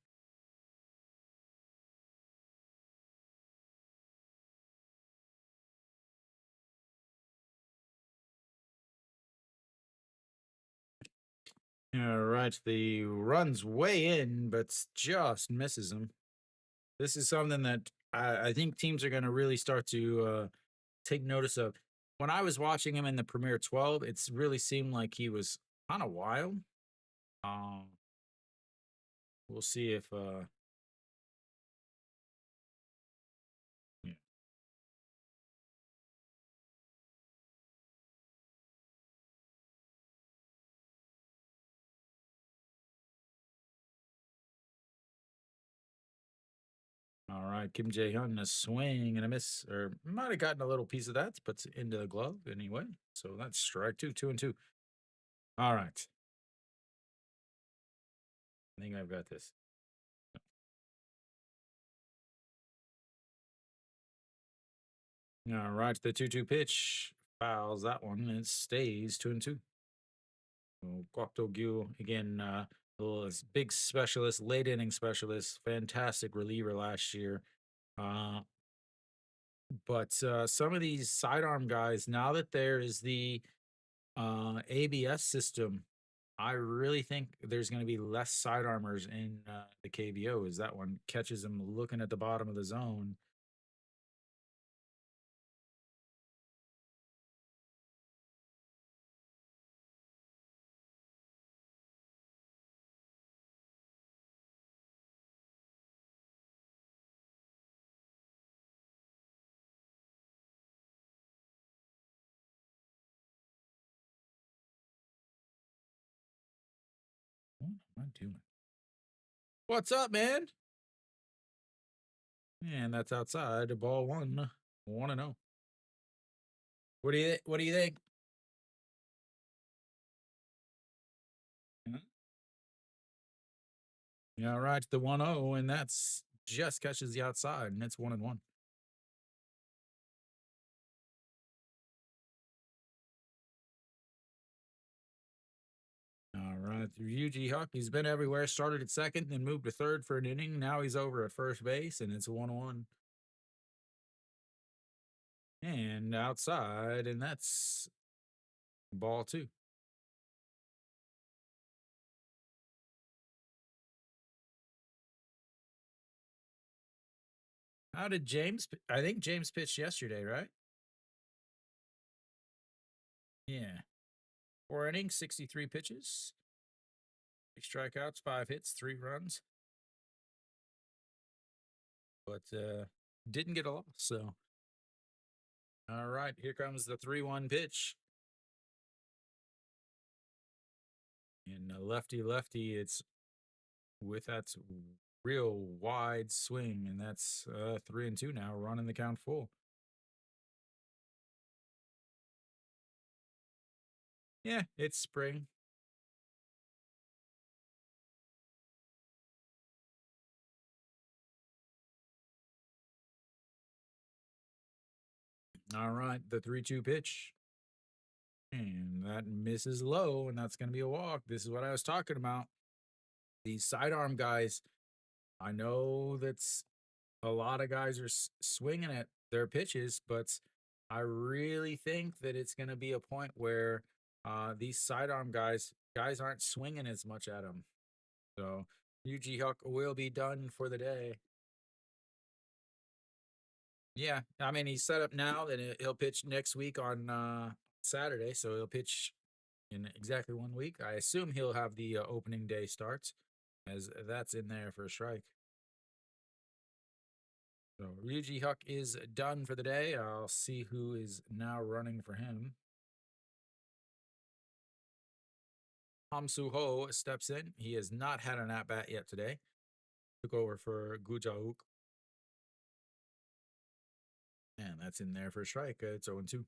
All right, the run's way in, but just misses him. This is something that I think teams are going to really start to take notice of. When I was watching him in the Premier 12, it's really seemed like he was kind of wild. Um, we'll see if yeah. right, Kim Jae Hyun, a swing and a miss, or might have gotten a little piece of that, but into the glove anyway. So that's strike two, 2-2. All right, I think I've got this. All right, the 2-2 pitch fouls that one. And it stays 2-2. So Kwak Gyu again, big specialist, late inning specialist, fantastic reliever last year. Uh, but some of these sidearm guys, now that there is the ABS system, I really think there's going to be less sidearmers in the KBO. Is that one catches him looking at the bottom of the zone? What am I doing? What's up, man? And that's outside. Ball one. 1-0. What do you think? Yeah, all right, the 1-0, and that's just catches the outside, and it's 1-1. All right, Ryuji Huck, he's been everywhere. Started at second, then moved to third for an inning. Now he's over at first base, and it's 1-1. And outside, and that's ball two. How did James? I think James pitched yesterday, right? Yeah. 4 innings, 63 pitches, 3 strikeouts, 5 hits, 3 runs, but didn't get a loss. So, all right, here comes the 3-1 pitch. And lefty lefty, it's with that real wide swing, and that's 3-2 now, running the count full. Yeah, it's spring. All right, the 3-2 pitch. And that misses low, and that's going to be a walk. This is what I was talking about. These sidearm guys, I know that's a lot of guys are swinging at their pitches, but I really think that it's going to be a point where these sidearm guys aren't swinging as much at them. So UG Huck will be done for the day. Yeah, I mean he's set up now. Then he'll pitch next week on Saturday, so he'll pitch in exactly 1 week. I assume he'll have the opening day starts, as that's in there for a strike. So Ryuji Huck is done for the day. I'll see who is now running for him. Hamsu Ho steps in. He has not had an at bat yet today. Took over for Gujauk. And that's in there for a strike. It's 0-2.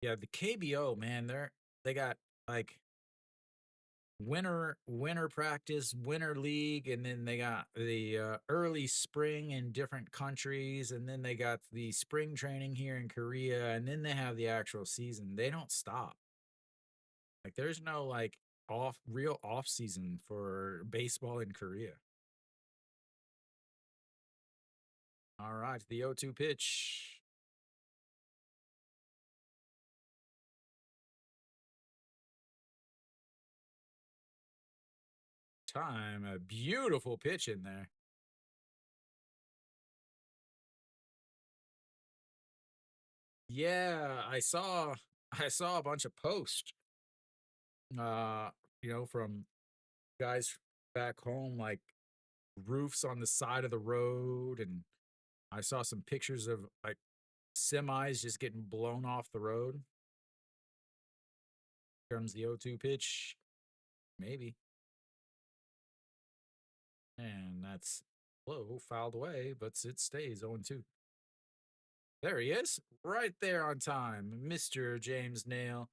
Yeah, the KBO, man, they got like winter practice, winter league, and then they got the early spring in different countries, and then they got the spring training here in Korea, and then they have the actual season. They don't stop. Like there's no like real off season for baseball in Korea. All right, the 0-2 pitch. Time, a beautiful pitch in there. Yeah, I saw a bunch of posts uh from guys back home, like roofs on the side of the road, and I saw some pictures of like semis just getting blown off the road. Comes the 0-2 pitch. Maybe. And that's low, fouled away, but it stays 0-2. There he is, right there on time, Mr. James Nail.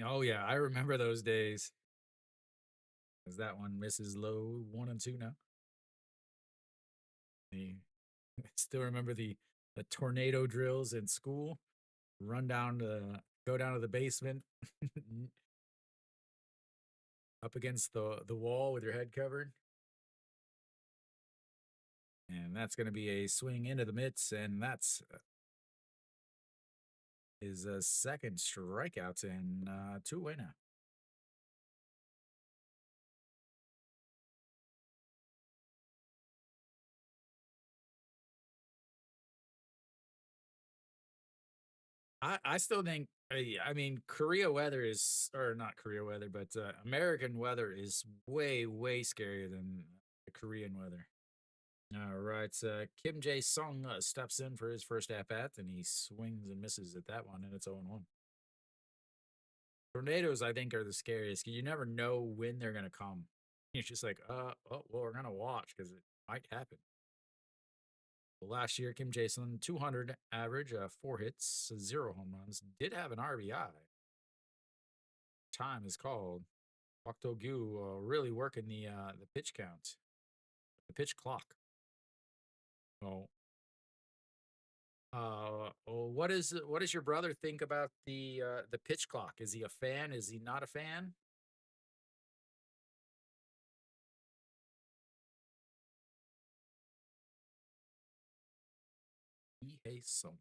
Oh yeah, I remember those days. As that one misses low, 1-2 now. The, I still remember the tornado drills in school. Run down to go down to the basement, up against the wall with your head covered. And that's going to be a swing into the mitts, and that's his second strikeout and 2 away now. I still think I mean Korea weather is or not Korea weather, but American weather is way scarier than the Korean weather. All right, Kim Jae Sung steps in for his first at bat, and he swings and misses at that one, and it's 0-1. Tornadoes, I think, are the scariest. You never know when they're gonna come. It's just like, oh, well, we're gonna watch because it might happen. Well, last year, Kim Jason, 200 average, 4 hits, 0 home runs. Did have an RBI. Time is called. Wakto Gu really working the pitch count, the pitch clock. Oh, what does your brother think about the pitch clock? Is he a fan? Is he not a fan? He hates some,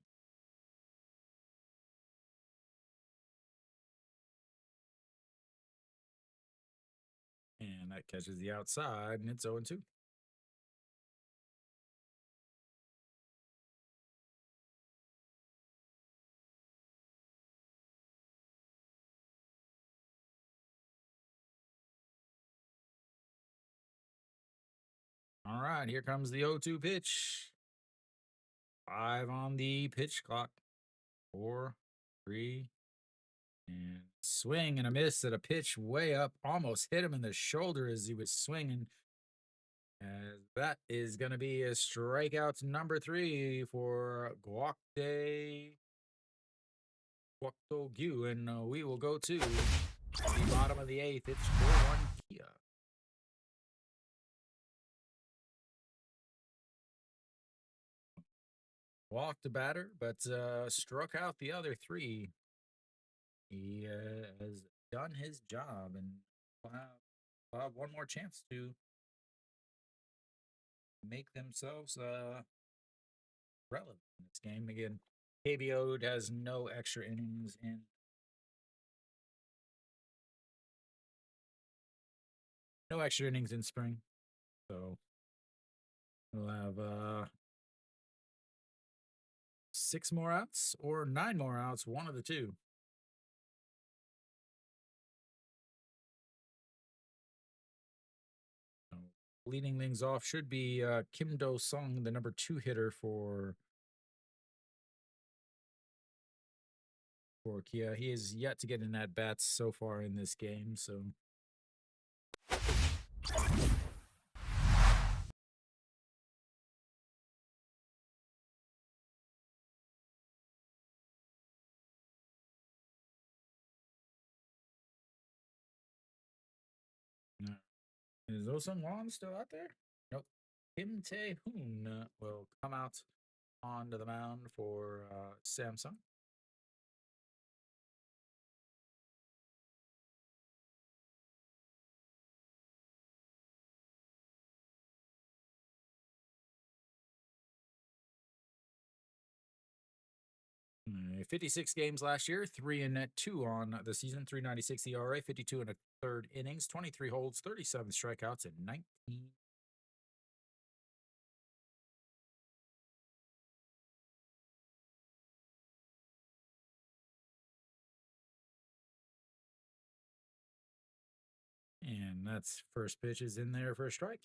and that catches the outside, and it's 0-2. All right, here comes the 0-2 pitch. 5 on the pitch clock. 4, 3, and swing and a miss at a pitch way up. Almost hit him in the shoulder as he was swinging. As that is going to be a strikeout number 3 for Guakto Gyu. And we will go to the bottom of the 8th. It's 4-1 Kia. Walked the batter, but struck out the other 3. He has done his job, and will have one more chance to make themselves relevant in this game. Again, KBO has no extra innings in. No extra innings in spring. So we'll have 6 more outs or 9 more outs, one of the two. So leading things off should be Kim Do Sung, the number 2 hitter for Kia. He is yet to get in at bats so far in this game. So is Osung Won still out there? Nope. Kim Tae Hoon will come out onto the mound for Samsung. 56 games last year, 3-2 on the season, 396 ERA, 52 and a third innings, 23 holds, 37 strikeouts, and 19. And that's first pitch is in there for a strike.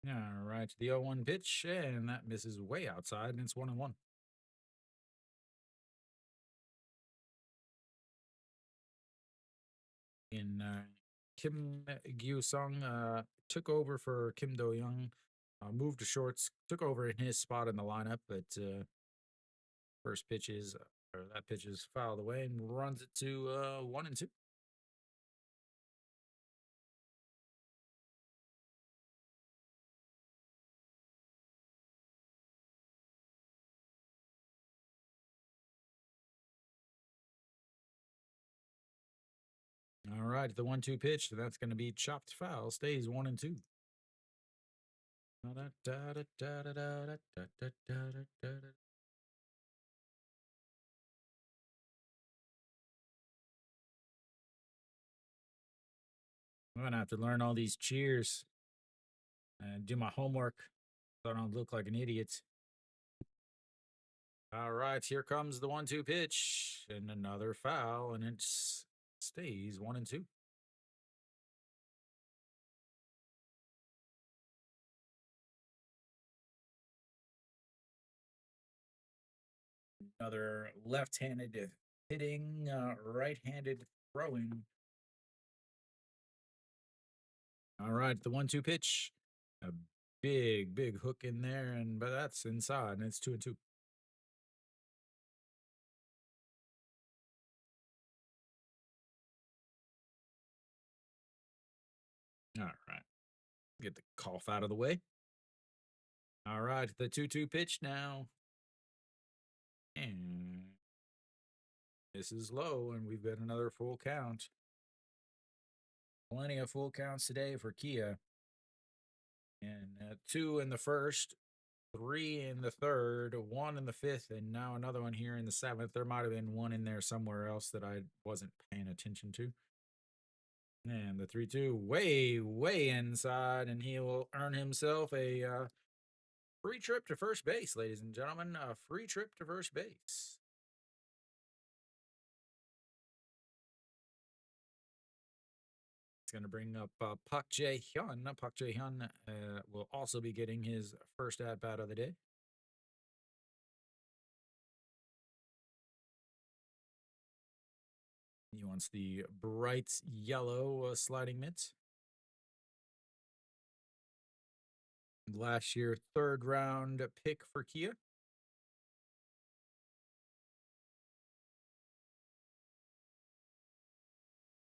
All right, the 0-1 pitch, and that misses way outside, and it's 1-1. In Kim Gyu Sung took over for Kim Do Young, moved to shorts, took over in his spot in the lineup, but first pitch is, or that pitch is fouled away and runs it to 1-2. All right, the 1-2 pitch, that's going to be chopped foul, stays 1-2. I'm gonna have to learn all these cheers and do my homework so I don't look like an idiot. All right, here comes the 1-2 pitch and another foul, and it stays 1-2. Another left-handed hitting, right-handed throwing. All right, the 1-2 pitch, a big hook in there, and but that's inside, and it's 2-2. All right, get the cough out of the way. All right, the 2-2 pitch now, and this is low, and we've got another full count. Plenty of full counts today for Kia. And two in the first, three in the third, one in the fifth, and now another one here in the seventh. There might have been one in there somewhere else that I wasn't paying attention to. And the 3-2 way inside, and he will earn himself a free trip to first base, ladies and gentlemen. A free trip to first base. It's going to bring up Park Jae Hyun. Park Jae Hyun will also be getting his first at bat of the day. He wants the bright yellow sliding mitt. Last year, third round pick for Kia.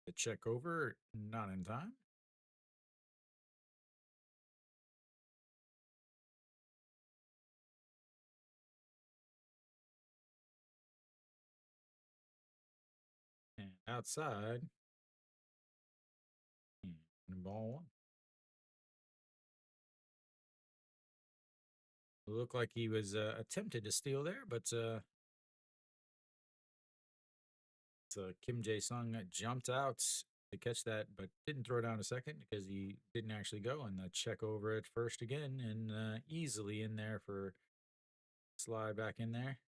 The check over, not in time. And outside, and ball one. It looked like he was attempted to steal there, but so Kim Jae Sung jumped out to catch that, but didn't throw down a second because he didn't actually go. And the check over at first again, and easily in there for slide back in there.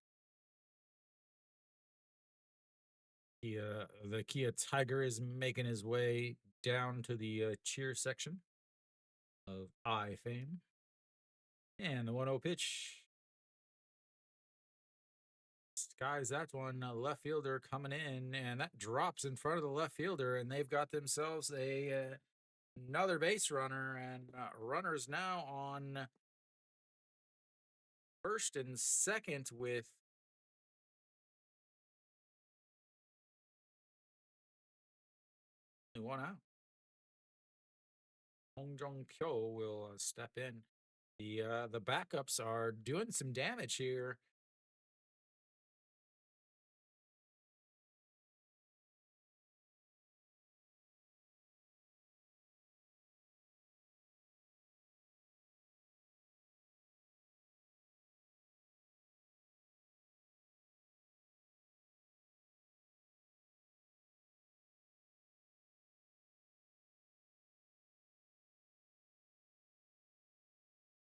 The Kia Tiger is making his way down to the cheer section of I fame. And the 1-0 pitch. Guys, that's one left fielder coming in, and that drops in front of the left fielder, and they've got themselves another base runner, and runners now on first and second with one out. Hong Jong Kyo will step in. The backups are doing some damage here.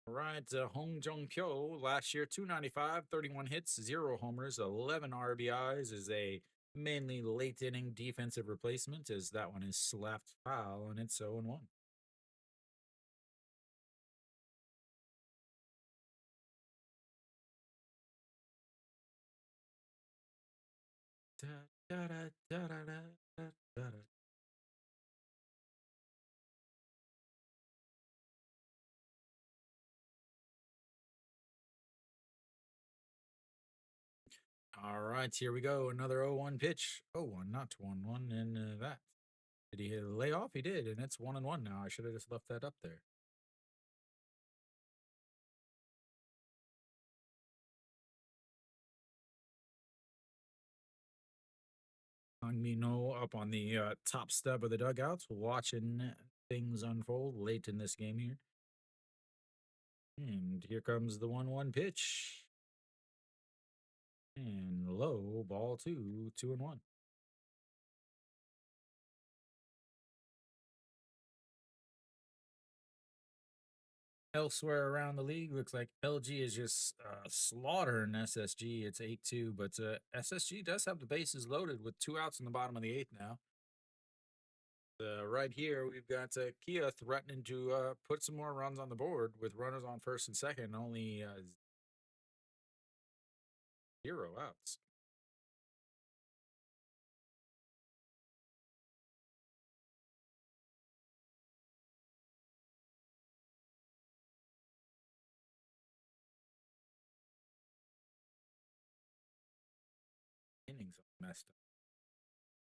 Right, Hong Jong Kyo last year 295, 31 hits, 0 homers, 11 RBIs is a mainly late inning defensive replacement as that one is slapped foul and it's 0-1. Da, da, da, da, da, da, da, da. All right, here we go. Another 0-1 pitch. 0-1, not 1-1. And that. Did he lay off? He did. And it's 1-1 now. I should have just left that up there. Mino up on the top step of the dugouts, watching things unfold late in this game here. And here comes the 1-1 pitch. And low, ball two, 2-1. Elsewhere around the league, looks like LG is just slaughtering SSG. It's 8-2, but SSG does have the bases loaded with 2 outs in the bottom of the eighth now. Right here, we've got Kia threatening to put some more runs on the board with runners on first and second, only 0 outs. Innings messed up.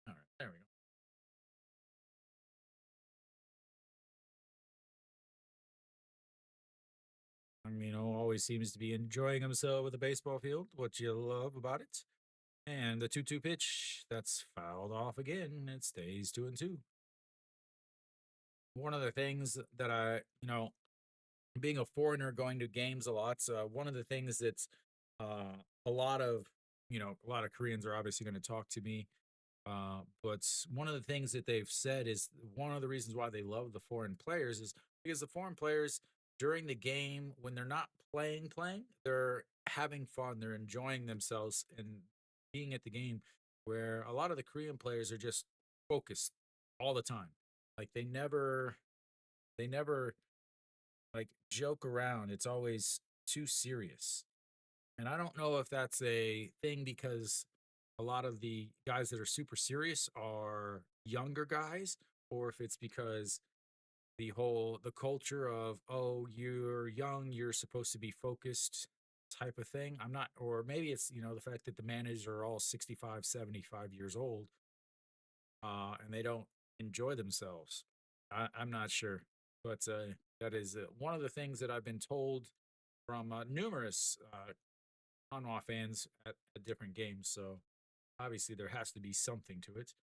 All right, there we go. Always seems to be enjoying himself with the baseball field. What you love about it. And the 2-2 pitch, that's fouled off again. It stays 2-2. One of the things that being a foreigner going to games a lot, one of the things that's a lot of, a lot of Koreans are obviously going to talk to me. But one of the things that they've said is one of the reasons why they love the foreign players is because the foreign players during the game, when they're not playing, they're having fun, they're enjoying themselves and being at the game. Where a lot of the Korean players are just focused all the time, like they never like joke around. It's always too serious. And I don't know if that's a thing because a lot of the guys that are super serious are younger guys, or if it's because the culture of, oh, you're young, you're supposed to be focused type of thing. I'm not, or maybe it's, the fact that the managers are all 65, 75 years old, and they don't enjoy themselves. I'm not sure. But that is one of the things that I've been told from numerous Hanwha fans at different games. So obviously there has to be something to it.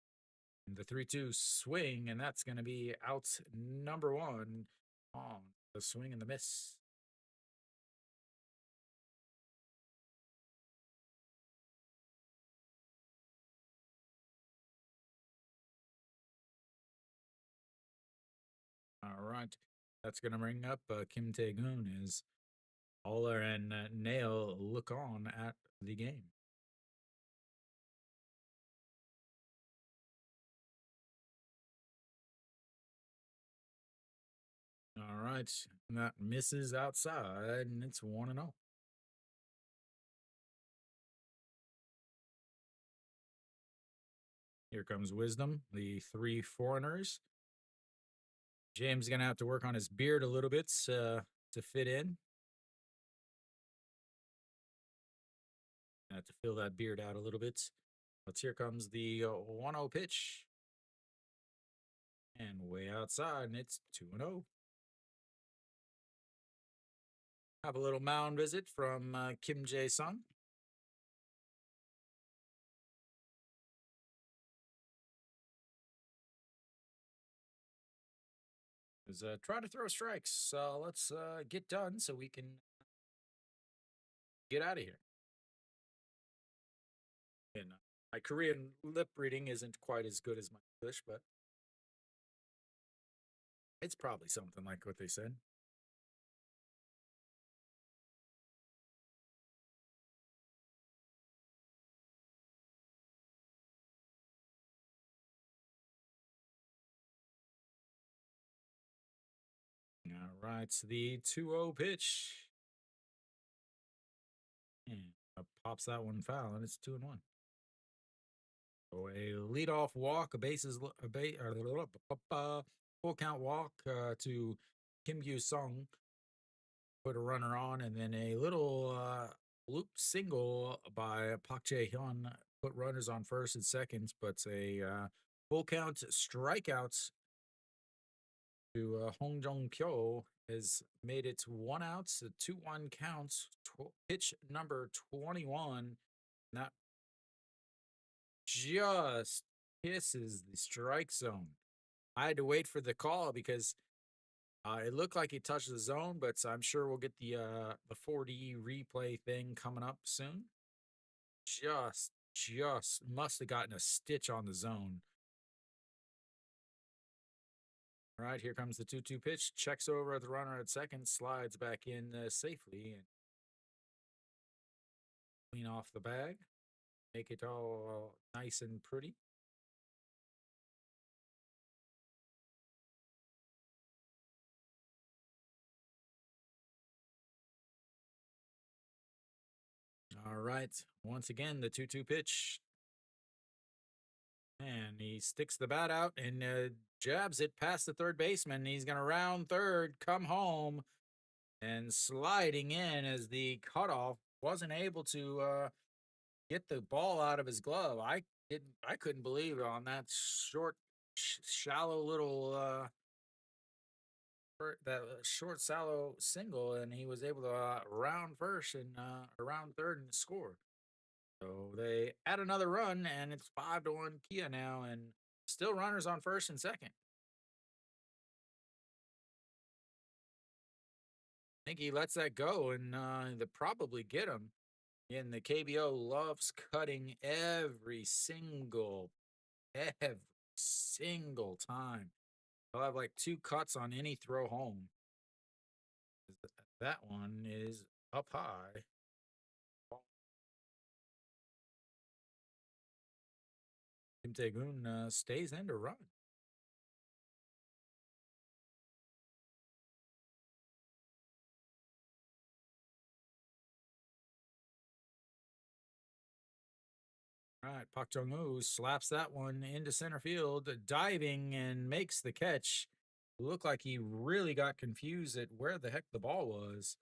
And the 3-2 swing, and that's going to be out number one on the swing and the miss. All right. That's going to bring up Kim Tae-gun as Aller and Nail look on at the game. All right. That misses outside, and it's 1-0. Here comes Wisdom, the three foreigners. James is going to have to work on his beard a little bit to fit in. To fill that beard out a little bit. But here comes the 1-0 pitch. And way outside, and it's 2-0. Have a little mound visit from Kim Jae Sung. Is try to throw strikes. Let's get done so we can get out of here. And my Korean lip reading isn't quite as good as my English, but it's probably something like what they said. All right, so the 2-0 pitch. And pops that one foul, and it's 2-1. So a leadoff walk, a bases, a full count walk to Kim Gyu Sung, put a runner on, and then a little loop single by Park Jae Hyun put runners on first and seconds, but a full count strikeouts to Hong Jong Kyo has made it 1 out, 2-1 counts, pitch number 21. That just kisses the strike zone. I had to wait for the call because it looked like he touched the zone, but I'm sure we'll get the 4D replay thing coming up soon. Just must have gotten a stitch on the zone. All right, here comes the 2-2 pitch. Checks over at the runner at second, slides back in safely and clean off the bag. Make it all nice and pretty. All right, once again, the 2-2 pitch. And he sticks the bat out and jabs it past the third baseman. He's going to round third, come home, and sliding in as the cutoff wasn't able to get the ball out of his glove. I couldn't believe it on that short, shallow little that short, shallow single, and he was able to round first and around third and score. So they add another run, and it's 5-1 Kia now, and still runners on first and second. I think he lets that go, and they probably get him. And the KBO loves cutting every single time. They'll have like 2 cuts on any throw home. That one is up high. Kim Tae-gun stays in to run. All right, Park Jung-woo slaps that one into center field, diving and makes the catch. It looked like he really got confused at where the heck the ball was.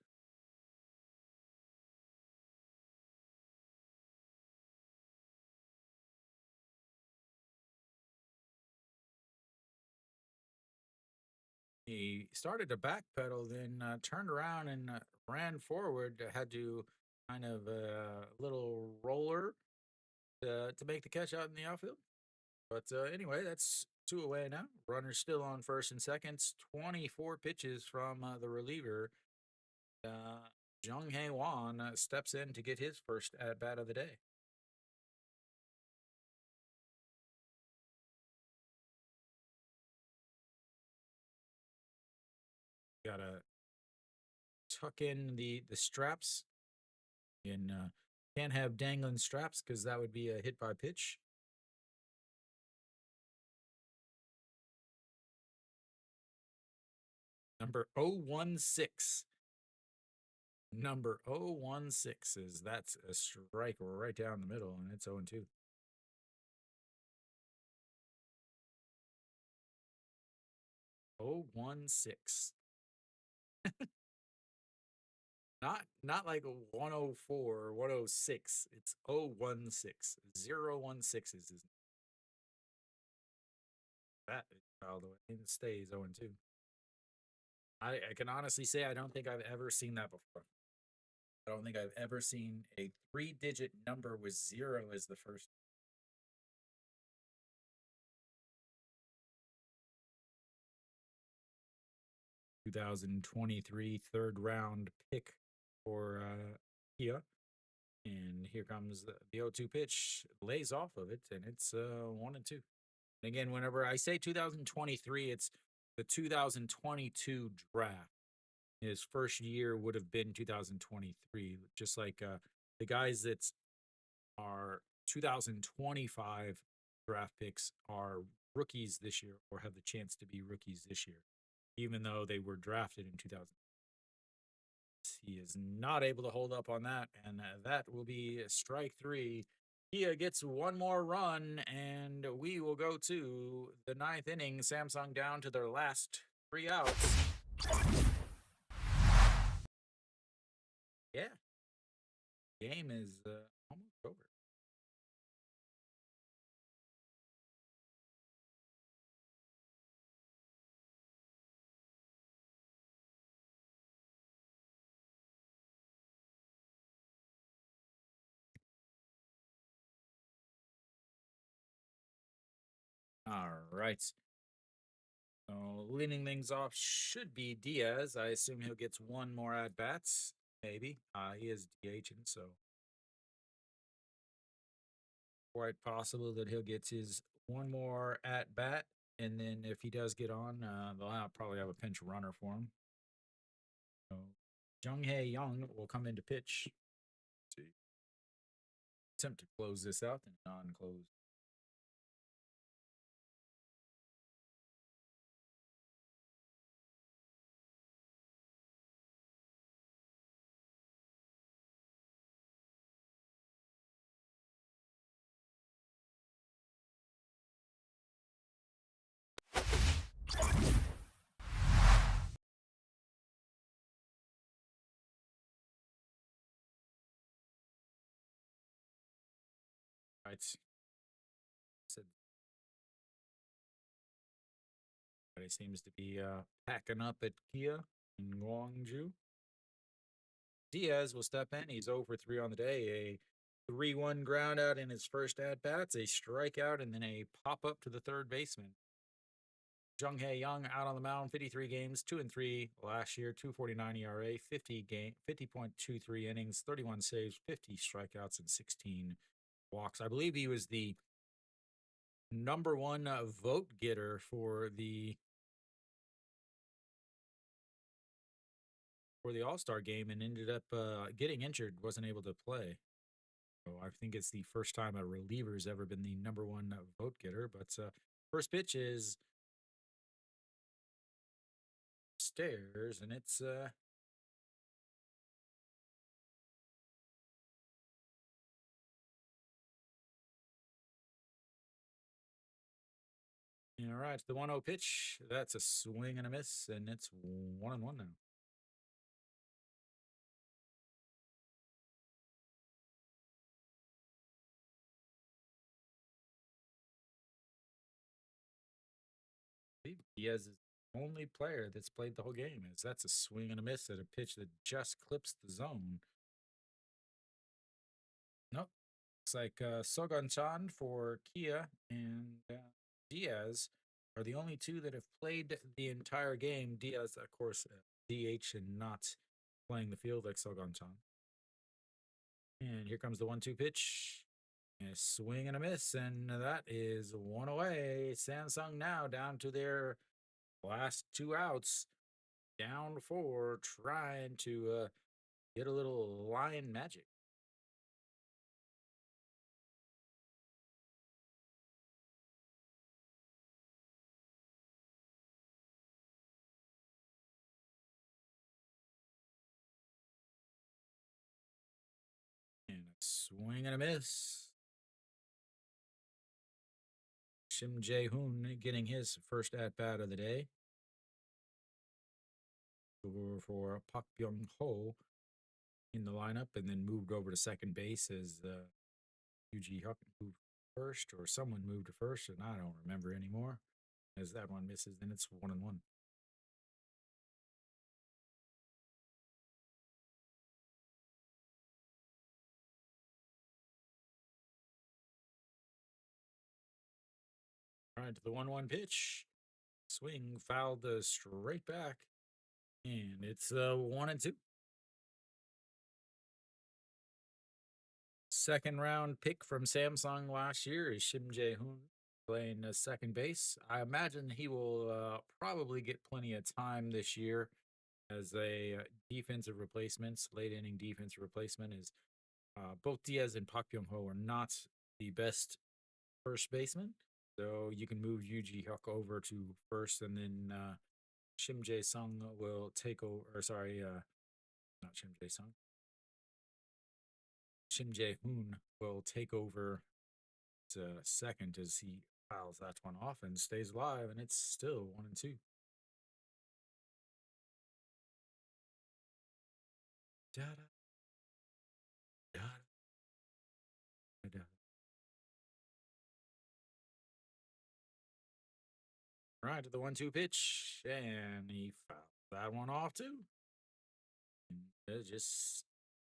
He started to backpedal, then turned around and ran forward. Had to kind of a little roller to make the catch out in the outfield. But anyway, that's 2 away now. Runner still on first and seconds. 24 pitches from the reliever. Jung Hae Won steps in to get his first at bat of the day. Gotta tuck in the straps, and can't have dangling straps because that would be a hit by pitch. Number 016. Number 016 is that's a strike right down the middle, and it's 0-2. Oh, 1-6. Not like a 104 or 106. It's 0-1-6. 0-1-6 is his that filed away and it stays 0-2. I can honestly say I don't think I've ever seen that before. I don't think I've ever seen a 3-digit number with 0 as the first. 2023 third round pick for Kia. And here comes the 0-2 pitch, lays off of it, and it's 1-2. And again, whenever I say 2023, it's the 2022 draft. His first year would have been 2023, just like the guys that are 2025 draft picks are rookies this year or have the chance to be rookies this year, even though they were drafted in 2000. He is not able to hold up on that, and that will be strike 3. Kia gets one more run, and we will go to the ninth inning. Samsung down to their last 3 outs. Yeah, game is almost over. All right. So leading things off should be Diaz. I assume he'll get one more at bats. Maybe. He is DHing, so quite possible that he'll get his one more at bat. And then if he does get on, they'll probably have a pinch runner for him. So Jung Hae Young will come into pitch. Let's see. Attempt to close this out and non-close. Right. Said he seems to be packing up at Kia in Guangzhou. Diaz will step in. He's over 3 on the day. A 3-1 ground out in his first at bats, a strikeout, and then a pop up to the third baseman. Jung Hae Young out on the mound, 53 games, 2-3 last year, 2.49 ERA, 50.23 innings, 31 saves, 50 strikeouts, and 16 walks. I believe he was the number one vote getter for the All-Star game and ended up getting injured, wasn't able to play. So I think it's the first time a reliever's ever been the number one vote getter. But first pitch is stairs, and it's all right. The 1-0 pitch. That's a swing and a miss, and it's 1-1 now. Diaz is the only player that's played the whole game. As that's a swing and a miss at a pitch that just clips the zone. Nope. Looks like Sogan Chan for Kia and Diaz are the only two that have played the entire game. Diaz, of course, DH and not playing the field like Sogan Chan. And here comes the 1-2 pitch. A swing and a miss, and that is one away. Samsung now down to their last 2 outs, down 4, trying to get a little lion magic. And a swing and a miss. Shim Jae-hoon getting his first at-bat of the day. For Pak Byung-ho in the lineup, and then moved over to second base as Yuji Huck moved first, or someone moved to first, and I don't remember anymore. As that one misses, then it's 1-1. All right, to the 1-1 pitch. Swing fouled straight back, and it's 1-2. Second round pick from Samsung last year is Shim Jae-hoon playing second base. I imagine he will probably get plenty of time this year as a defensive replacement, late inning defensive replacement. Is both Diaz and Pak Byung-ho are not the best first baseman, so you can move Yuji Hyuk over to first, and then Shim Jae-sung will take over. Or sorry, not Shim Jae-sung. Kim Jae Hoon will take over second as he fouls that one off and stays alive, and it's still 1-2. Da, da, da, da, da. Right to the 1-2 pitch, and he fouled that one off too. Just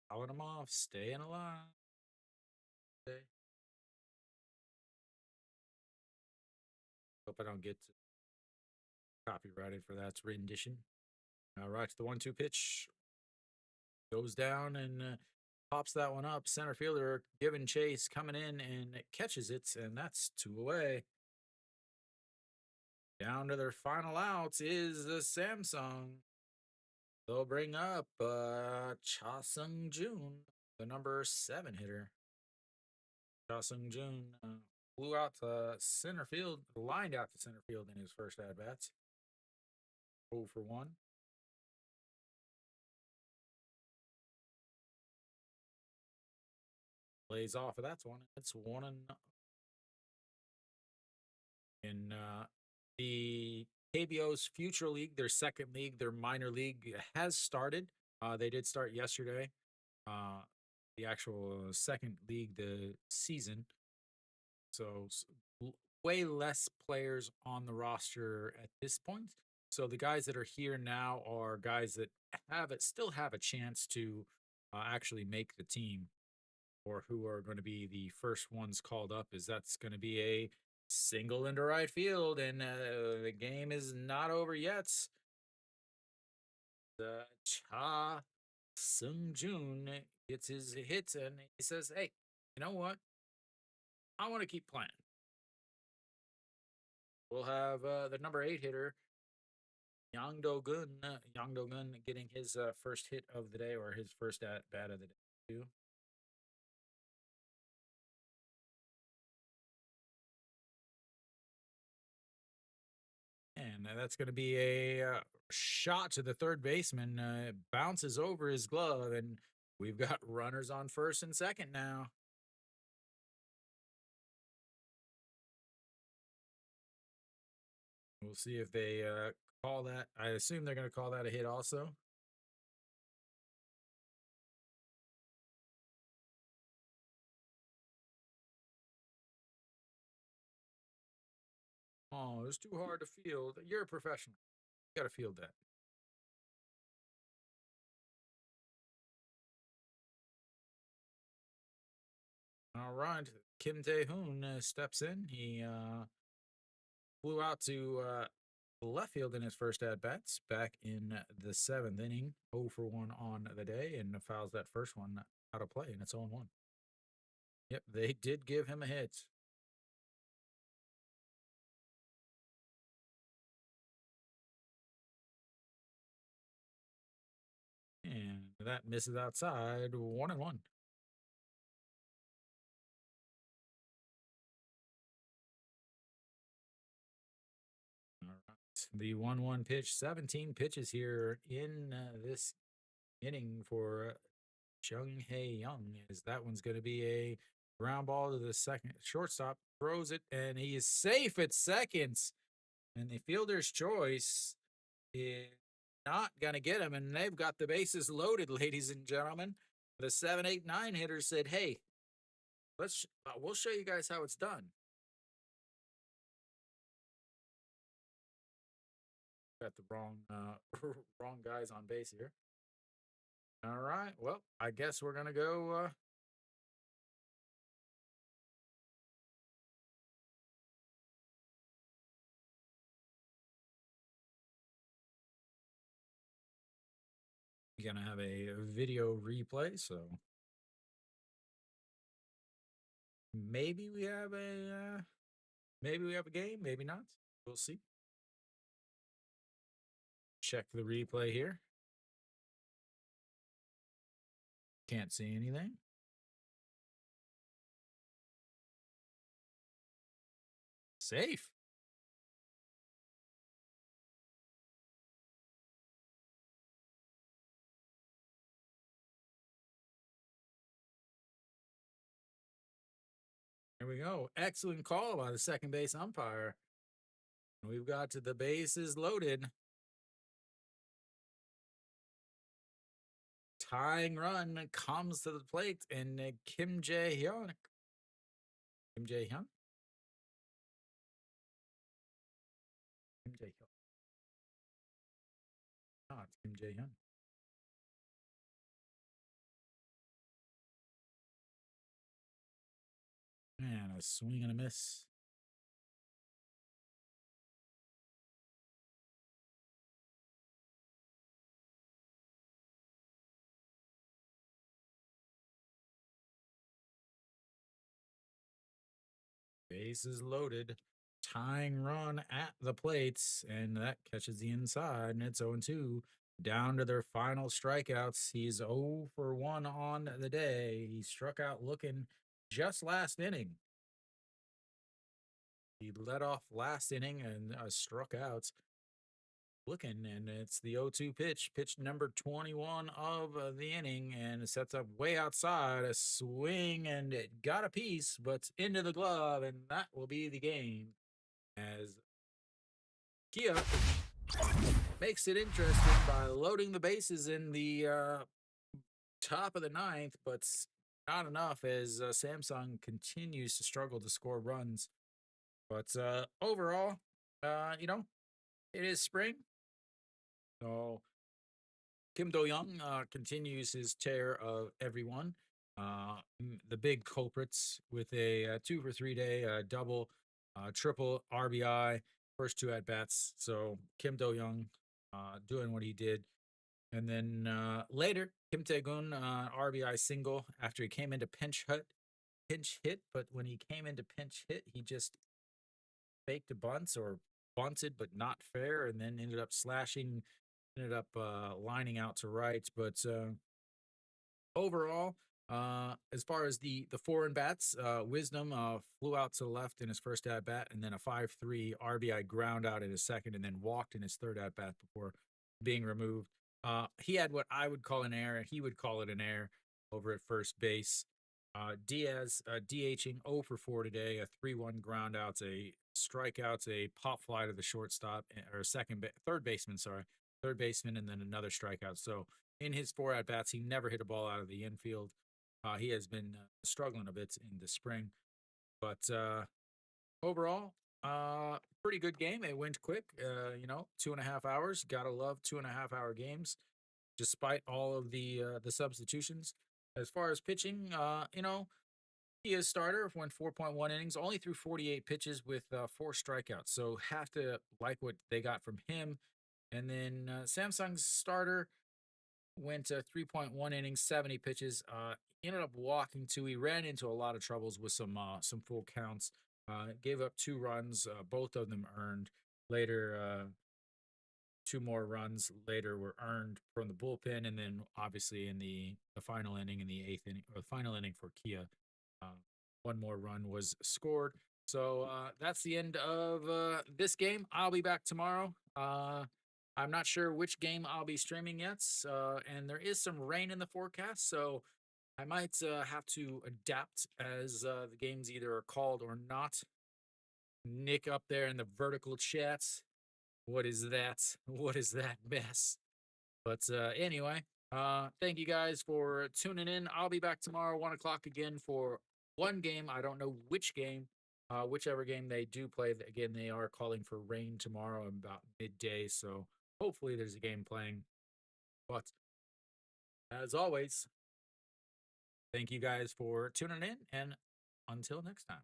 fouling him off, staying alive. Okay. Hope I don't get copyrighted for that rendition. Right to the 1-2 pitch, goes down and pops that one up. Center fielder giving chase, coming in and catches it, and that's 2 away. Down to their final outs is the Samsung. They'll bring up Cha Sung Jun, the number 7 hitter. Cha Sung Jun flew out to center field, lined out to center field in his first at bats. 0 for 1. Plays off of that one. It's 1 and in the KBO's Future League, their second league, their minor league has started. They did start yesterday. The actual second league, the season. So way less players on the roster at this point. So the guys that are here now are guys that still have a chance to actually make the team, or who are going to be the first ones called up. Is that's going to be a single into right field, and the game is not over yet. The Cha Sung Jun gets his hits, and he says, "Hey, you know what? I want to keep playing." We'll have the number 8 hitter, Yang Do Gun. Yang Do Gun getting his first hit of the day, or his first at bat of the day, too. And that's going to be a shot to the third baseman. Bounces over his glove, and we've got runners on first and second now. We'll see if they call that. I assume they're going to call that a hit also. Oh, it's too hard to field. You're a professional. You got to field that. All right. Kim Tae-hoon steps in. He flew out to left field in his first at bats back in the 7th inning. 0 for 1 on the day, and fouls that first one out of play, and it's 0-1. Yep, they did give him a hit. And that misses outside. 1-1. All right. The 1-1 pitch, 17 pitches here in this inning for Chung Hae Young. Is that one's going to be a ground ball to the second shortstop, throws it, and he is safe at seconds. And the fielder's choice is not going to get him, and they've got the bases loaded, ladies and gentlemen. The 7-8-9 hitter said, "Hey, we'll show you guys how it's done." Got the wrong wrong guys on base here. All right. Well, I guess we're gonna go. Gonna have a video replay, so maybe we have a game, maybe not. We'll see. Check the replay here. Can't see anything. Safe. go. Excellent call by the second base umpire. We've got the bases loaded. Tying run comes to the plate, and Kim Jae-hyun. Kim Jae-hyun? Kim Jae-hyun. Oh, it's Kim Jae-hyun. Man, a swing and a miss. Bases loaded. Tying run at the plates, and that catches the inside, and it's 0-2. Down to their final strikeouts. He's 0 for 1 on the day. He struck out looking just last inning. He led off last inning and struck out looking, and it's the 0-2 pitch number 21 of the inning, and it sets up way outside a swing, and it got a piece, but into the glove, and that will be the game as Kia makes it interesting by loading the bases in the top of the ninth, but not enough as Samsung continues to struggle to score runs. But overall, it is spring. So Kim Do-young continues his tear of everyone. The big culprits with a 2 for 3 day double, triple RBI, first two at bats. So Kim Do-young doing what he did. And then later, Kim Tae-gun RBI single after he came into pinch hit. But when he came into pinch hit, he just faked a bunt or bunted, but not fair, and then ended up slashing, ended up lining out to right. But overall, as far as the foreign bats, Wisdom flew out to the left in his first at bat, and then a 5-3 RBI ground out in his second, and then walked in his third at bat before being removed. He had what I would call an error. He would call it an error over at first base. Diaz DHing 0 for 4 today, a 3-1 ground outs, a strikeouts, a pop fly to the shortstop or third baseman, and then another strikeout. So in his 4 at bats, he never hit a ball out of the infield. He has been struggling a bit in the spring, but overall, pretty good game. It went quick. 2.5 hours. Gotta love 2.5 hour games, despite all of the substitutions. As far as pitching, he is starter, went 4.1 innings, only threw 48 pitches with 4 strikeouts. So have to like what they got from him. And then Samsung's starter went 3.1 innings, 70 pitches. Ended up walking 2. He ran into a lot of troubles with some full counts. Gave up 2 runs, both of them earned. Later, 2 more runs later were earned from the bullpen, and then obviously in the final inning, in the 8th inning, or the final inning for Kia, 1 more run was scored. So that's the end of this game. I'll be back tomorrow. I'm not sure which game I'll be streaming yet, and there is some rain in the forecast, so I might have to adapt as the games either are called or not. Nick up there in the vertical chats. What is that? What is that mess? But anyway, thank you guys for tuning in. I'll be back tomorrow, 1 o'clock again for one game. I don't know which game, whichever game they do play. Again, they are calling for rain tomorrow about midday, so hopefully there's a game playing. But as always, thank you guys for tuning in, and until next time.